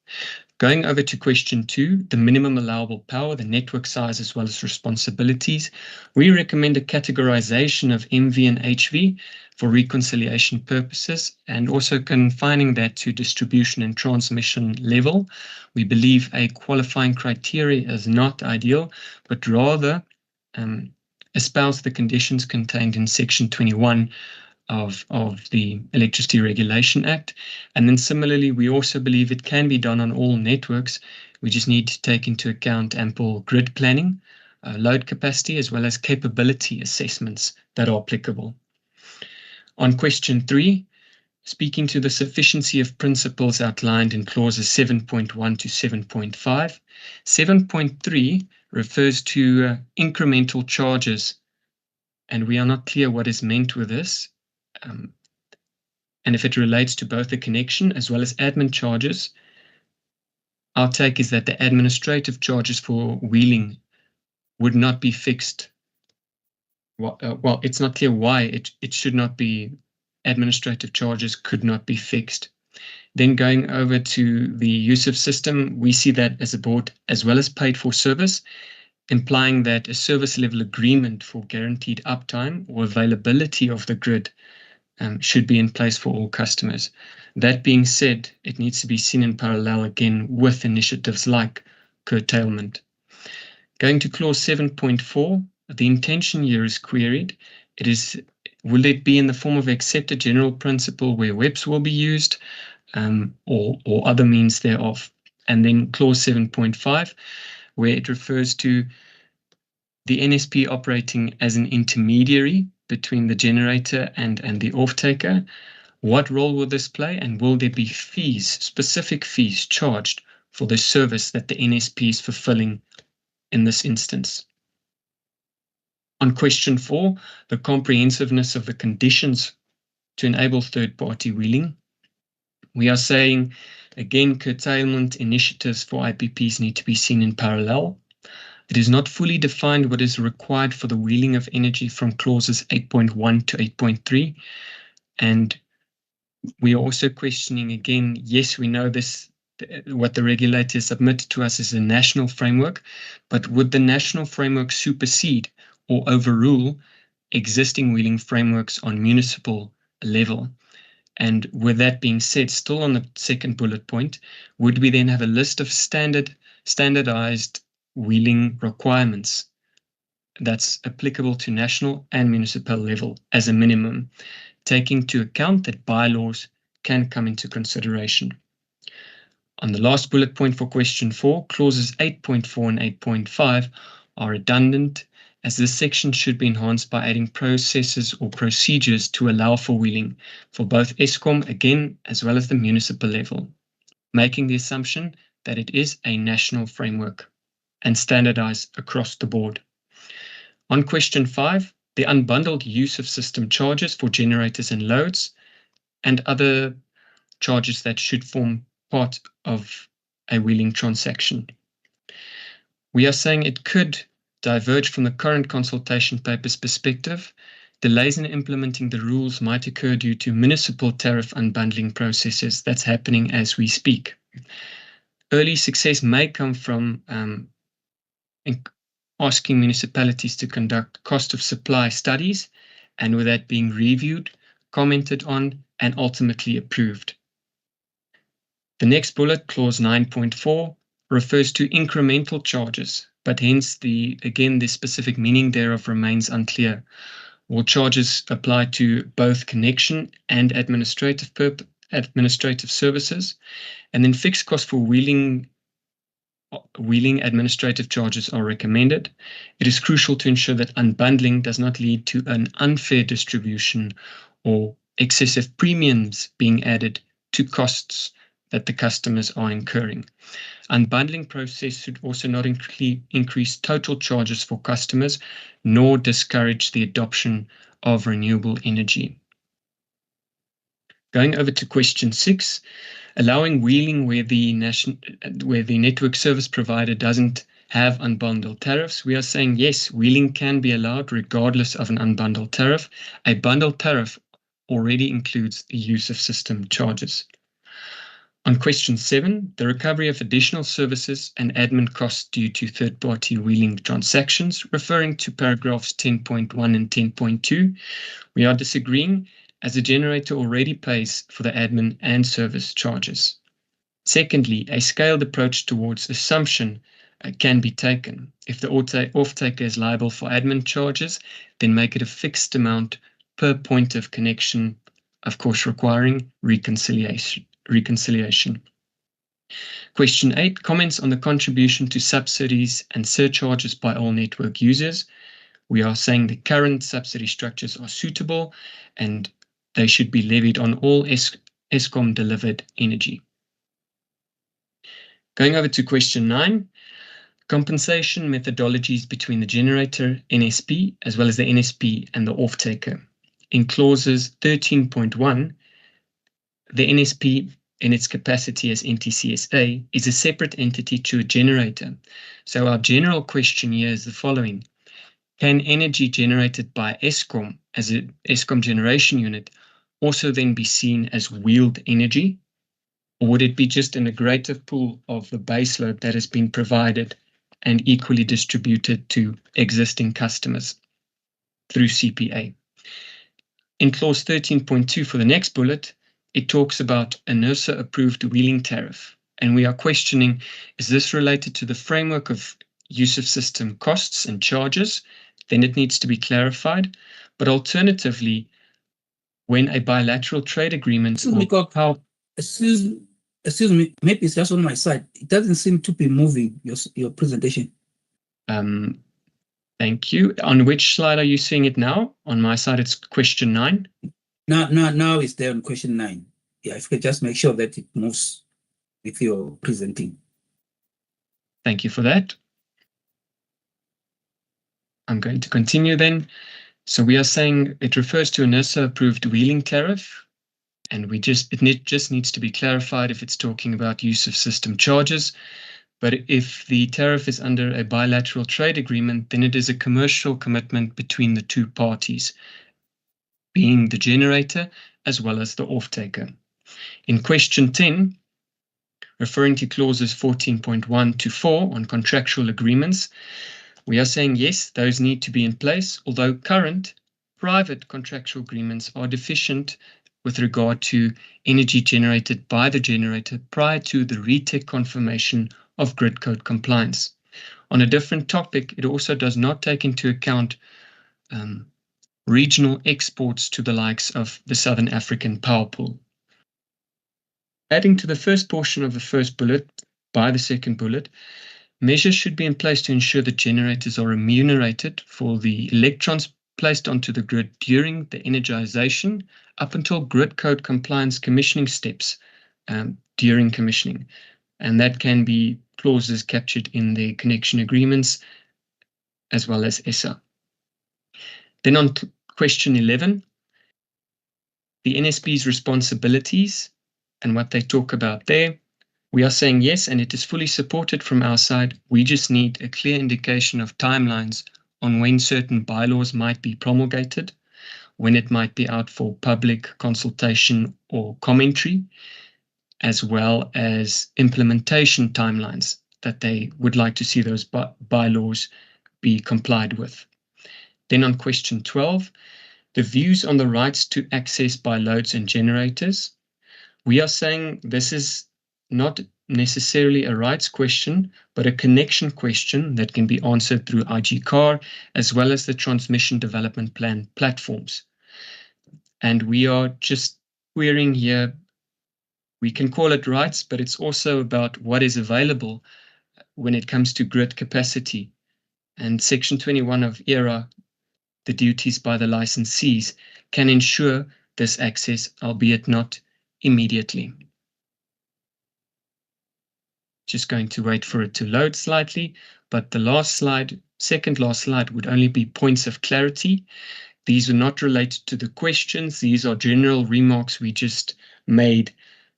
Going over to question 2, the minimum allowable power, the network size, as well as responsibilities. We recommend a categorization of MV and HV for reconciliation purposes, and also confining that to distribution and transmission level. We believe a qualifying criteria is not ideal, but rather espouse the conditions contained in Section 21 of the Electricity Regulation Act. And then similarly, we also believe it can be done on all networks. We just need to take into account ample grid planning, load capacity, as well as capability assessments that are applicable. On question 3, speaking to the sufficiency of principles outlined in clauses 7.1 to 7.5, 7.3 refers to incremental charges, and we are not clear what is meant with this. And if it relates to both the connection as well as admin charges, our take is that the administrative charges for wheeling would not be fixed. Well, it's not clear why it should not be. Administrative charges could not be fixed. Then going over to the use of system, we see that as a board as well as paid for service, implying that a service level agreement for guaranteed uptime or availability of the grid should be in place for all customers. That being said, it needs to be seen in parallel again with initiatives like curtailment. Going to clause 7.4, the intention here is queried. Will it be in the form of accepted general principle where WEPs will be used or other means thereof? And then clause 7.5, where it refers to the NSP operating as an intermediary between the generator and the off-taker. What role will this play, and will there be fees, specific fees charged for the service that the NSP is fulfilling in this instance? On question 4, the comprehensiveness of the conditions to enable third-party wheeling. We are saying, again, curtailment initiatives for IPPs need to be seen in parallel. It is not fully defined what is required for the wheeling of energy from clauses 8.1 to 8.3. And we are also questioning again, yes, we know this, what the regulator submitted to us is a national framework, but would the national framework supersede or overrule existing wheeling frameworks on municipal level? And with that being said, still on the second bullet point, would we then have a list of standardized wheeling requirements that's applicable to national and municipal level as a minimum, taking into account that bylaws can come into consideration? On the last bullet point for question 4, clauses 8.4 and 8.5 are redundant as this section should be enhanced by adding processes or procedures to allow for wheeling for both Eskom, again, as well as the municipal level, making the assumption that it is a national framework and standardized across the board. On question 5, the unbundled use of system charges for generators and loads and other charges that should form part of a wheeling transaction. We are saying it could diverge from the current consultation paper's perspective. Delays in implementing the rules might occur due to municipal tariff unbundling processes that's happening as we speak. Early success may come from asking municipalities to conduct cost of supply studies, and with that being reviewed, commented on, and ultimately approved. The next bullet, clause 9.4, refers to incremental charges, but hence the specific meaning thereof remains unclear. Will charges apply to both connection and administrative services? And then fixed cost for wheeling administrative charges are recommended. It is crucial to ensure that unbundling does not lead to an unfair distribution or excessive premiums being added to costs that the customers are incurring. Unbundling process should also not increase total charges for customers, nor discourage the adoption of renewable energy. Going over to question 6, allowing wheeling where the network service provider doesn't have unbundled tariffs. We are saying yes, wheeling can be allowed regardless of an unbundled tariff. A bundled tariff already includes the use of system charges. On question 7, the recovery of additional services and admin costs due to third-party wheeling transactions, referring to paragraphs 10.1 and 10.2, we are disagreeing as the generator already pays for the admin and service charges. Secondly, a scaled approach towards assumption can be taken. If the off-taker is liable for admin charges, then make it a fixed amount per point of connection, of course requiring reconciliation. Question 8, comments on the contribution to subsidies and surcharges by all network users. We are saying the current subsidy structures are suitable and they should be levied on all Eskom delivered energy. Going over to question 9, compensation methodologies between the generator, NSP, as well as the NSP and the off-taker. In clauses 13.1, the NSP in its capacity as NTCSA is a separate entity to a generator. So our general question here is the following. Can energy generated by Eskom as an Eskom generation unit also then be seen as wheeled energy? Or would it be just an aggregative pool of the baseload that has been provided and equally distributed to existing customers through CPA? In clause 13.2 for the next bullet, it talks about a NERSA-approved wheeling tariff, and we are questioning, is this related to the framework of use of system costs and charges? Then it needs to be clarified. But alternatively, when a bilateral trade agreement... Excuse me, maybe it's just on my side. It doesn't seem to be moving, your presentation. Thank you. On which slide are you seeing it now? On my side, it's question 9. Now it's there on question 9. Yeah, if you could just make sure that it moves with your presenting. Thank you for that. I'm going to continue then. So we are saying it refers to a NERSA-approved wheeling tariff, and it just needs to be clarified if it's talking about use of system charges. But if the tariff is under a bilateral trade agreement, then it is a commercial commitment between the two parties, being the generator as well as the off-taker. In question 10, referring to clauses 14.1 to 4 on contractual agreements, we are saying yes, those need to be in place, although current private contractual agreements are deficient with regard to energy generated by the generator prior to the RETEC confirmation of grid code compliance. On a different topic, it also does not take into account regional exports to the likes of the Southern African power pool. Adding to the first portion of the first bullet by the second bullet, Measures should be in place to ensure that generators are remunerated for the electrons placed onto the grid during the energization up until grid code compliance commissioning steps during commissioning. And that can be clauses captured in the connection agreements as well as ESA. Then on question 11, the NSB's responsibilities and what they talk about there. We are saying yes, and it is fully supported from our side. We just need a clear indication of timelines on when certain bylaws might be promulgated, when it might be out for public consultation or commentary, as well as implementation timelines that they would like to see those bylaws be complied with. Then on question 12, the views on the rights to access by loads and generators. We are saying this is not necessarily a rights question, but a connection question that can be answered through IGCAR as well as the Transmission Development Plan platforms. And we are just querying here, we can call it rights, but it's also about what is available when it comes to grid capacity. And Section 21 of ERA, the duties by the licensees, can ensure this access, albeit not immediately. Just going to wait for it to load slightly, but the last slide, second last slide, would only be points of clarity. These are not related to the questions. These are general remarks we just made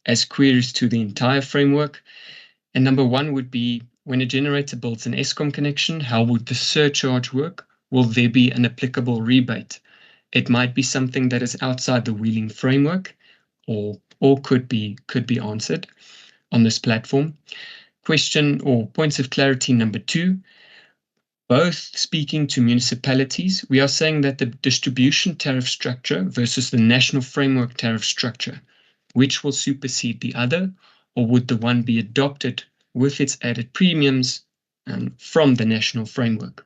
as queries to the entire framework. And number one would be, when a generator builds an ESCOM connection, how would the surcharge work? Will there be an applicable rebate? It might be something that is outside the wheeling framework, or could be answered on this platform. Question or points of clarity number two, both speaking to municipalities, we are saying that the distribution tariff structure versus the national framework tariff structure, which will supersede the other, or would the one be adopted with its added premiums from the national framework?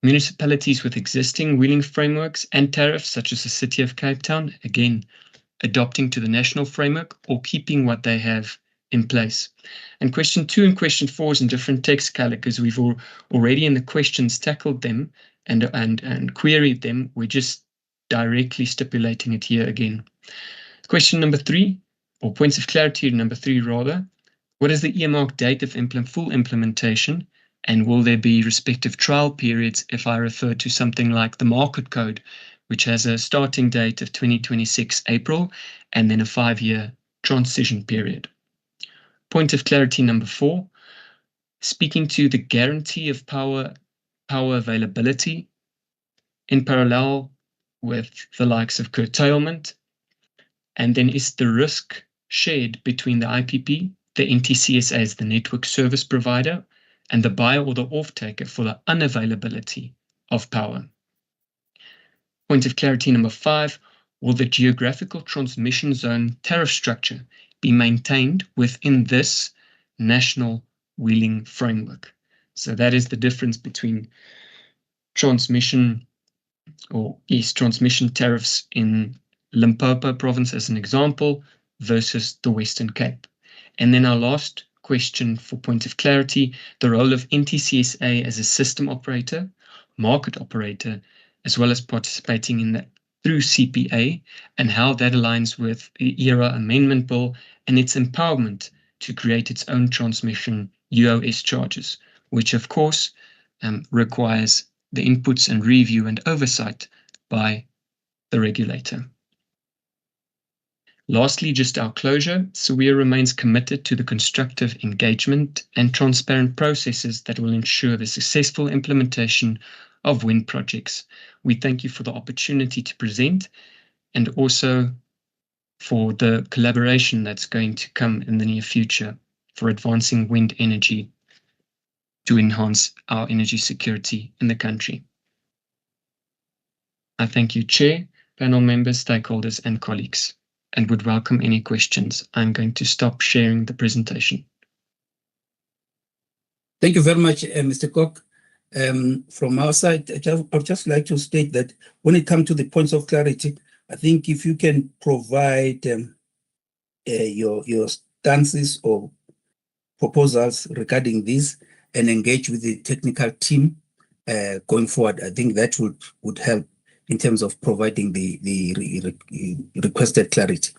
Municipalities with existing wheeling frameworks and tariffs, such as the City of Cape Town, again, adopting to the national framework or keeping what they have in place. And question 2 and question 4 is in different text color because we've already in the questions tackled them and queried them. We're just directly stipulating it here again. Question number 3, or points of clarity number 3 rather, what is the earmarked date of full implementation, and will there be respective trial periods if I refer to something like the market code, which has a starting date of 2026 April and then a 5-year transition period? Point of clarity number 4, speaking to the guarantee of power availability in parallel with the likes of curtailment, and then is the risk shared between the IPP, the NTCSA as the network service provider, and the buyer or the off-taker for the unavailability of power. Point of clarity number 5, will the geographical transmission zone tariff structure be maintained within this national wheeling framework? So that is the difference between transmission or east transmission tariffs in Limpopo province as an example versus the Western Cape. And then our last question for point of clarity, the role of NTCSA as a system operator, market operator, as well as participating in that through CPA, and how that aligns with the ERA Amendment Bill and its empowerment to create its own transmission UOS charges, which of course requires the inputs and review and oversight by the regulator. Lastly, just our closure. SAWIA remains committed to the constructive engagement and transparent processes that will ensure the successful implementation of wind projects. We thank you for the opportunity to present and also for the collaboration that's going to come in the near future for advancing wind energy to enhance our energy security in the country. I thank you, Chair, panel members, stakeholders, and colleagues, and would welcome any questions. I'm going to stop sharing the presentation. Thank you very much, Mr. Kok. From our side, I would just like to state that when it comes to the points of clarity, I think if you can provide your stances or proposals regarding this and engage with the technical team going forward. I think that would help in terms of providing the requested clarity.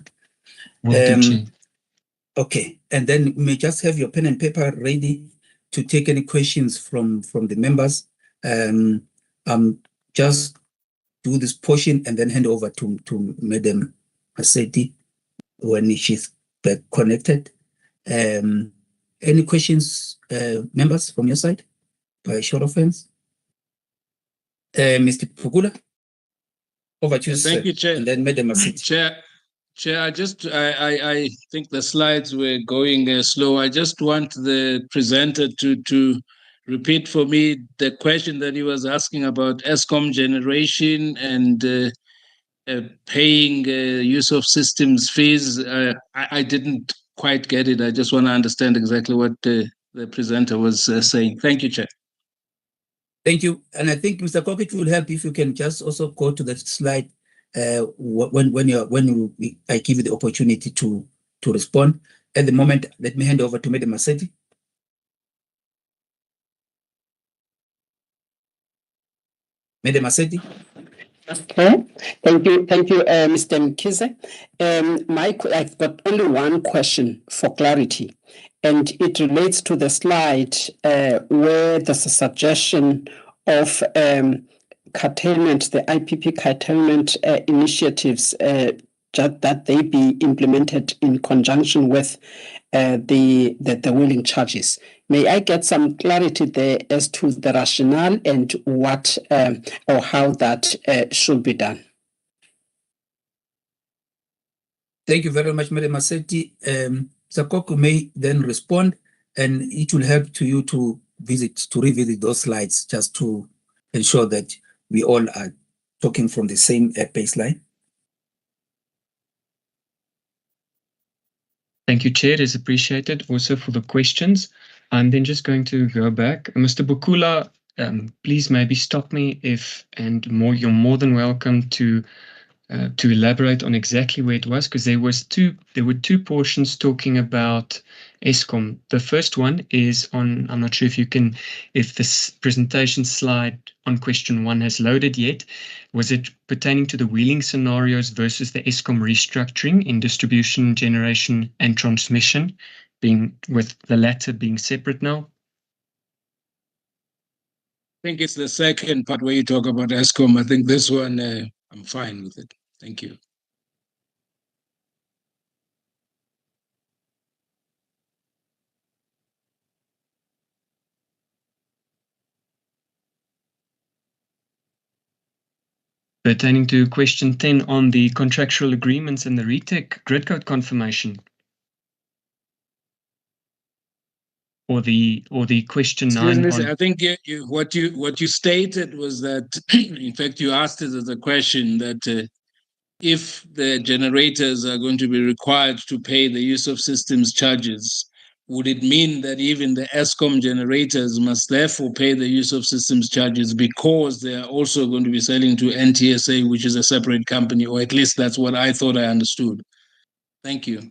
Okay, and then you may just have your pen and paper ready to take any questions from the members. Just do this portion and then hand over to Madam Maseti when she's back connected. Any questions, members, from your side, by show of hands? Mr. Pugula, over to you, sir. Thank you, Chair. And then Madam Maseti. Chair, I think the slides were going slow. I just want the presenter to repeat for me the question that he was asking about ESCOM generation and paying use of systems fees. I didn't quite get it. I just want to understand exactly what the presenter was saying. Thank you, Chair. Thank you. And I think Mr. Kokich will help if you can just also go to that slide when I give you the opportunity to respond. At the moment, let me hand over to Madam Maseti. Madam Maseti. Okay, thank you, Mr. Mkhize. I've got only one question for clarity, and it relates to the slide where there's a suggestion of curtailment, the IPP curtailment initiatives, that they be implemented in conjunction with the wheeling charges. May I get some clarity there as to the rationale and what or how that should be done? Thank you very much, Madam Maseti. Sakoko may then respond, and it will help to you to revisit those slides just to ensure that we all are talking from the same baseline. Thank you, Chair. It is appreciated also for the questions. I'm then just going to go back. Mr. Bukula, please maybe stop me you're more than welcome to elaborate on exactly where it was, because there were two portions talking about ESCOM. The first one is on, I'm not sure if this presentation slide on question 1 has loaded yet. Was it pertaining to the wheeling scenarios versus the ESCOM restructuring in distribution, generation and transmission, being with the latter being separate now? I think it's the second part where you talk about ESCOM. I think this one, I'm fine with it. Thank you. Pertaining to question 10 on the contractual agreements and the RETEC grid code confirmation. Or the question 9. I think what you stated was that, in fact, you asked it as a question that if the generators are going to be required to pay the use of systems charges, would it mean that even the ESCOM generators must therefore pay the use of systems charges because they are also going to be selling to NTSA, which is a separate company, or at least that's what I thought I understood. Thank you.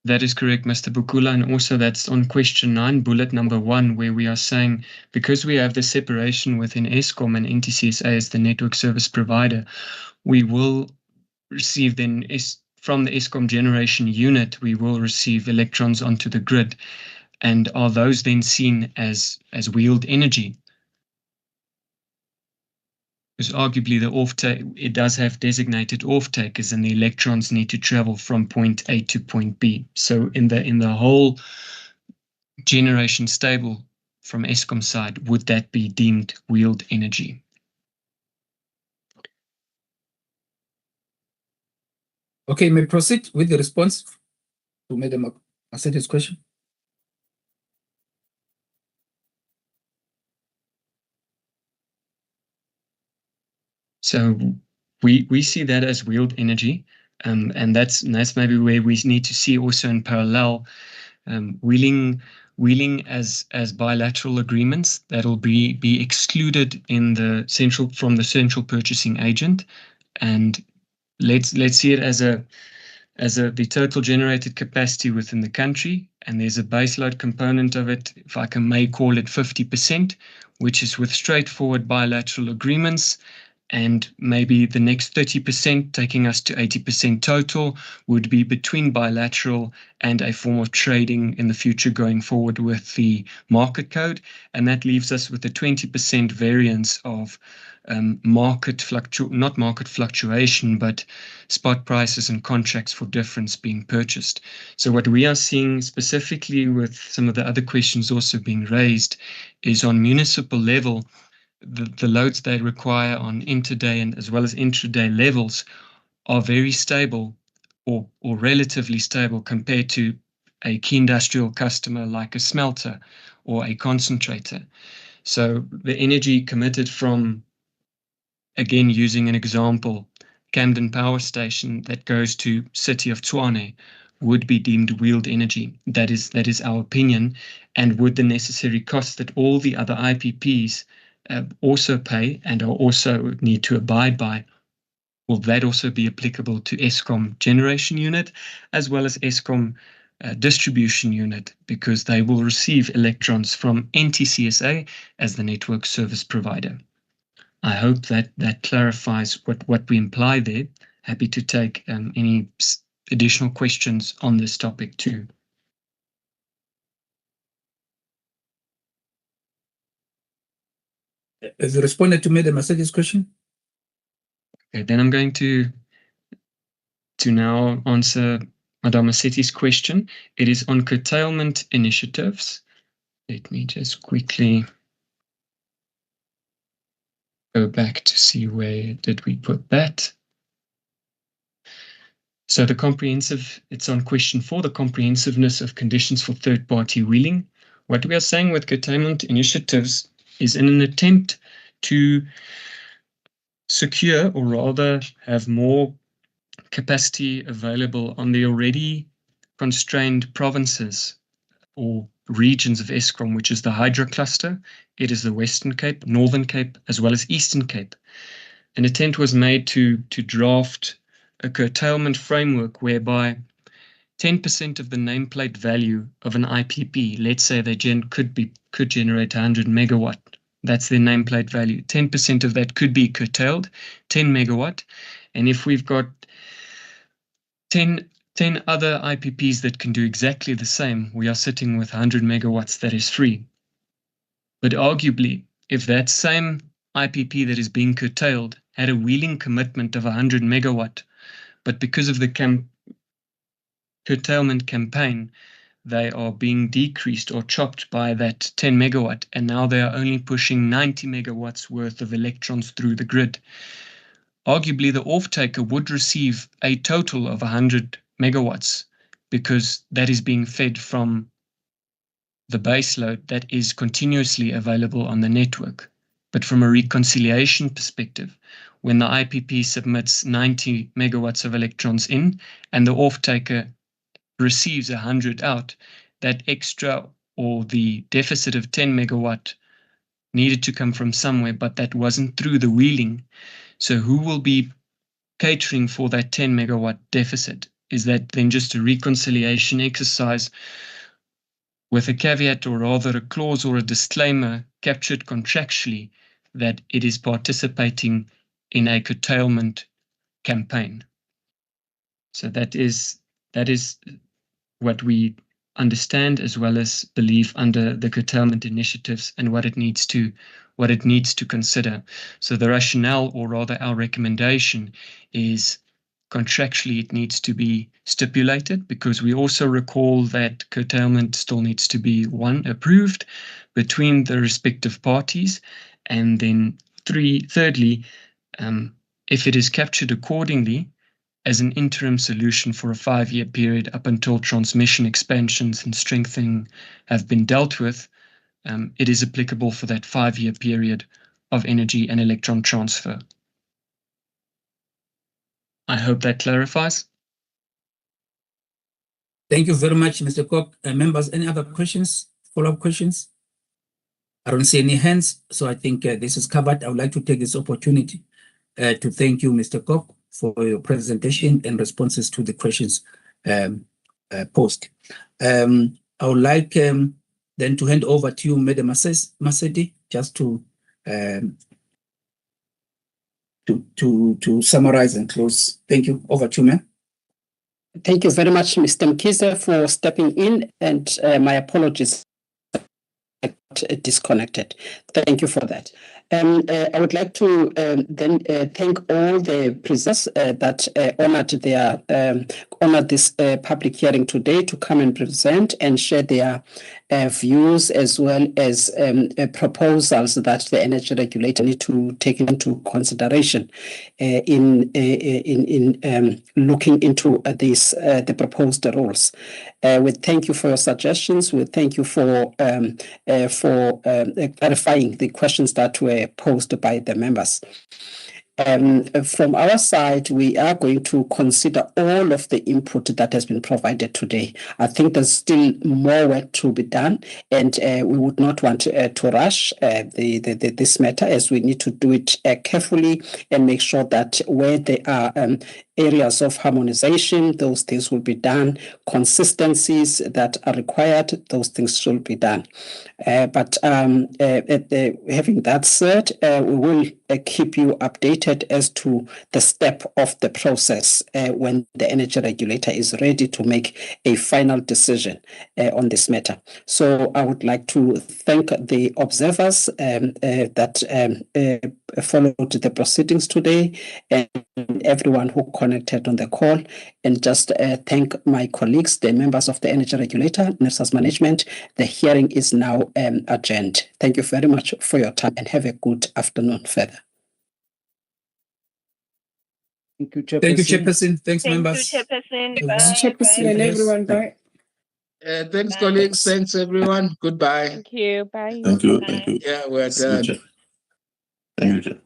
That is correct, Mr. Bukula, and also that's on question 9, bullet number 1, where we are saying, because we have the separation within ESCOM and NTCSA as the network service provider, we will receive then, from the ESCOM generation unit, we will receive electrons onto the grid. And are those then seen as wheeled energy? Because arguably the offtake, it does have designated off-takers, and the electrons need to travel from point A to point B. So in the whole generation stable from ESCOM side, would that be deemed wheeled energy? Okay, may I proceed with the response to Madam Maseti's question? So we see that as wheeled energy, and that's maybe where we need to see also in parallel wheeling as bilateral agreements that'll be excluded from the central purchasing agent, and let's see it as as the total generated capacity within the country, and there's a baseload component of it, if I may call it 50%, which is with straightforward bilateral agreements, and maybe the next 30%, taking us to 80% total, would be between bilateral and a form of trading in the future going forward with the market code. And that leaves us with a 20% variance of not market fluctuation, but spot prices and contracts for difference being purchased. So what we are seeing specifically with some of the other questions also being raised is on municipal level, the loads they require on interday and as well as intraday levels are very stable or relatively stable compared to a key industrial customer like a smelter or a concentrator. So the energy committed from, again, using an example, Camden Power Station that goes to City of Tshwane would be deemed wheeled energy. That is our opinion, and would the necessary costs that all the other IPPs also pay and are also need to abide by, will that also be applicable to Eskom generation unit as well as Eskom distribution unit, because they will receive electrons from NTCSA as the network service provider. I hope that clarifies what we imply there. Happy to take any additional questions on this topic too. Has you responded to Madam Maseti's question? Okay, then I'm going to now answer Madam Maseti's question. It is on curtailment initiatives. Let me just quickly go back to see where did we put that. So it's on question 4, the comprehensiveness of conditions for third-party wheeling. What we are saying with curtailment initiatives is in an attempt to secure, or rather have more capacity available on the already constrained provinces or regions of Eskom, which is the Hydro Cluster. It is the Western Cape, Northern Cape, as well as Eastern Cape. An attempt was made to draft a curtailment framework whereby 10% of the nameplate value of an IPP, let's say they could generate 100 megawatt, that's their nameplate value. 10% of that could be curtailed, 10 megawatt. And if we've got 10 other IPPs that can do exactly the same, we are sitting with 100 megawatts that is free. But arguably, if that same IPP that is being curtailed had a wheeling commitment of 100 megawatt, but because of the curtailment campaign, they are being decreased or chopped by that 10 megawatt, and now they are only pushing 90 megawatts worth of electrons through the grid. Arguably, the off-taker would receive a total of 100 megawatts because that is being fed from the baseload that is continuously available on the network. But from a reconciliation perspective, when the IPP submits 90 megawatts of electrons in and the off-taker receives 100 out, that extra or the deficit of 10 megawatt needed to come from somewhere, but that wasn't through the wheeling. So who will be catering for that 10 megawatt deficit? Is that then just a reconciliation exercise with a caveat, or rather a clause or a disclaimer captured contractually that it is participating in a curtailment campaign? So that is what we understand as well as believe under the curtailment initiatives and what it needs to consider. So the rationale, or rather our recommendation, is contractually it needs to be stipulated, because we also recall that curtailment still needs to be, 1, approved between the respective parties, and then thirdly, if it is captured accordingly as an interim solution for a 5-year period up until transmission expansions and strengthening have been dealt with, it is applicable for that 5-year period of energy and electron transfer. I hope that clarifies. Thank you very much, Mr. Cook. Members, any other questions, follow-up questions? I don't see any hands, so I think this is covered. I would like to take this opportunity to thank you, Mr. Cook, for your presentation and responses to the questions posed. I would like then to hand over to you, Madam Masedi, just to summarize and close. Thank you. Over to you, ma'am. Thank you very much, Mr. Mkhize, for stepping in, and my apologies. Disconnected. Thank you for that. I would like to then thank all the presenters that honored this public hearing today to come and present and share their views as well as proposals that the energy regulator need to take into consideration in looking into the proposed rules. We thank you for your suggestions. We thank you for clarifying the questions that were posed by the members. From our side, we are going to consider all of the input that has been provided today. I think there's still more work to be done, and we would not want to rush this matter, as we need to do it carefully and make sure that where there are areas of harmonization, those things will be done. Consistencies that are required, those things should be done. But having that said, we will keep you updated as to the step of the process when the energy regulator is ready to make a final decision on this matter. So I would like to thank the observers that followed the proceedings today, and everyone who connected on the call, and just thank my colleagues, the members of the energy regulator, NERSA's management. The hearing is now adjourned. Thank you very much for your time, and have a good afternoon further. Thank you, Chairperson. Thank you, Chairperson. Thanks, members. Thank you, Chairperson. Bye. Chairperson and everyone. Bye. Thanks, colleagues. Thanks, everyone. Goodbye. Thank you. Bye. Thank you. Thank you. Yeah, we're done. Thank you.